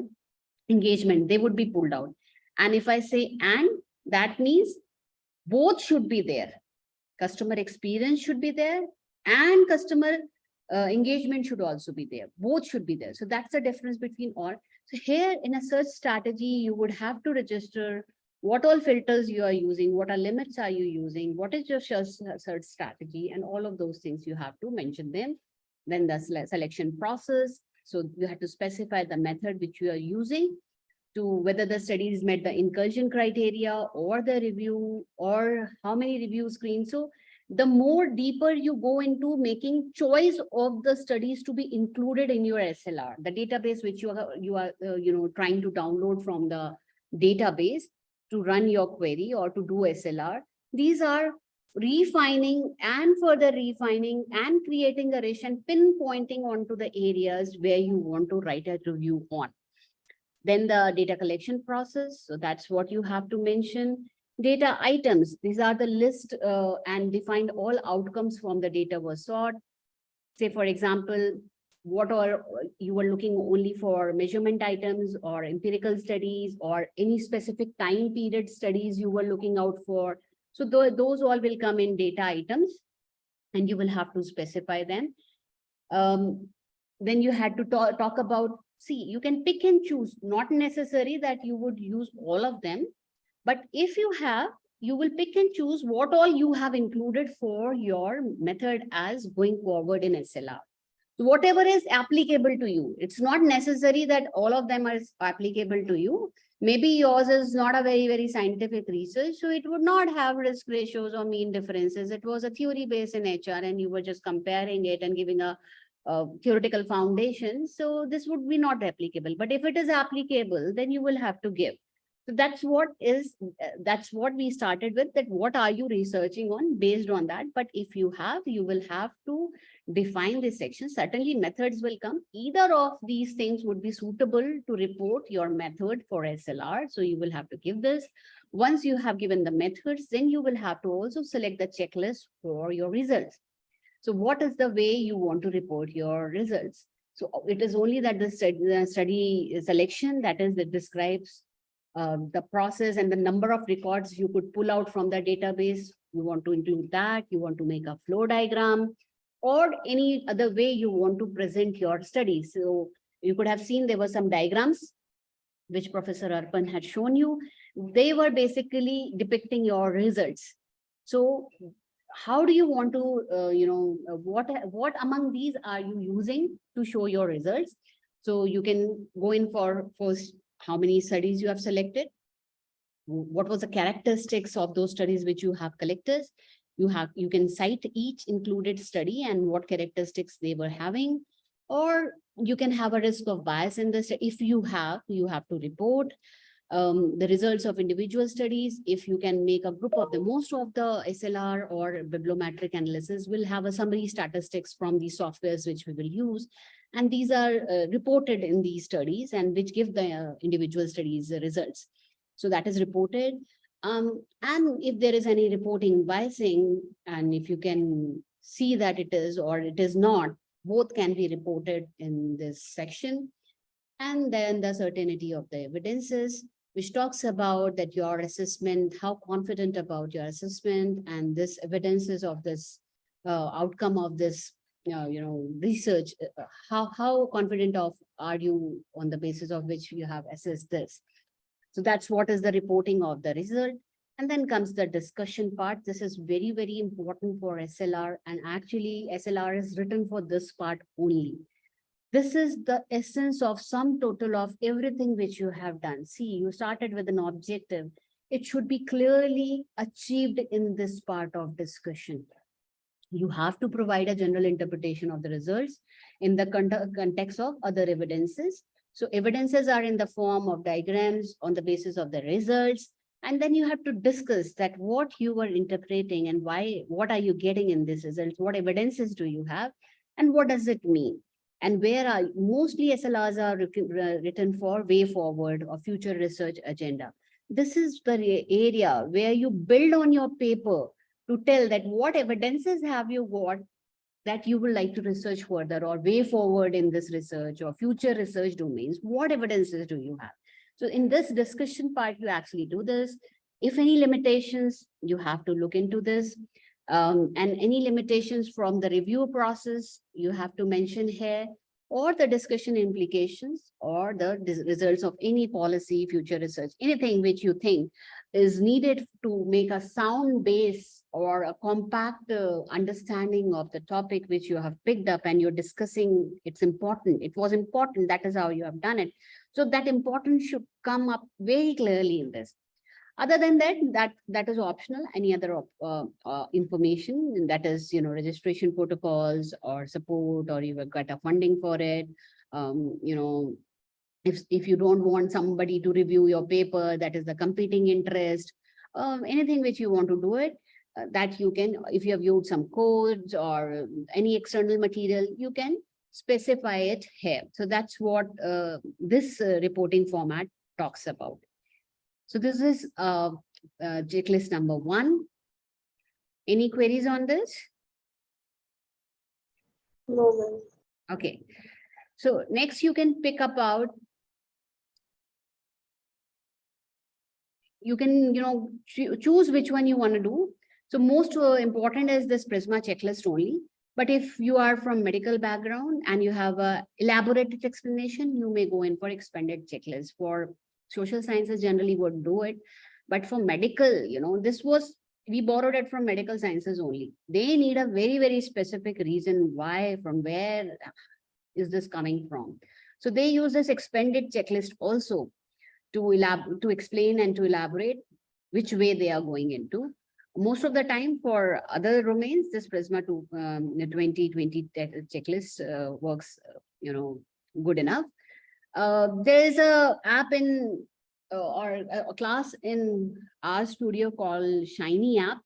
engagement, they would be pulled out. And if I say and, that means both should be there. Customer experience should be there and customer engagement should also be there. Both should be there. So that's the difference between or. So here in a search strategy, you would have to register what all filters you are using, what are limits are you using, what is your search strategy, and all of those things you have to mention them. Then the selection process. So you have to specify the method which you are using to whether the studies met the incursion criteria or the review or how many review screens. So the more deeper you go into making choice of the studies to be included in your SLR, the database which you are trying to download from the database to run your query or to do SLR, these are refining and further refining and creating a rich and pinpointing onto the areas where you want to write a review on. Then the data collection process. So that's what you have to mention. Data items. These are the list and defined all outcomes from the data was sought. Say, for example, what are you were looking only for measurement items or empirical studies or any specific time period studies you were looking out for. So those all will come in data items and you will have to specify them. Then you had to talk about, see, you can pick and choose, not necessary that you would use all of them, but if you have, you will pick and choose what all you have included for your method as going forward in SLR. So whatever is applicable to you, it's not necessary that all of them are applicable to you. Maybe yours is not a very, very scientific research, so it would not have risk ratios or mean differences. It was a theory based in HR and you were just comparing it and giving a theoretical foundation. So this would be not applicable, but if it is applicable, then you will have to give. So that's what we started with, that what are you researching on based on that. But if you have, you will have to define this section. Certainly methods will come. Either of these things would be suitable to report your method for SLR. So you will have to give this. Once you have given the methods, then you will have to also select the checklist for your results. So what is the way you want to report your results? So it is only that the study selection, that is, that describes the process and the number of records you could pull out from the database. You want to include that, you want to make a flow diagram, or any other way you want to present your study. So you could have seen there were some diagrams which Professor Arpan had shown you. They were basically depicting your results. So how do you want to, what among these are you using to show your results? So you can go in for first, how many studies you have selected, what was the characteristics of those studies which you have collected. You can cite each included study and what characteristics they were having, or you can have a risk of bias in this. If you have to report the results of individual studies. If you can make a group of the most of the SLR or bibliometric analysis will have a summary statistics from these softwares which we will use. And these are reported in these studies and which give the individual studies results. So that is reported. And if there is any reporting biasing, and if you can see that it is or it is not, both can be reported in this section. And then the certainty of the evidences, which talks about that your assessment, how confident about your assessment, and this evidences of this outcome of this research, how confident are you on the basis of which you have assessed this. So that's what is the reporting of the result. And then comes the discussion part. This is very, very important for SLR, and actually SLR is written for this part only. This is the essence of sum total of everything which you have done. See, you started with an objective. It should be clearly achieved in this part of discussion. You have to provide a general interpretation of the results in the context of other evidences. So evidences are in the form of diagrams on the basis of the results. And then you have to discuss that what you were interpreting and why, what are you getting in these results? What evidences do you have? And what does it mean? And where are mostly SLRs are written for way forward or future research agenda. This is the area where you build on your paper to tell that what evidences have you got that you would like to research further or way forward in this research or future research domains. What evidences do you have? So in this discussion part, you actually do this. If any limitations, you have to look into this. And any limitations from the review process, you have to mention here, or the discussion implications, or the results of any policy, future research, anything which you think is needed to make a sound base or a compact understanding of the topic which you have picked up and you're discussing. It's important. It was important. That is how you have done it. So that importance should come up very clearly in this. Other than that, that is optional. Any other information that is, registration protocols or support, or you have got a funding for it. If you don't want somebody to review your paper, that is the competing interest. Anything which you want to do it, that you can, if you have viewed some codes or any external material, you can specify it here. So that's what this reporting format talks about. So this is checklist number 1. Any queries on this? No, ma'am. Okay. So next you can pick up out. You can, choose which one you want to do. So most important is this Prisma checklist only. But if you are from medical background and you have a elaborated explanation, you may go in for expanded checklist. For social sciences generally would do it. But for medical, we borrowed it from medical sciences only. They need a very, very specific reason why, from where is this coming from. So they use this expanded checklist also to explain and to elaborate which way they are going into. Most of the time for other domains, this Prisma 2020 checklist works, good enough. There is a app in or a class in our studio called Shiny app,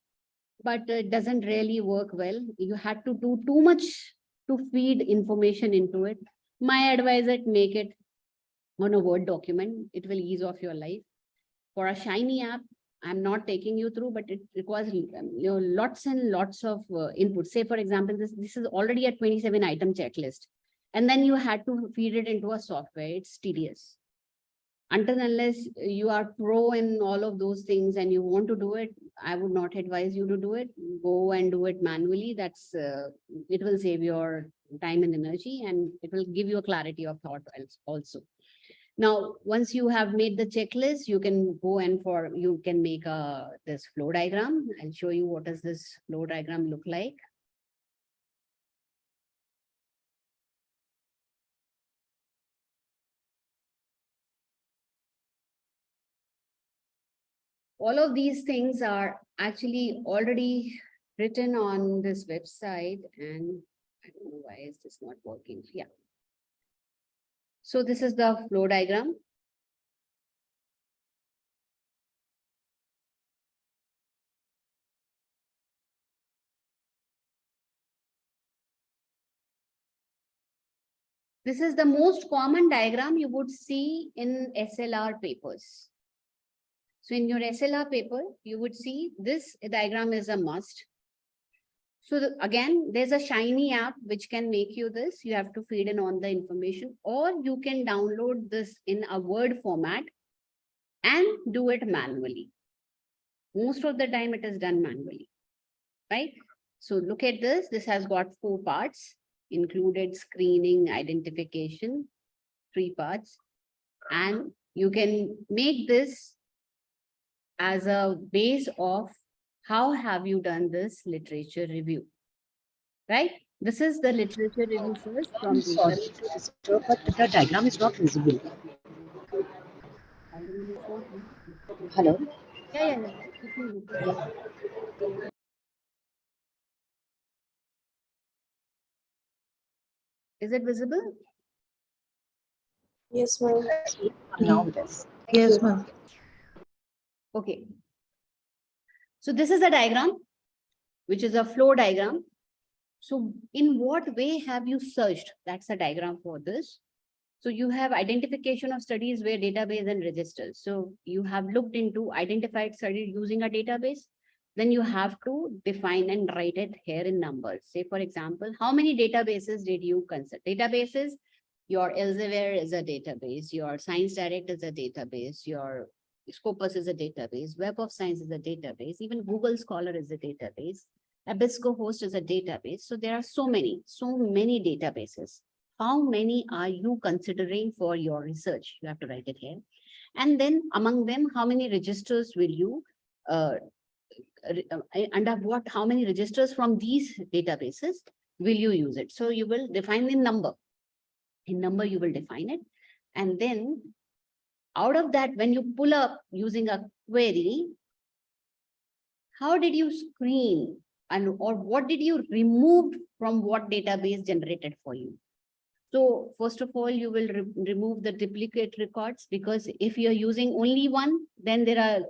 but it doesn't really work well. You had to do too much to feed information into it. My advice is make it on a Word document. It will ease off your life. For a Shiny app, I'm not taking you through, but it requires lots and lots of input. Say, for example, this is already a 27 item checklist. And then you had to feed it into a software. It's tedious. Until unless you are pro in all of those things and you want to do it, I would not advise you to do it. Go and do it manually. That's it will save your time and energy, and it will give you a clarity of thought also. Now, once you have made the checklist, you can go and you can make this flow diagram. I'll show you what does this flow diagram look like. All of these things are actually already written on this website, and I don't know why is this not working. Yeah. So this is the flow diagram. This is the most common diagram you would see in SLR papers. So in your SLR paper, you would see this diagram is a must. So again, there's a Shiny app which can make you this. You have to feed in on the information, or you can download this in a Word format and do it manually. Most of the time it is done manually, right? So look at this. This has got 4 parts, included screening, identification, 3 parts. And you can make this as a base of how have you done this literature review, right? This is the literature review first from I'm sorry to disturb, but the diagram is not visible. Hello? Yeah. Let me look at it. Is it visible? Yes, ma'am. Now it is. Yes, ma'am. Okay. So this is a diagram, which is a flow diagram. So in what way have you searched? That's a diagram for this. So you have identification of studies where database and registers. So you have looked into identified studies using a database. Then you have to define and write it here in numbers. Say, for example, how many databases did you consider? Databases, your Elsevier is a database, your Science Direct is a database, your Scopus is a database, Web of Science is a database, even Google Scholar is a database, Abisco Host is a database. So there are so many databases. How many are you considering for your research? You have to write it here. And then among them, how many registers will you, under what, how many registers from these databases will you use it? So you will define in number. In number, you will define it. And then out of that, when you pull up using a query, how did you screen and or what did you remove from what database generated for you? So first of all, you will remove the duplicate records, because if you're using only one, then there are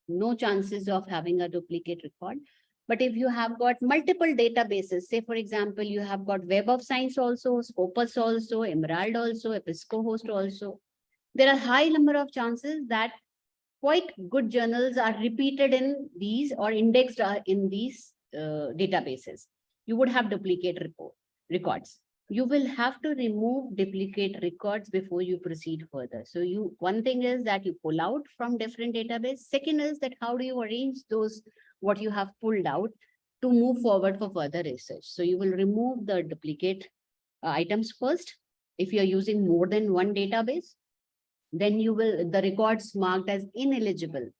no chances of having a duplicate record. But if you have got multiple databases, say for example, you have got Web of Science also, Scopus also, Emerald also, Episco Host also, there are high number of chances that quite good journals are repeated in these or indexed in these databases. You would have duplicate records. You will have to remove duplicate records before you proceed further. So one thing is that you pull out from different databases. Second is that how do you arrange those, what you have pulled out, to move forward for further research. So you will remove the duplicate items first. If you're using more than one database, then you will, the records marked as ineligible.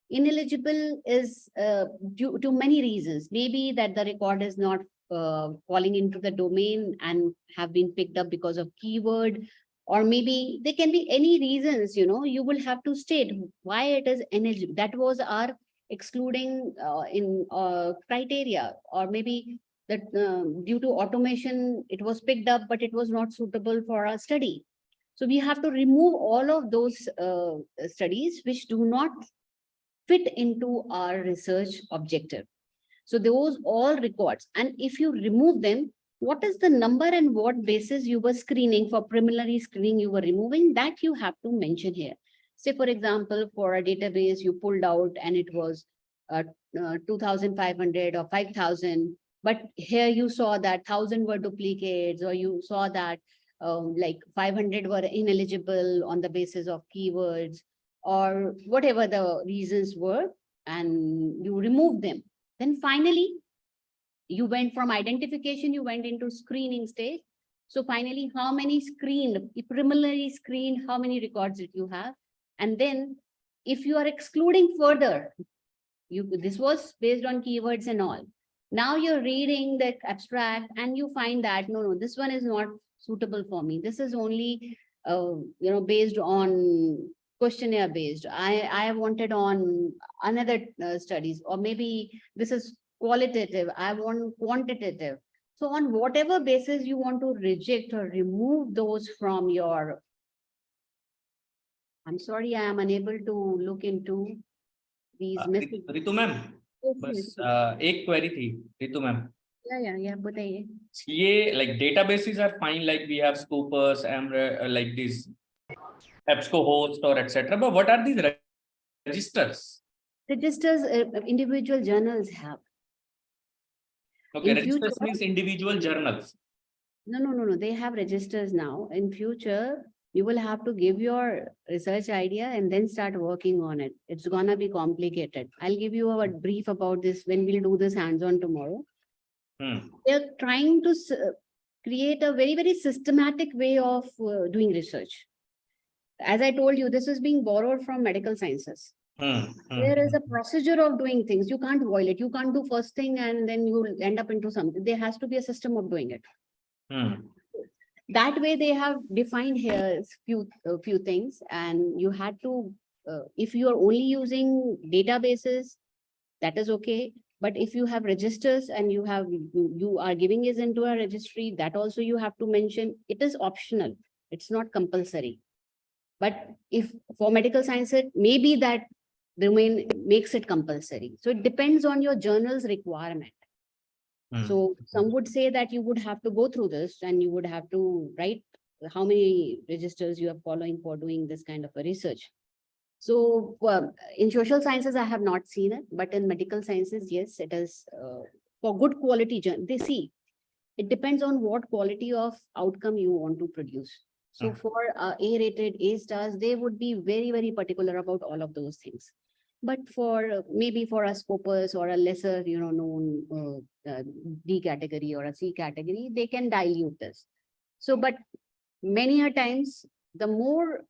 Ineligible is due to many reasons. Maybe that the record is not falling into the domain and have been picked up because of keyword, or maybe there can be any reasons, you will have to state why it is ineligible. That was our excluding in criteria, or maybe that due to automation, it was picked up, but it was not suitable for our study. So we have to remove all of those studies which do not fit into our research objective. So those all records. And if you remove them, what is the number and what basis you were screening for preliminary screening you were removing, that you have to mention here. Say, for example, for a database you pulled out and it was 2,500 or 5,000, but here you saw that 1,000 were duplicates, or you saw that like 500 were ineligible on the basis of keywords, or whatever the reasons were, and you removed them. Then finally, you went from identification, you went into screening stage. So finally, how many screened, preliminary screened, how many records did you have? And then if you are excluding further, this was based on keywords and all. Now you're reading the abstract and you find that, no, this one is not suitable for me. This is only, based on questionnaire based. I wanted on another studies, or maybe this is qualitative. I want quantitative. So on whatever basis you want to reject or remove those from your, I'm sorry, I am unable to look into these messages. Ritu ma'am, बस एक query थी Ritu ma'am. Yeah, बताइए. ये like databases are fine, like we have Scopus, like these EBSCO host or etc. But what are these registers? Registers individual journals have. Okay, In registers future- means individual journals. No. They have registers now. In future, you will have to give your research idea and then start working on it. It's gonna be complicated. I'll give you a brief about this when we'll do this hands-on tomorrow. They're trying to create a very, very systematic way of doing research. As I told you, this is being borrowed from medical sciences. There is a procedure of doing things. You can't boil it. You can't do first thing and then you end up into something. There has to be a system of doing it. That way they have defined here few things, and you had to, if you are only using databases, that is okay. But if you have registers and you are giving it into a registry, that also you have to mention. It is optional. It's not compulsory. But if for medical science, it maybe that domain makes it compulsory. So it depends on your journal's requirement. So some would say that you would have to go through this and you would have to write how many registers you are following for doing this kind of a research. So in social sciences, I have not seen it, but in medical sciences, yes, it is for good quality. They see, it depends on what quality of outcome you want to produce. So for A-rated, A-stars, they would be very, very particular about all of those things. But for maybe for a Scopus or a lesser, known D category or a C category, they can dilute this. So, but many a times, the more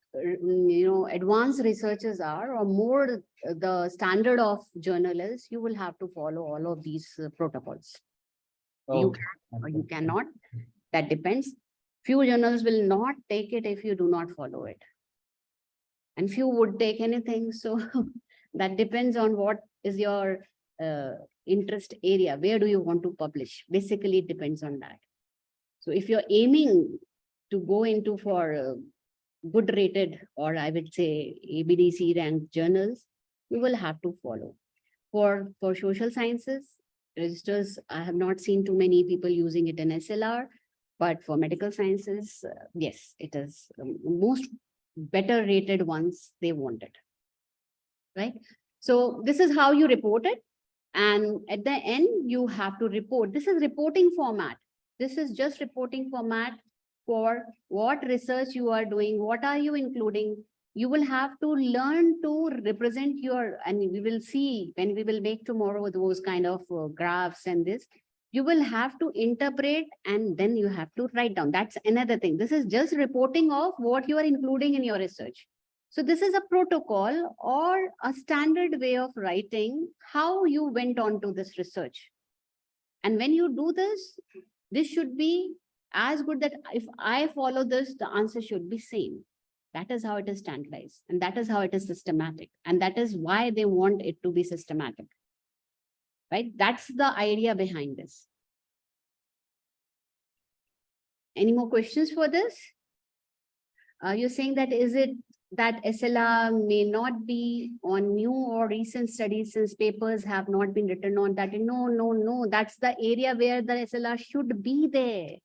advanced researchers are, or more the standard of journal is, you will have to follow all of these protocols. You can or you cannot. That depends. Few journals will not take it if you do not follow it, and few would take anything. So that depends on what is your interest area. Where do you want to publish? Basically, it depends on that. So if you're aiming to go into for good rated, or I would say ABDC ranked journals, you will have to follow. For social sciences, registers, I have not seen too many people using it in SLR, but for medical sciences, yes, it is most better rated ones they wanted, right? So this is how you report it. And at the end, you have to report. This is reporting format. This is just reporting format for what research you are doing, what are you including. You will have to learn to represent your, and we will see when we will make tomorrow those kind of graphs and this, you will have to interpret and then you have to write down. That's another thing. This is just reporting of what you are including in your research. So this is a protocol or a standard way of writing how you went on to this research. And when you do this, this should be as good that if I follow this, the answer should be same. That is how it is standardized. And that is how it is systematic. And that is why they want it to be systematic. Right? That's the idea behind this. Any more questions for this? You're saying that is it that SLR may not be on new or recent studies since papers have not been written on that? No. That's the area where the SLR should be there.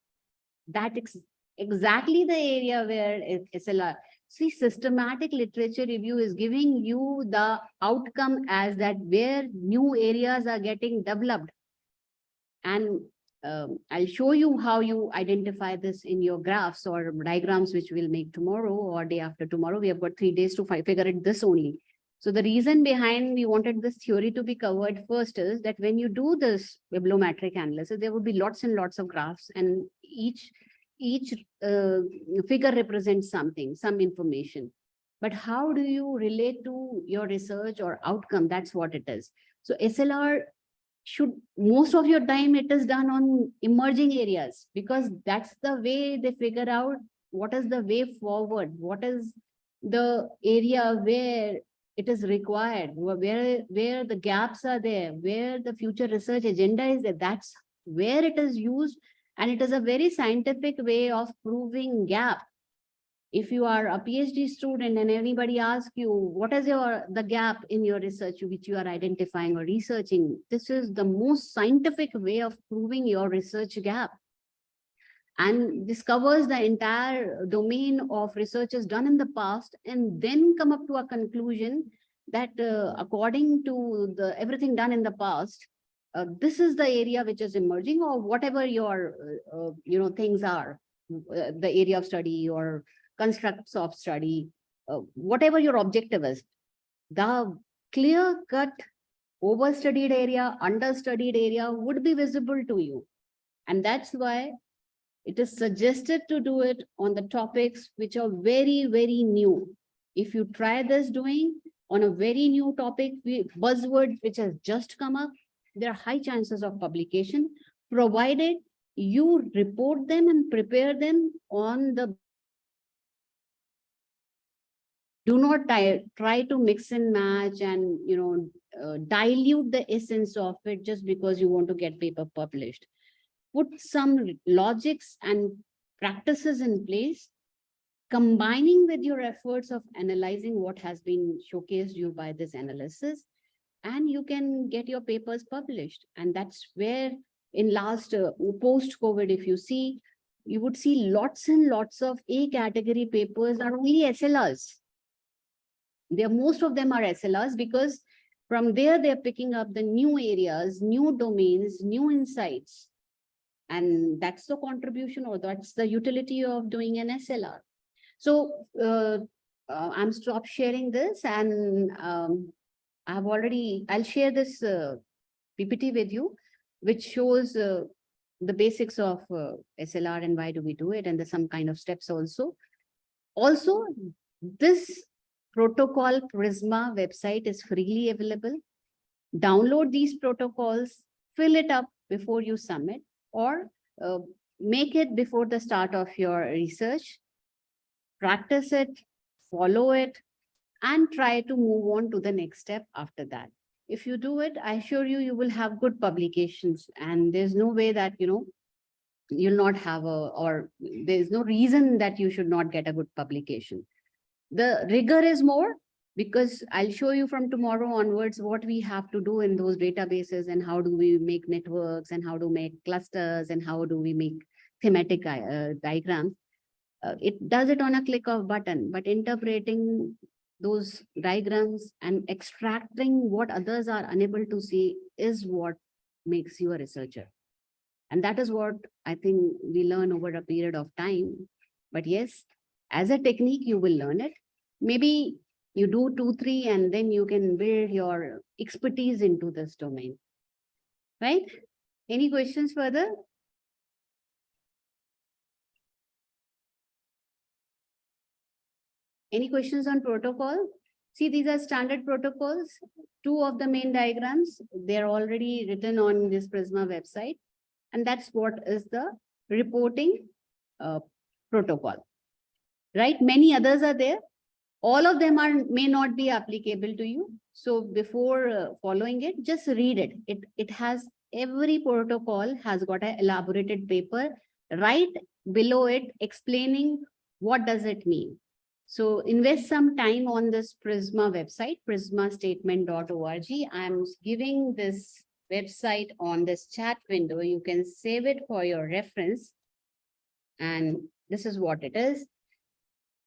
That is exactly the area where SLR. See, systematic literature review is giving you the outcome as that where new areas are getting developed. And I'll show you how you identify this in your graphs or diagrams, which we'll make tomorrow or day after tomorrow. We have got 3 days to figure it this only. So the reason behind we wanted this theory to be covered first is that when you do this bibliometric analysis, there would be lots and lots of graphs, and each figure represents something, some information. But how do you relate to your research or outcome? That's what it is. So SLR should, most of your time it is done on emerging areas, because that's the way they figure out what is the way forward, what is the area where it is required, where the gaps are there, where the future research agenda is there. That's where it is used. And it is a very scientific way of proving gap. If you are a PhD student and anybody asks you, what is the gap in your research which you are identifying or researching? This is the most scientific way of proving your research gap. And this covers the entire domain of researches done in the past, and then come up to a conclusion that according to everything done in the past, this is the area which is emerging, or whatever your things are, the area of study or constructs of study, whatever your objective is, the clear-cut overstudied area, understudied area would be visible to you. And that's why it is suggested to do it on the topics which are very, very new. If you try this doing on a very new topic, buzzword which has just come up, there are high chances of publication, provided you report them and prepare them on the. Do not try to mix and match and dilute the essence of it just because you want to get paper published. Put some logics and practices in place combining with your efforts of analyzing what has been showcased you by this analysis, and you can get your papers published. And that's where in last post-COVID, if you see, you would see lots and lots of A category papers are only SLRs. Most of them are SLRs because from there they're picking up the new areas, new domains, new insights. And that's the contribution, or that's the utility of doing an SLR. So I'm stop sharing this, and I'll share this PPT with you, which shows the basics of SLR and why do we do it, and there's some kind of steps also. Also, this protocol Prisma website is freely available. Download these protocols, fill it up before you submit, or make it before the start of your research. Practice it, follow it, and try to move on to the next step after that. If you do it, I assure you, you will have good publications, and there's no way that, you'll not have or there's no reason that you should not get a good publication. The rigor is more, because I'll show you from tomorrow onwards what we have to do in those databases, and how do we make networks, and how to make clusters, and how do we make thematic diagrams. It does it on a click of button, but interpreting those diagrams and extracting what others are unable to see is what makes you a researcher. And that is what I think we learn over a period of time. But yes, as a technique, you will learn it. Maybe you do 2, 3, and then you can build your expertise into this domain. Right? Any questions further? Any questions on protocol? See, these are standard protocols. 2 of the main diagrams, they're already written on this Prisma website. And that's what is the reporting protocol, right? Many others are there. All of them may not be applicable to you. So before following it, just read it. It has, every protocol has got an elaborated paper right below it explaining what does it mean. So invest some time on this Prisma website, prismastatement.org. I'm giving this website on this chat window. You can save it for your reference. And this is what it is.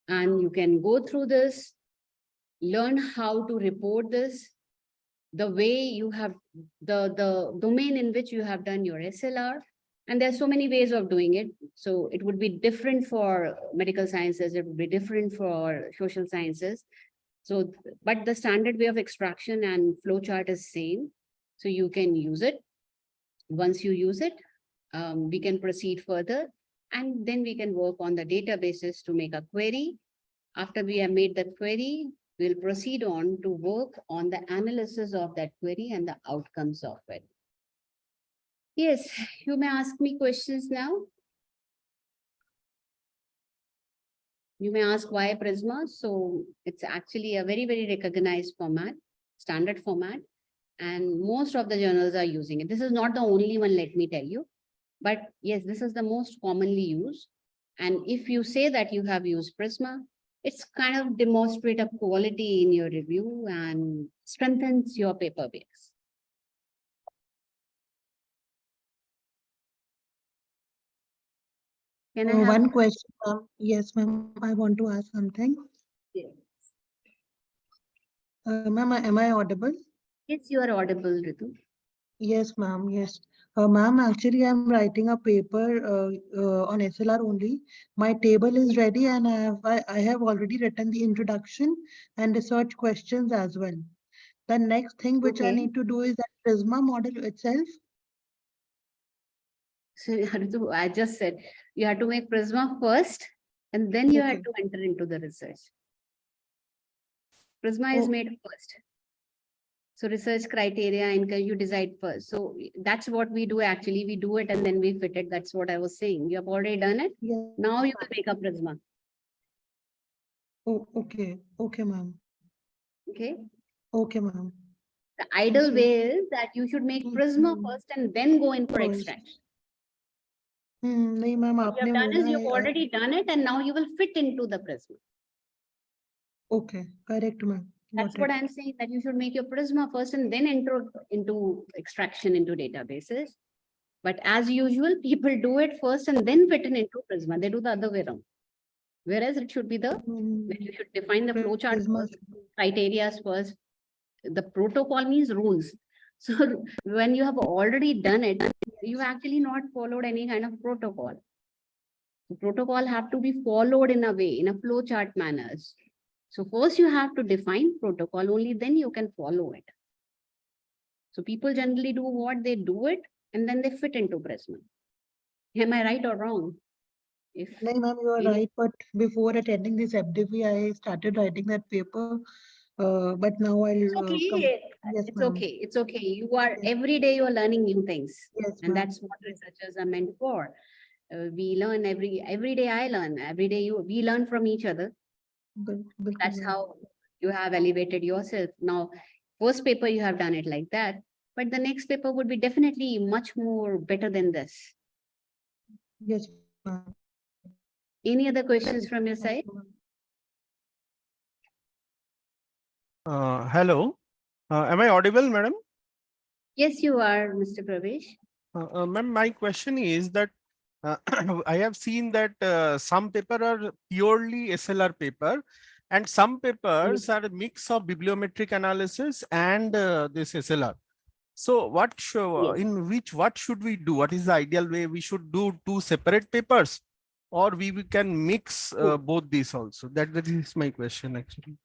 And you can go through this, learn how to report this, the way you have, the domain in which you have done your SLR. And there's so many ways of doing it. So it would be different for medical sciences. It would be different for social sciences. So, but the standard way of extraction and flowchart is same. So you can use it. Once you use it, we can proceed further, and then we can work on the databases to make a query. After we have made that query, we'll proceed on to work on the analysis of that query and the outcomes of it. Yes, you may ask me questions now. You may ask why Prisma. So it's actually a very, very recognized format, standard format. And most of the journals are using it. This is not the only one, let me tell you. But yes, this is the most commonly used. And if you say that you have used Prisma, it's kind of demonstrate a quality in your review and strengthens your paper base. Can I have One question, ma'am? Yes, ma'am. I want to ask something. Yes. Ma'am, am I audible? Yes, you are audible, Ritu. Yes, ma'am. Yes. Ma'am, actually, I'm writing a paper on SLR only. My table is ready, and I have already written the introduction and research questions as well. The next thing which I need to do is that Prisma model itself. So you have to, I just said, you have to make Prisma first, and then you have to enter into the research. Prisma is made first. So research criteria, and you decide first. So that's what we do actually. We do it and then we fit it. That's what I was saying. You have already done it. Yeah. Now you will make a Prisma. Oh, okay. Okay, ma'am. Okay. Okay, ma'am. The ideal way is that you should make Prisma first and then go in for extraction. नहीं ma'am What you आपने have done is बोला you've है already done it and now you will fit into the Prisma. okay correct ma'am That's got what it I'm saying, that you should make your Prisma first and then enter into extraction into databases. But as usual, people do it first and then fit it into Prisma. They do the other way around. Whereas it should be the, when you should define the flowchart Prisma. first, criteria first. The protocol means rules. So when you have already done it, you actually not followed any kind of protocol. The protocol have to be followed in a way, in a flowchart manners. So first you have to define protocol, only then you can follow it. So people generally do what they do it and then they fit into Prisma. Am I right or wrong? If No, ma'am, you are any- right. But before attending this FDP, I started writing that paper. But now It's I'll okay. Yes, It's ma'am. okay. It's okay. You are Yes. every day you are learning new things. Yes, And ma'am. that's what researchers are meant for. We learn every day I learn, every day we learn from each other. That's ma'am. how you have elevated yourself. Now, first paper you have done it like that, but the next paper would be definitely much more better than this. Yes, ma'am. Any other questions from your side? Hello. Am I audible, madam? Yes, you are, Mr. Pravesh. Ma'am, my question is that I have seen that some paper are purely SLR paper and some papers are a mix of bibliometric analysis and this SLR. So what what should we do? What is the ideal way? We should do two separate papers or we can mix both these also. That is my question actually.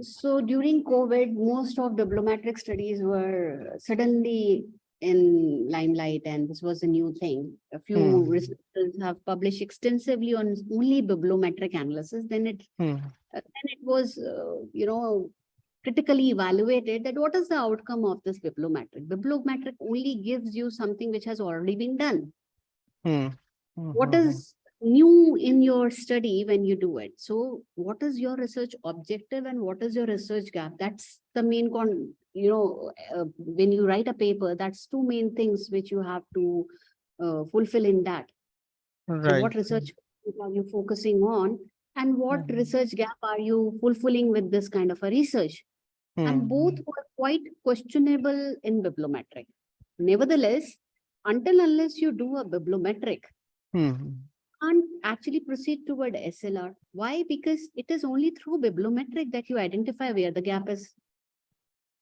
So during COVID, most of bibliometric studies were suddenly in limelight, and this was a new thing. A few researchers have published extensively on only bibliometric analysis. Then it was, critically evaluated that what is the outcome of this bibliometric. Bibliometric only gives you something which has already been done. What is new in your study when you do it? So what is your research objective and what is your research gap? That's the main when you write a paper, that's two main things which you have to fulfill in that. So what research are you focusing on and what research gap are you fulfilling with this kind of a research? And both were quite questionable in bibliometric. Nevertheless, unless you do a bibliometric, can't actually proceed toward SLR. Why? Because it is only through bibliometric that you identify where the gap is.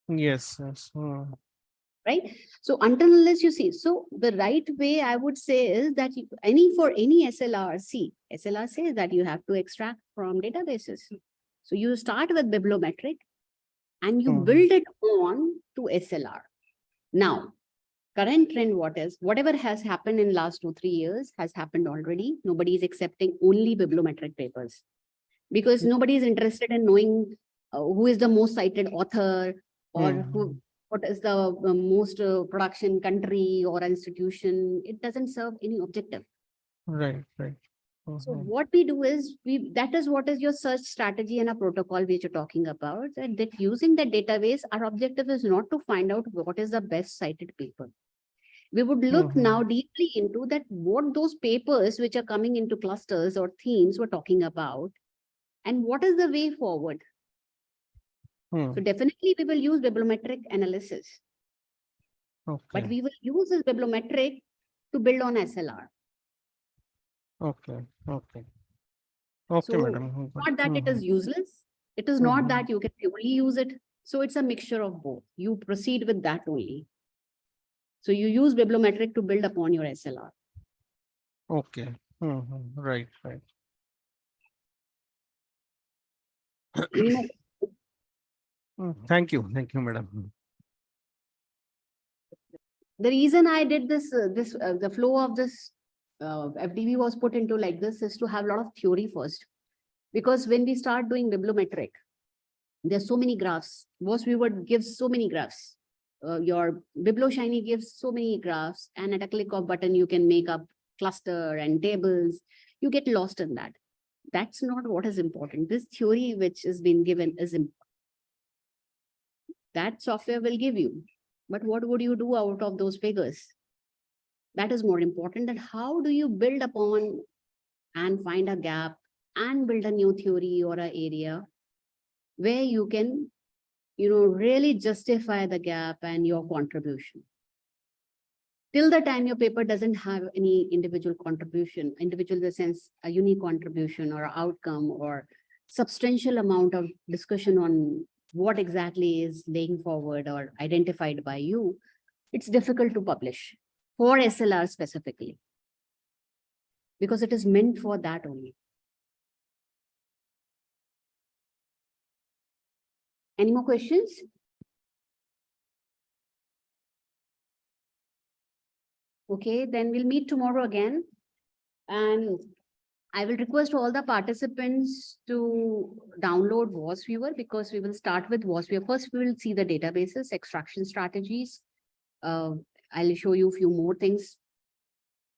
Yes. Right? So unless you see, so the right way I would say is that for any SLR, SLR says that you have to extract from databases. So you start with bibliometric and you build it on to SLR. Now, current trend, whatever has happened in last 2-3 years has happened already. Nobody is accepting only bibliometric papers because nobody is interested in knowing who is the most cited author or what is the most production country or institution. It doesn't serve any objective. Right. So what we do is, that is what is your search strategy and a protocol which you're talking about, that using the database, our objective is not to find out what is the best cited paper. We would look now deeply into that, what those papers which are coming into clusters or themes we're talking about, and what is the way forward. So definitely we will use bibliometric analysis, but we will use this bibliometric to build on SLR. Okay, So madam. not that it is useless. It is not that you can only use it. So it's a mixture of both. You proceed with that only. So you use bibliometric to build upon your SLR. Okay. Right. Any more? Thank you, madam. The reason I did this, the flow of this FDP was put into like this is to have a lot of theory first. Because when we start doing bibliometric, there's so many graphs. Most we would give so many graphs. Your BiblioShiny gives so many graphs, and at a click of button, you can make up cluster and tables. You get lost in that. That's not what is important. This theory which is being given is important. That software will give you. But what would you do out of those figures? That is more important, that how do you build upon and find a gap and build a new theory or an area where you can, really justify the gap and your contribution. Till the time your paper doesn't have any individual contribution, individual in the sense a unique contribution or outcome or substantial amount of discussion on what exactly is laying forward or identified by you, it's difficult to publish for SLR specifically, because it is meant for that only. Any more questions? Okay, then we'll meet tomorrow again. And I will request all the participants to download WAS Viewer, because we will start with WAS Viewer. First, we will see the databases, extraction strategies. I'll show you a few more things.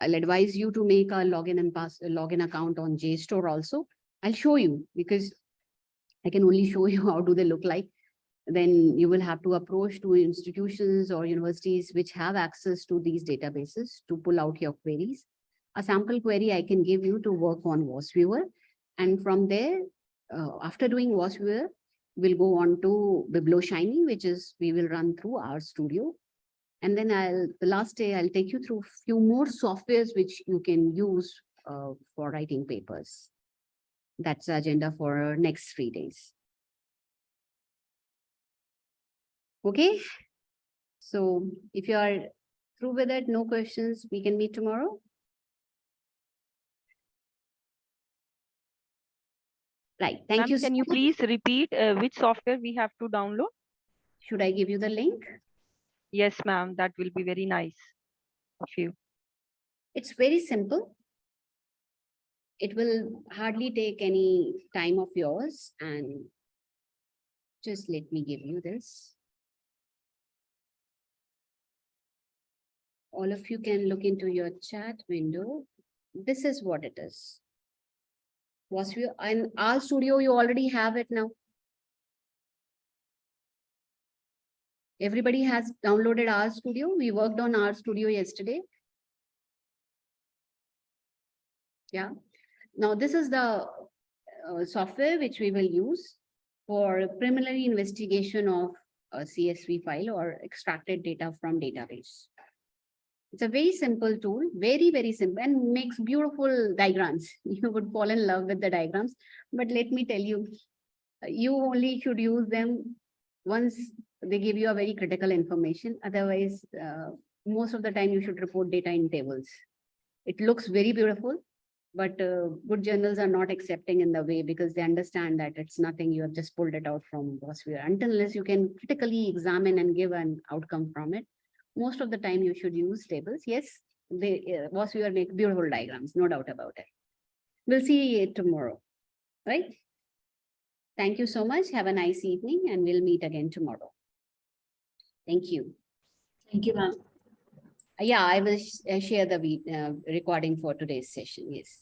I'll advise you to make a login account on JSTOR also. I'll show you, because I can only show you how do they look like. Then you will have to approach to institutions or universities which have access to these databases to pull out your queries. A sample query I can give you to work on WAS Viewer. And from there, after doing WAS Viewer, we'll go on to BiblioShiny, which is we will run through RStudio. And then the last day, I'll take you through a few more softwares which you can use for writing papers. That's the agenda for next 3 days. Okay, so if you are through with it, no questions, we can meet tomorrow. Right, thank you. Can you please repeat which software we have to download? Should I give you the link? Yes, ma'am, that will be very nice of you. It's very simple. It will hardly take any time of yours, and just let me give you this. All of you can look into your chat window. This is what it is. WAS Viewer and RStudio, you already have it now. Everybody has downloaded RStudio. We worked on RStudio yesterday. Yeah. Now this is the software which we will use for preliminary investigation of a CSV file or extracted data from database. It's a very simple tool, very, very simple, and makes beautiful diagrams. You would fall in love with the diagrams, but let me tell you, you only should use them once they give you a very critical information. Otherwise, most of the time you should report data in tables. It looks very beautiful, but good journals are not accepting in the way, because they understand that it's nothing, you have just pulled it out from WAS Viewer. Unless you can critically examine and give an outcome from it, most of the time you should use tables. Yes, WAS Viewer make beautiful diagrams, no doubt about it. We'll see it tomorrow, right? Thank you so much. Have a nice evening, and we'll meet again tomorrow. Thank you. Thank you, ma'am. Yeah, I will share the recording for today's session. Yes.